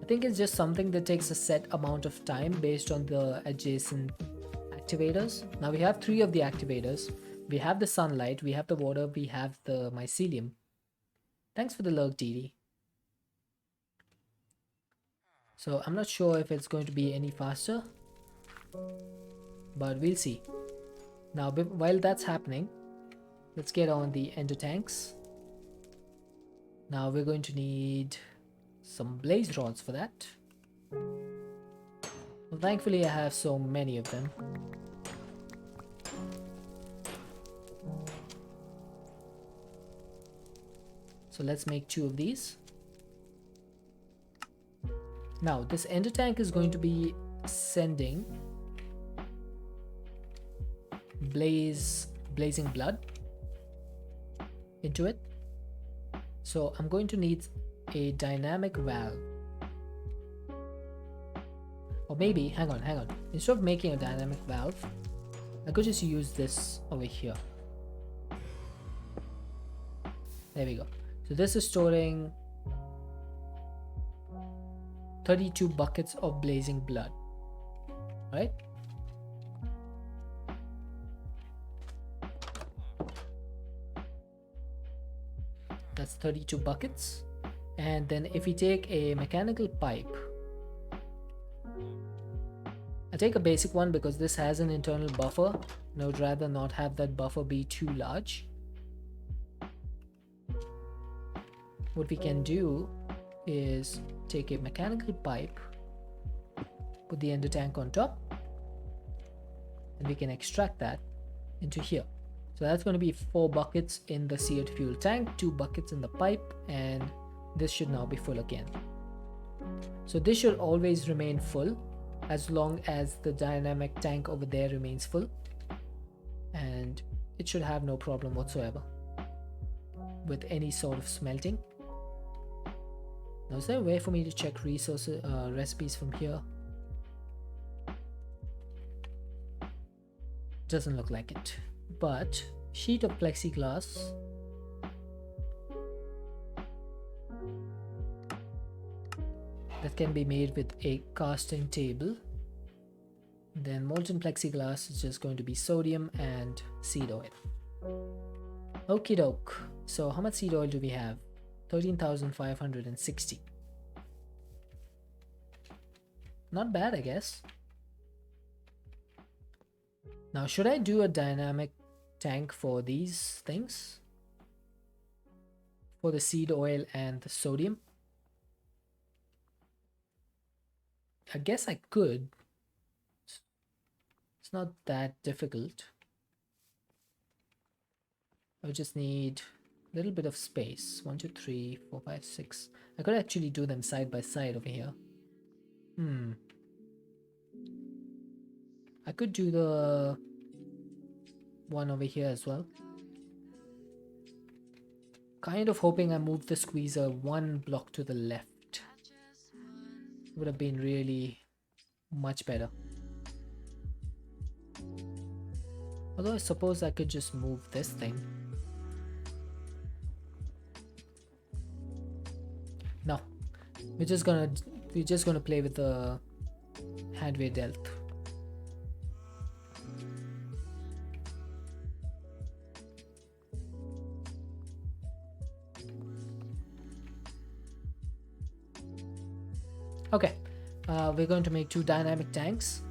I think it's just something that takes a set amount of time based on the adjacent activators. Now we have 3 of the activators. We have the sunlight, we have the water, we have the mycelium. Thanks for the lurk, Didi. So I'm not sure if it's going to be any faster. but we'll see. Now while that's happening, let's get on the ender tanks. Now we're going to need some blaze rods for that. Well, thankfully I have so many of them. So let's make 2 of these. Now this ender tank is going to be sending blazing blood into it. So I'm going to need a dynamic valve. Or maybe, hang on. Instead of making a dynamic valve, I could just use this over here. There we go. So this is storing 32 buckets of blazing blood, right? That's 32 buckets. And then if we take a mechanical pipe, I take a basic one because this has an internal buffer, and I would rather not have that buffer be too large. What we can do is take a mechanical pipe, put the ender tank on top, and we can extract that into here. So that's going to be 4 buckets in the seared fuel tank, 2 buckets in the pipe, and this should now be full again. So this should always remain full as long as the dynamic tank over there remains full, and it should have no problem whatsoever with any sort of smelting. Now, is there a way for me to check resources, recipes from here? Doesn't look like it. But sheet of plexiglass. That can be made with a casting table. Then molten plexiglass is just going to be sodium and seed oil. Okie doke. So how much seed oil do we have? 13,560. Not bad, I guess. Now, should I do a dynamic tank for these things? For the seed oil and the sodium? I guess I could. It's not that difficult. I just need a little bit of space. 1, 2, 3, 4, 5, 6. I could actually do them side by side over here. I could do the one over here as well. Kind of hoping I move the squeezer 1 block to the left. Would have been really much better. Although I suppose I could just move this thing. No, we're just gonna play with the hand we're dealt. Okay, we're going to make 2 dynamic tanks.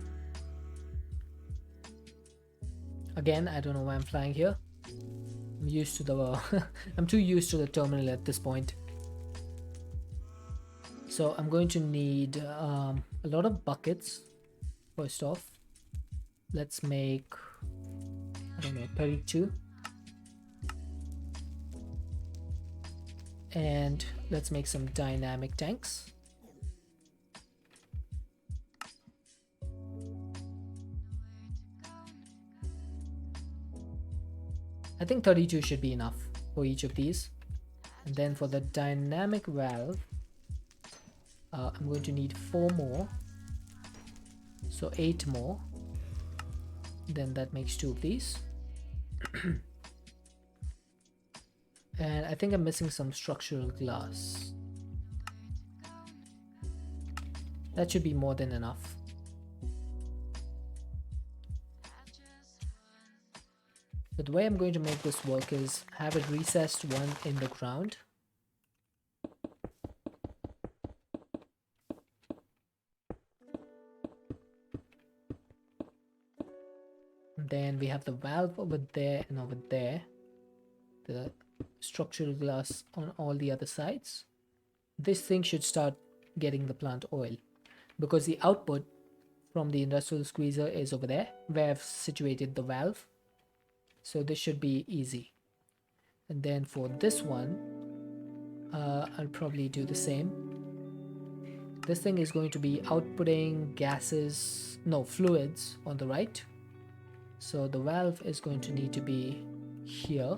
Again, I don't know why I'm flying here. I'm used to the I'm too used to the terminal at this point. So I'm going to need a lot of buckets. First off, let's make, I don't know, 32. And let's make some dynamic tanks. I think 32 should be enough for each of these. And then for the dynamic valve, I'm going to need 4 more. So 8 more. Then that makes 2 of these. And I think I'm missing some structural glass. That should be more than enough. But the way I'm going to make this work is have it recessed 1 in the ground. Then we have the valve over there and over there. The structural glass on all the other sides. This thing should start getting the plant oil because the output from the industrial squeezer is over there where I've situated the valve. So this should be easy. And then for this one, I'll probably do the same. This thing is going to be outputting gases, no, fluids on the right. So the valve is going to need to be here.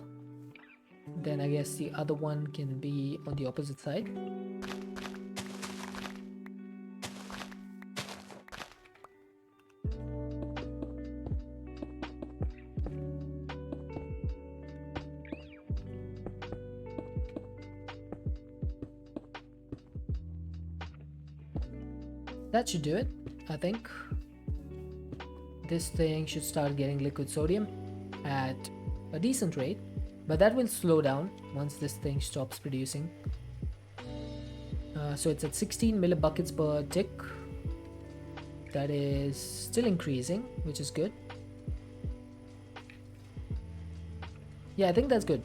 Then I guess the other one can be on the opposite side. That should do it, I think. This thing should start getting liquid sodium at a decent rate, but that will slow down once this thing stops producing. So it's at 16 millibuckets per tick. That is still increasing, which is good. Yeah, I think that's good.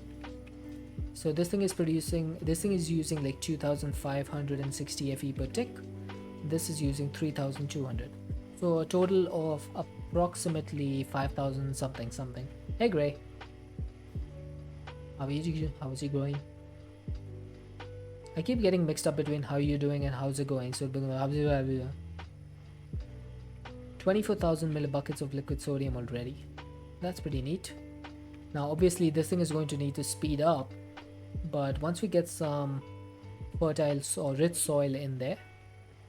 So this thing is using like 2560 Fe per tick. This is using 3200. So a total of approximately 5000 something. Hey Gray, how is he going? I keep getting mixed up between how you're doing and how's it going. So 24,000 millibuckets of liquid sodium already. That's pretty neat. Now obviously this thing is going to need to speed up, but once we get some fertile or rich soil in there,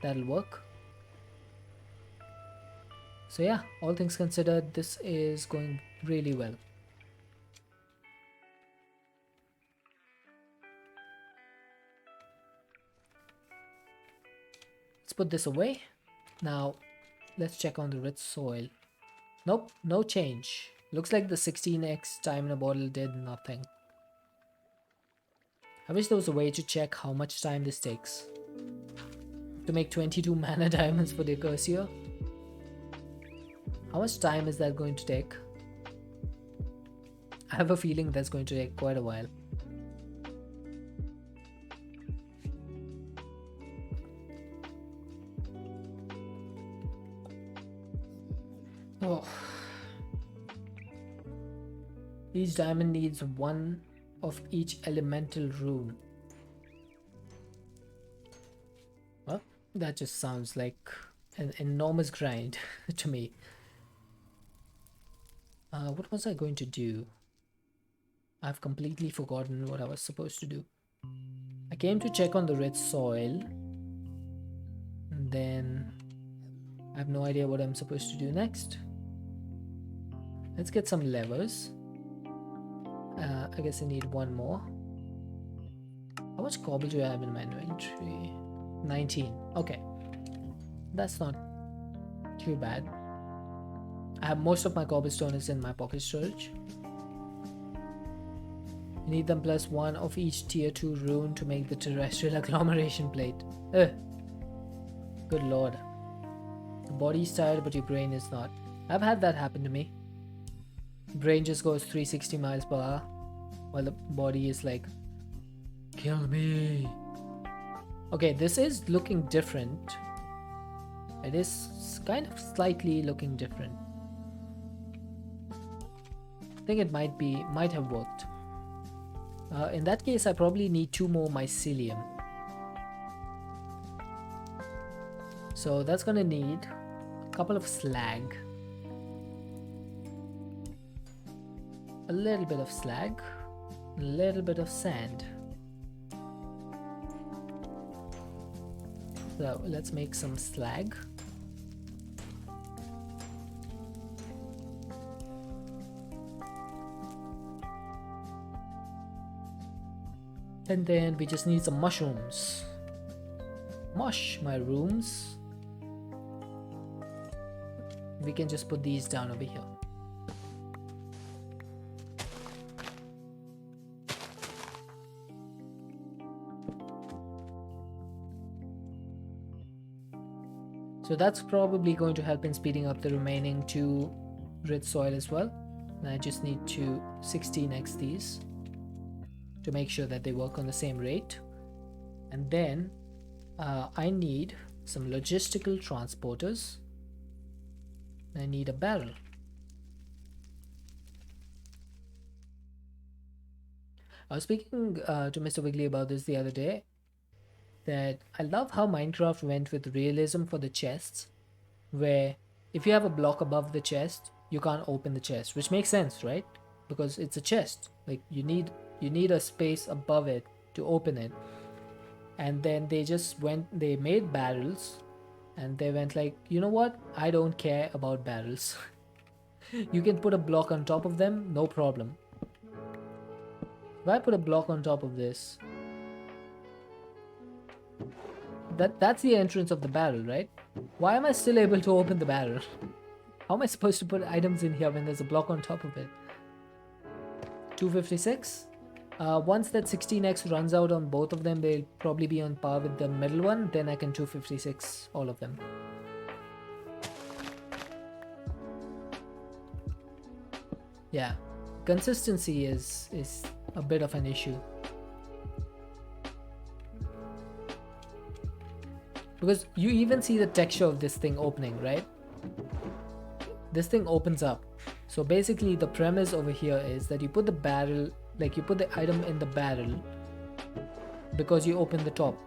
that'll work. So yeah, all things considered, this is going really well. Let's put this away. Now let's check on the rich soil. Nope, no change. Looks like the 16x time in a bottle did nothing. I wish there was a way to check how much time this takes. To make 22 mana diamonds for the Cursia. How much time is that going to take? I have a feeling that's going to take quite a while. Oh. Each diamond needs one of each elemental rune. Well, that just sounds like an enormous grind to me. What was I going to do? I've completely forgotten what I was supposed to do. I came to check on the rich soil, and then I have no idea what I'm supposed to do next. Let's get some levers. I guess I need one more. How much cobble do I have in my inventory? 19. Okay. That's not too bad. I have most of my cobblestone is in my pocket storage. You need them plus one of each tier 2 rune to make the terrestrial agglomeration plate. Ugh. Good lord. The body's tired but your brain is not. I've had that happen to me. Brain just goes 360 miles per hour while the body is like, kill me. Okay, this is looking different. It is kind of slightly looking different. I think it might have worked. In that case, I probably need 2 more mycelium. So that's gonna need a couple of slag. A little bit of slag. A little bit of sand. So let's make some slag. And then we just need some mushrooms. Mush my rooms. We can just put these down over here. So that's probably going to help in speeding up the remaining 2 rich soil as well. And I just need to 16x these to make sure that they work on the same rate. And then I need some logistical transporters. I need a barrel. I was speaking to Mr. Wiggly about this the other day, that I love how Minecraft went with realism for the chests, where if you have a block above the chest, you can't open the chest, which makes sense, right? Because it's a chest. Like you need a space above it to open it. And then they made barrels, and they went like, you know what? I don't care about barrels. You can put a block on top of them, no problem. If I put a block on top of this, that's the entrance of the barrel, right? Why am I still able to open the barrel? How am I supposed to put items in here when there's a block on top of it? 256. Once that 16x runs out on both of them, they'll probably be on par with the middle one. Then I can 256 all of them. Yeah, consistency is a bit of an issue. Because you even see the texture of this thing opening, right? This thing opens up. So basically the premise over here is that you put the barrel, like you put the item in the barrel because you open the top.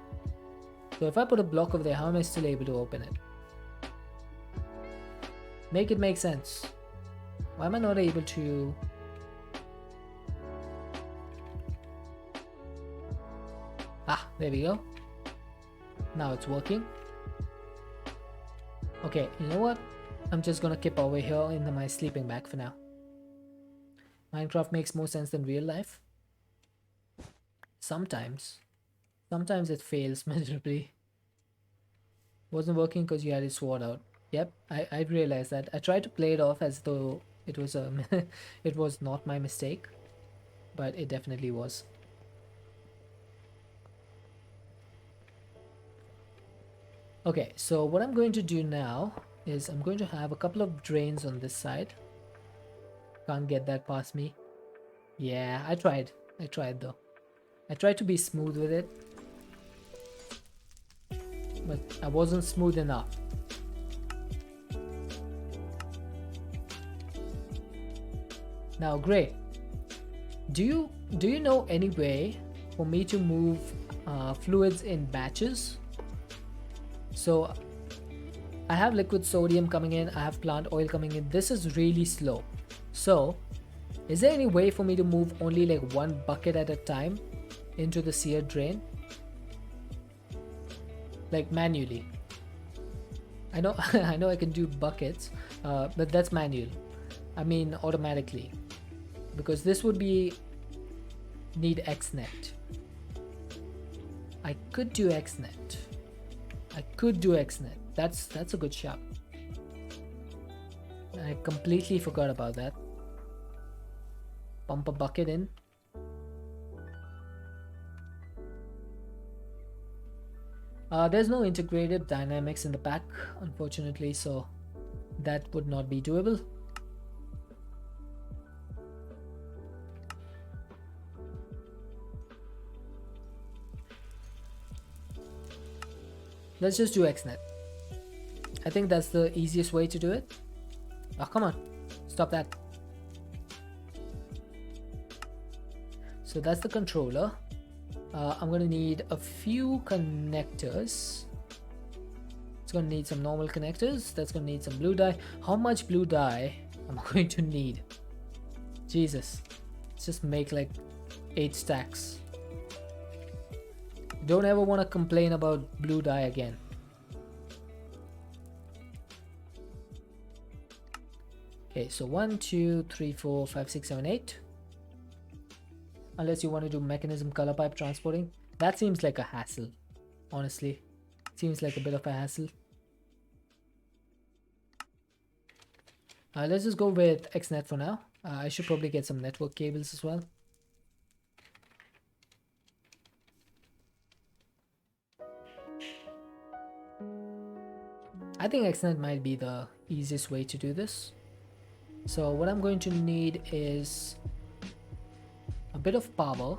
So if I put a block over there, how am I still able to open it? Make it make sense. Why am I not able to... Ah, there we go. Now it's working. Okay, you know what? I'm just gonna keep over here in my sleeping bag for now. Minecraft makes more sense than real life. Sometimes it fails miserably. Wasn't working because you had your sword out. Yep, I realized that. I tried to play it off as though it was it was not my mistake, but it definitely was. Okay, so what I'm going to do now is I'm going to have a couple of drains on this side. Can't get that past me. Yeah, I tried though. I tried to be smooth with it, but I wasn't smooth enough. Now, great. Do you know any way for me to move fluids in batches? So I have liquid sodium coming in, I have plant oil coming in. This is really slow. So is there any way for me to move only like one bucket at a time into the sear drain? Like manually. I know I know I can do buckets, but that's manual. I mean automatically. Because this would be need XNet. I could do XNet. That's a good shot. I completely forgot about that. Pump a bucket in. There's no integrated dynamics in the pack, unfortunately, so that would not be doable. Let's just do XNet. I think that's the easiest way to do it. Oh, come on. Stop that. So that's the controller. I'm going to need a few connectors. It's going to need some normal connectors. That's going to need some blue dye. How much blue dye am I going to need? Jesus. Let's just make like 8 stacks. Don't ever want to complain about blue dye again. Okay, so 1, 2, 3, 4, 5, 6, 7, 8. Unless you want to do mechanism color pipe transporting. That seems like a hassle. Honestly. Seems like a bit of a hassle. Let's just go with XNet for now. I should probably get some network cables as well. I think XNet might be the easiest way to do this. So what I'm going to need is a bit of power.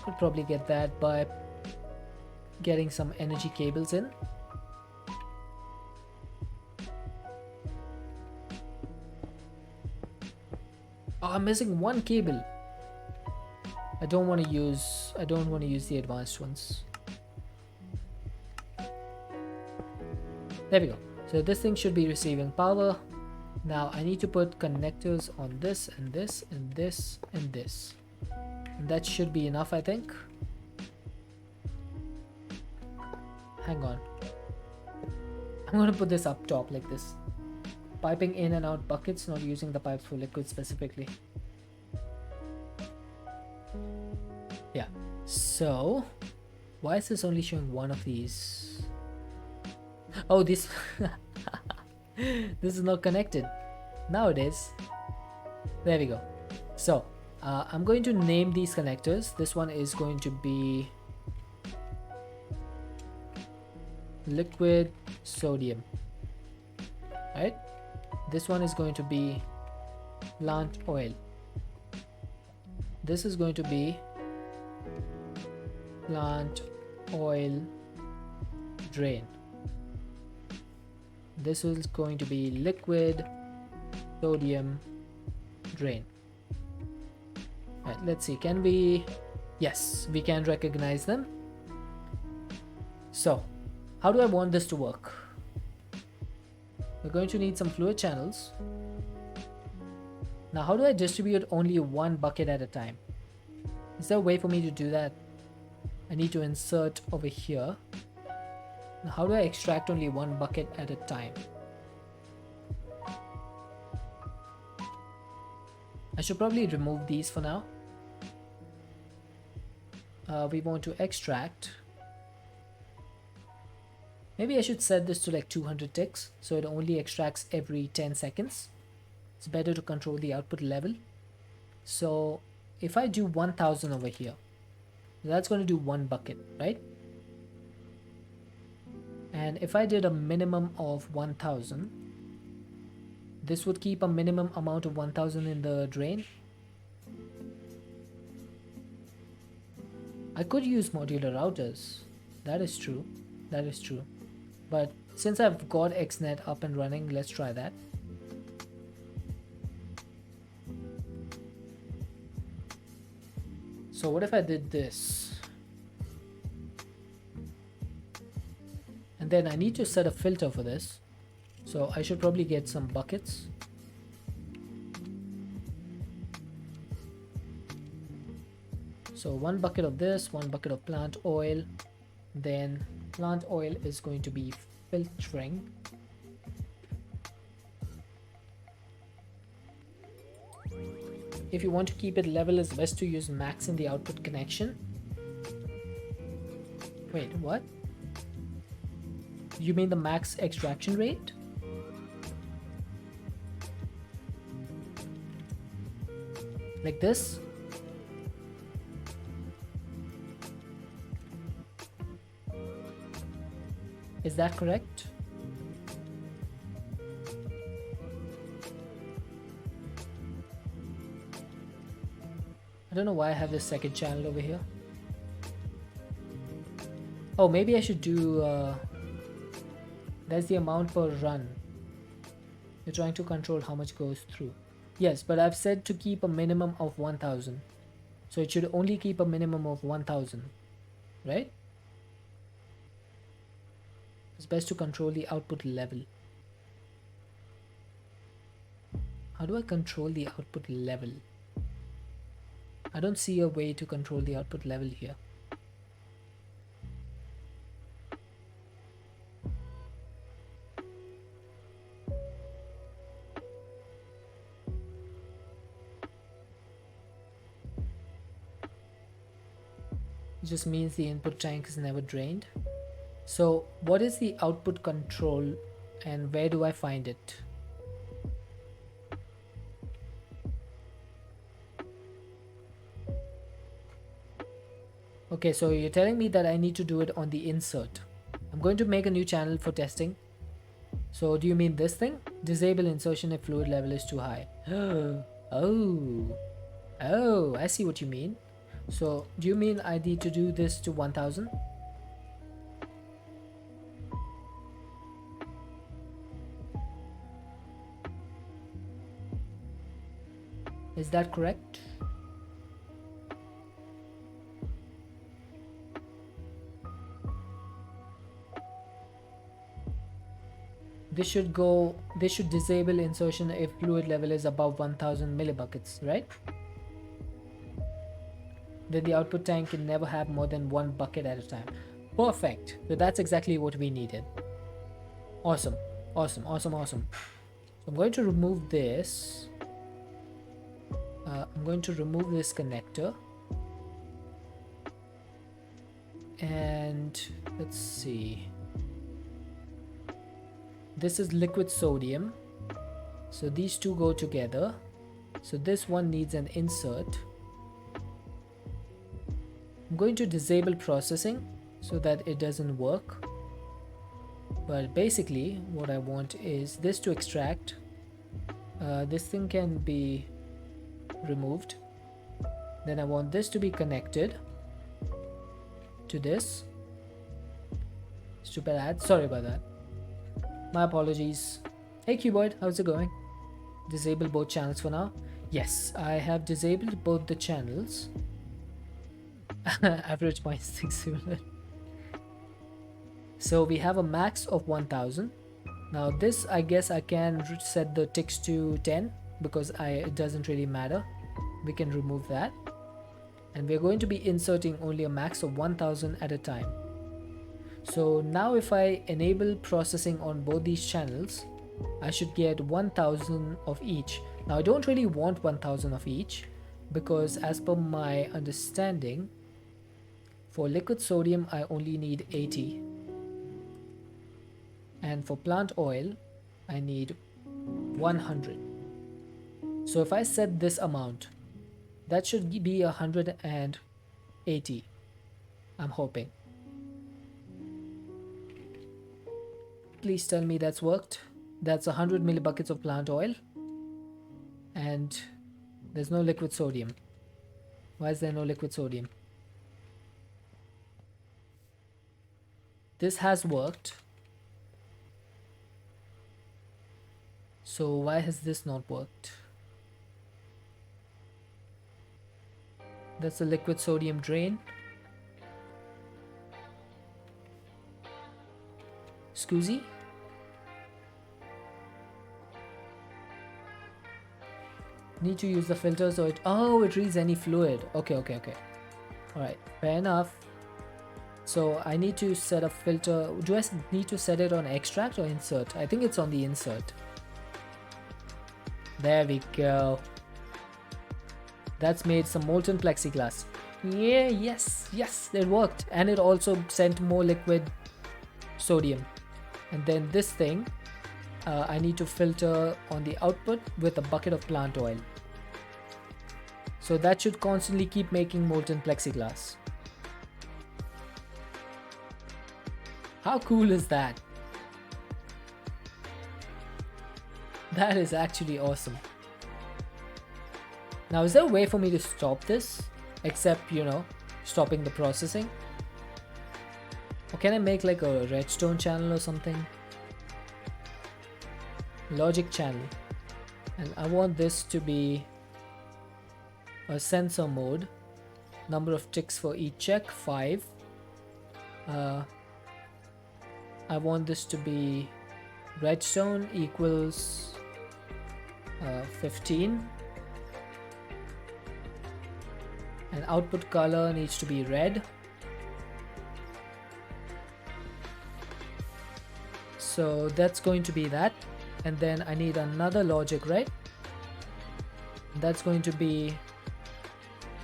Could probably get that by getting some energy cables in. Oh, I'm missing one cable. I don't want to use the advanced ones. There we go. So this thing should be receiving power. Now I need to put connectors on this and this and this and this. And that should be enough, I think. Hang on. I'm gonna put this up top like this. Piping in and out buckets, not using the pipes for liquid specifically. Yeah. So why is this only showing one of these? Oh, this this is not connected. Now it is. There we go. So I'm going to name these connectors. This one is going to be liquid sodium, right? This one is going to be plant oil. This is going to be plant oil drain. This is going to be liquid sodium drain. Right, let's see, can we? Yes, we can recognize them. So how do I want this to work? We're going to need some fluid channels. Now how do I distribute only one bucket at a time? Is there a way for me to do that? I need to insert over here. Now how do I extract only one bucket at a time? I should probably remove these for now. We want to extract. Maybe I should set this to like 200 ticks so it only extracts every 10 seconds. It's better to control the output level. So if I do 1000 over here, that's going to do one bucket, right? And if I did a minimum of 1000, this would keep a minimum amount of 1000 in the drain. I could use modular routers. That is true. That is true. But since I've got XNet up and running, let's try that. So what if I did this? And then I need to set a filter for this. So I should probably get some buckets. So one bucket of this, one bucket of plant oil. Then plant oil is going to be filtering. If you want to keep it level, it's best to use max in the output connection. Wait, what? You mean the max extraction rate? Like this? Is that correct? I don't know why I have this second channel over here. Oh, maybe I should do that's the amount per run. You're trying to control how much goes through. Yes, but I've said to keep a minimum of 1000. So it should only keep a minimum of 1000, right? It's best to control the output level. How do I control the output level? I don't see a way to control the output level here. It just means the input tank is never drained. So what is the output control and where do I find it? Okay, so you're telling me that I need to do it on the insert. I'm going to make a new channel for testing. So do you mean this thing? Disable insertion if fluid level is too high. Oh, I see what you mean. So, do you mean I need to do this to 1000? Is that correct? This should disable insertion if fluid level is above 1000 millibuckets, right? Then the output tank can never have more than one bucket at a time. Perfect. So that's exactly what we needed. Awesome. So I'm going to remove this. I'm going to remove this connector. And let's see. This is liquid sodium. So these two go together. So this one needs an insert. I'm going to disable processing so that it doesn't work. But basically what I want is this to extract. This thing can be removed. Then I want this to be connected to this. Stupid ad. Sorry about that. My apologies. Hey Cuboid, how's it going? Disable both channels for now. Yes, I have disabled both the channels. Average point 6 unit. So we have a max of 1000. Now this, I guess I can set the ticks to 10 because it doesn't really matter. We can remove that. And we're going to be inserting only a max of 1000 at a time. So now if I enable processing on both these channels, I should get 1000 of each. Now I don't really want 1000 of each because as per my understanding, for liquid sodium I only need 80. And for plant oil, I need 100. So if I set this amount, that should be 180. I'm hoping. Please tell me that's worked. That's 100 millibuckets of plant oil. And there's no liquid sodium. Why is there no liquid sodium? This has worked. So why has this not worked? That's a liquid sodium drain. Scusi? Need to use the filter so it reads any fluid. Okay. Alright, fair enough. So I need to set a filter. Do I need to set it on extract or insert? I think it's on the insert. There we go. That's made some molten plexiglass. Yeah, yes, it worked. And it also sent more liquid sodium. And then this thing, I need to filter on the output with a bucket of plant oil. So that should constantly keep making molten plexiglass. How cool is that? That is actually awesome. Now, is there a way for me to stop this? Except, stopping the processing? Or can I make like a redstone channel or something? Logic channel. And I want this to be a sensor mode. Number of ticks for each check, 5. I want this to be redstone equals 15. And output color needs to be red. So that's going to be that. And then I need another logic, right? That's going to be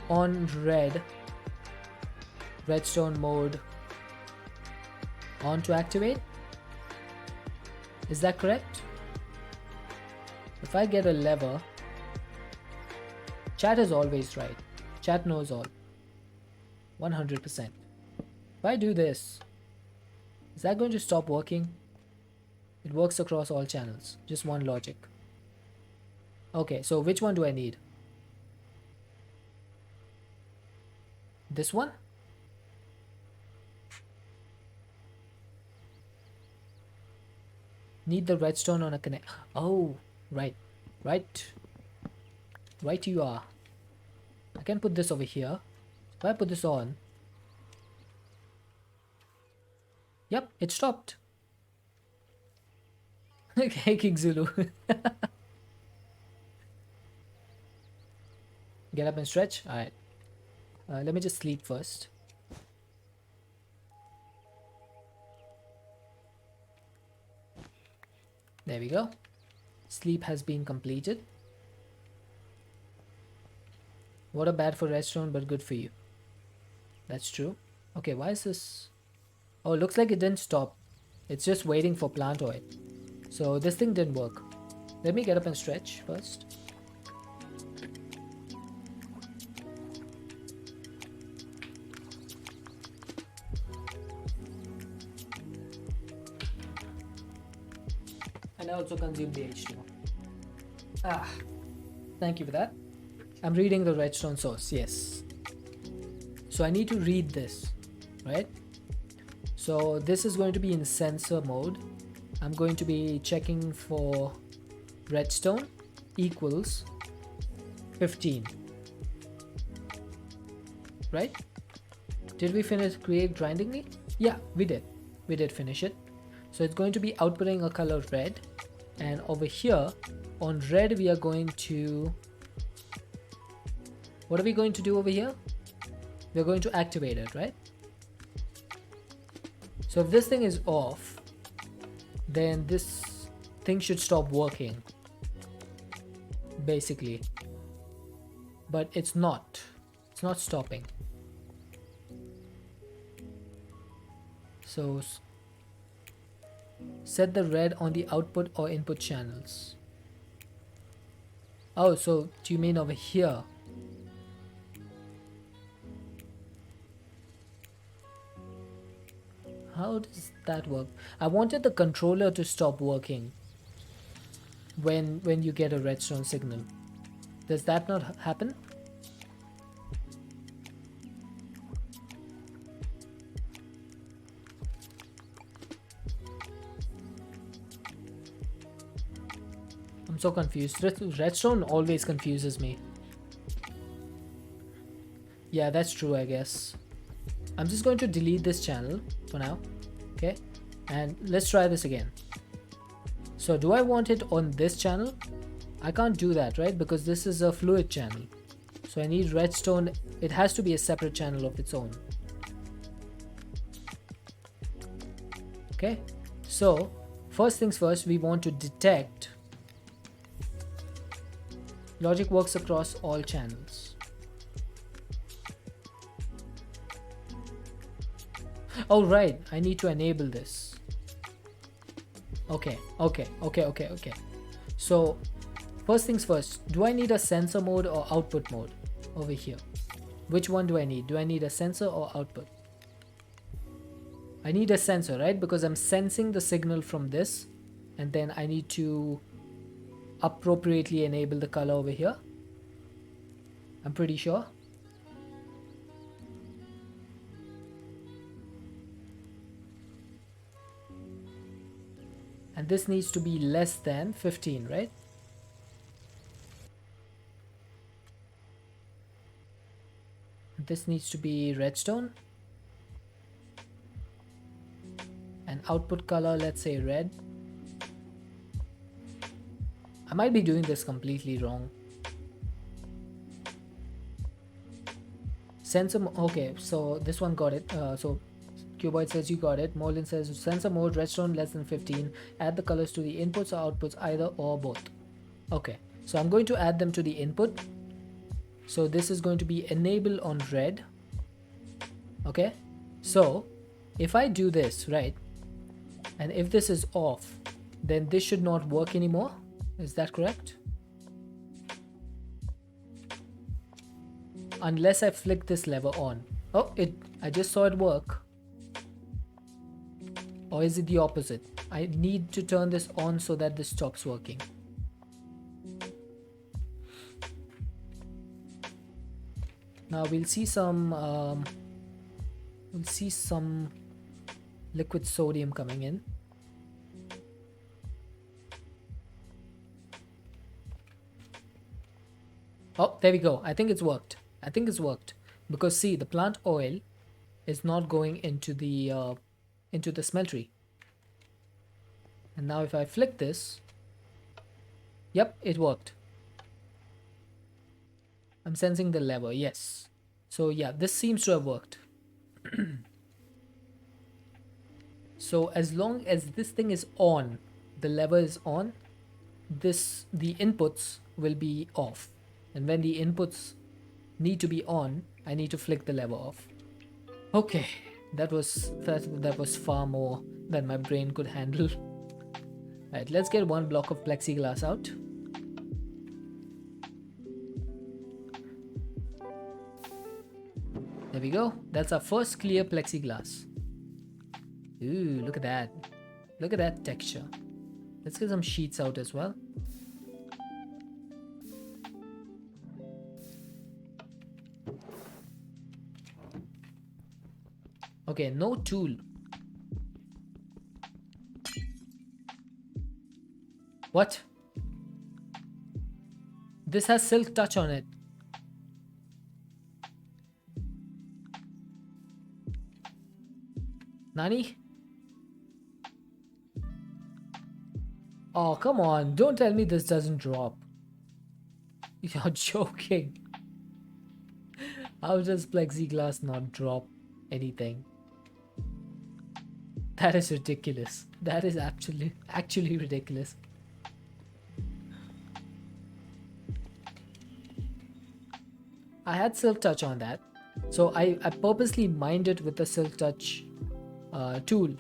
on red, redstone mode on to activate. Is that correct? If I get a lever, chat is always right. Chat knows all. 100%. If I do this, is that going to stop working? It works across all channels. Just one logic. Okay, so which one do I need? This one? Need the redstone on a connect. Oh, right. Right. Right you are. I can put this over here. If I put this on. Yep, it stopped. Okay, King Zulu. Get up and stretch. Alright. Let me just sleep first. There we go. Sleep has been completed. Water bad for redstone but good for you. That's true. Okay, why is this? Oh, it looks like it didn't stop. It's just waiting for plant oil. So this thing didn't work. Let me get up and stretch first. And I also consume the H2O. Ah, thank you for that. I'm reading the redstone source, yes. So I need to read this, right? So this is going to be in sensor mode. I'm going to be checking for redstone equals 15. Right? Did we finish create grindingly? Yeah, we did. We did finish it. So it's going to be outputting a color red. And over here on red we are going to... What are we going to do over here? We're going to activate it, right? So if this thing is off, then this thing should stop working, basically. But it's not. It's not stopping. So set the red on the output or input channels. Oh, so do you mean over here? How does that work? I wanted the controller to stop working when you get a redstone signal. Does that not happen? I'm so confused. Redstone always confuses me. Yeah, that's true, I guess. I'm just going to delete this channel for now. Okay, and let's try this again. So do I want it on this channel? I can't do that, right? Because this is a fluid channel. So I need redstone. It has to be a separate channel of its own. Okay, so first things first, we want to detect. Logic works across all channels. Oh right, I need to enable this. Okay. So first things first, do I need a sensor mode or output mode over here? Which one do I need? Do I need a sensor or output? I need a sensor, right? Because I'm sensing the signal from this, and then I need to appropriately enable the color over here. I'm pretty sure. And this needs to be less than 15, right? This needs to be redstone. And output color, let's say red. I might be doing this completely wrong. Sensor, okay, so this one got it. So Cuboid says you got it. Molin says sensor mode, redstone less than 15. Add the colors to the inputs or outputs, either or both. Okay, so I'm going to add them to the input. So this is going to be enable on red. Okay, so if I do this, right, and if this is off, then this should not work anymore. Is that correct? Unless I flick this lever on. Oh, I just saw it work. Or is it the opposite? I need to turn this on so that this stops working. Now we'll see some liquid sodium coming in. Oh, there we go. I think it's worked. I think it's worked because see, the plant oil is not going into the smeltery. And now if I flick this, yep, it worked. I'm sensing the lever, yes. So yeah, this seems to have worked. So as long as this thing is on, the lever is on, the inputs will be off. And when the inputs need to be on, I need to flick the lever off. Okay, that was far more than my brain could handle. Right, let's get one block of plexiglass out. There we go. That's our first clear plexiglass. Ooh, look at that. Look at that texture. Let's get some sheets out as well. Okay, no tool. What? This has silk touch on it. Nani? Oh, come on. Don't tell me this doesn't drop. You're joking. How does plexiglass not drop anything? That is ridiculous. That is actually ridiculous. I had silk touch on that. So I purposely mined it with the silk touch tool.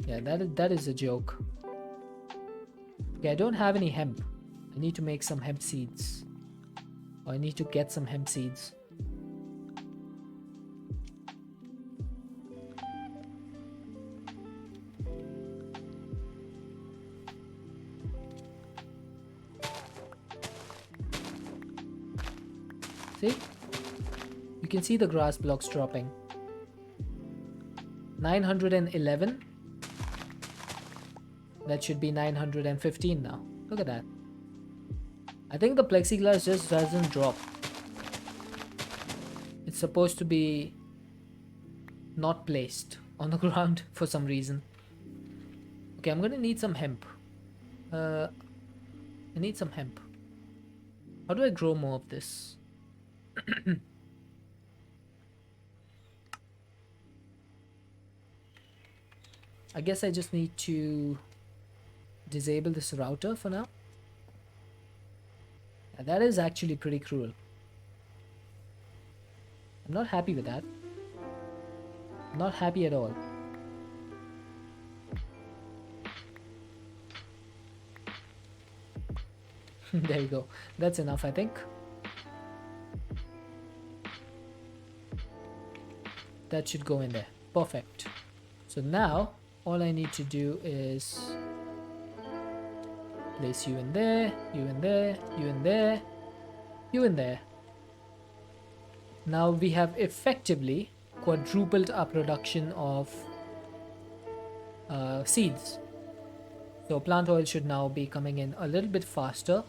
Yeah, that is a joke. Okay, I don't have any hemp. I need to make some hemp seeds. Or I need to get some hemp seeds. See? You can see the grass blocks dropping. 911. That should be 915 now. Look at that. I think the plexiglass just doesn't drop. It's supposed to be not placed on the ground for some reason. Okay, I'm gonna need some hemp. I need some hemp. How do I grow more of this? I guess I just need to disable this router for now. Yeah, that is actually pretty cruel. I'm not happy with that. I'm not happy at all. There you go. That's enough, I think. That should go in there. Perfect. So now all I need to do is place you in there, you in there, you in there, you in there. Now we have effectively quadrupled our production of seeds. So plant oil should now be coming in a little bit faster,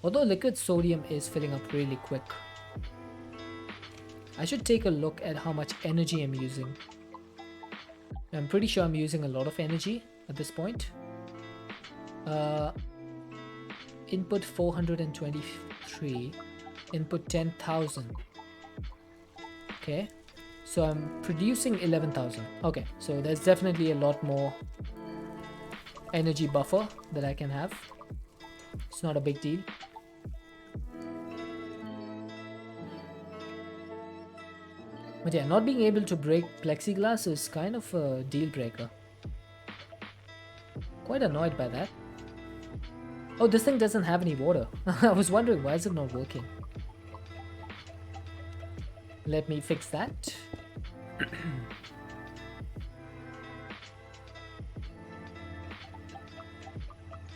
although liquid sodium is filling up really quick. I should take a look at how much energy I'm using. I'm pretty sure I'm using a lot of energy at this point. Input 423, input 10,000. Okay, so I'm producing 11,000. Okay, so there's definitely a lot more energy buffer that I can have. It's not a big deal. But yeah, not being able to break plexiglass is kind of a deal breaker. Quite annoyed by that. Oh, this thing doesn't have any water. I was wondering, why is it not working? Let me fix that.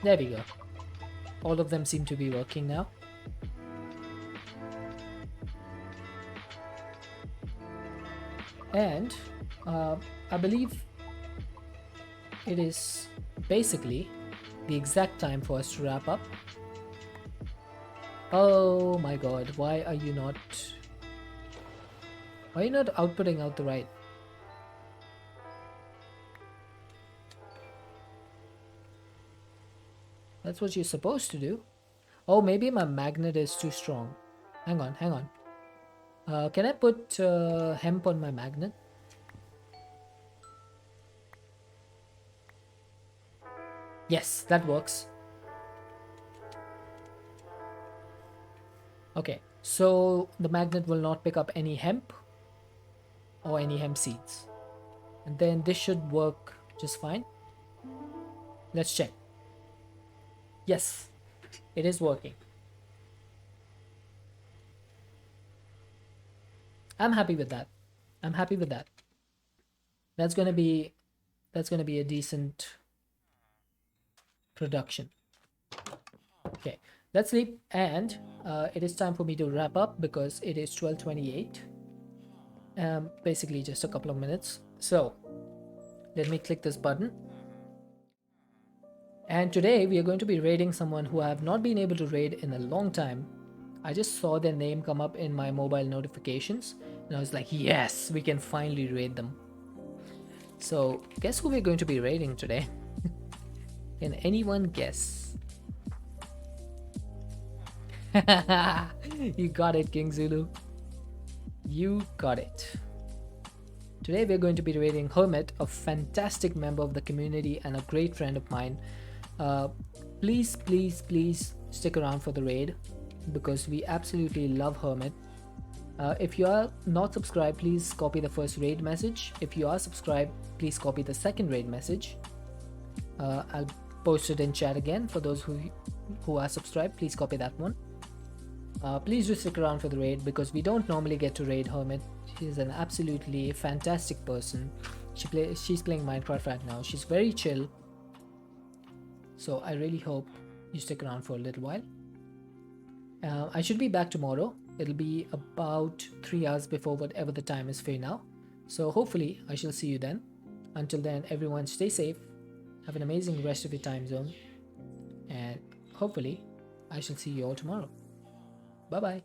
There we go. All of them seem to be working now. And I believe it is basically the exact time for us to wrap up. Oh my god, why are you not outputting out the right? That's what you're supposed to do. Oh, maybe my magnet is too strong. Hang on, hang on. Can I put hemp on my magnet? Yes, that works. Okay, so the magnet will not pick up any hemp or any hemp seeds. And then this should work just fine. Let's check. Yes, it is working. I'm happy with that. I'm happy with that. That's gonna be a decent production. Okay, let's sleep, and it is time for me to wrap up because it is 12:28. Basically just a couple of minutes. So let me click this button. And today we are going to be raiding someone who I have not been able to raid in a long time. I just saw their name come up in my mobile notifications and I was like, yes, we can finally raid them. So guess who we're going to be raiding today? Can anyone guess? You got it, King Zulu. You got it. Today we're going to be raiding Hermit, a fantastic member of the community and a great friend of mine. Please stick around for the raid because we absolutely love Hermit. If you are not subscribed, please copy the first raid message. If you are subscribed, please copy the second raid message. I'll post it in chat again. For those who are subscribed, please copy that one. Please do stick around for the raid because we don't normally get to raid Hermit. She's an absolutely fantastic person. She's playing Minecraft right now. She's very chill. So I really hope you stick around for a little while. I should be back tomorrow. It'll be about 3 hours before whatever the time is for now. So hopefully I shall see you then. Until then, everyone stay safe. Have an amazing rest of your time zone. And hopefully I shall see you all tomorrow. Bye bye.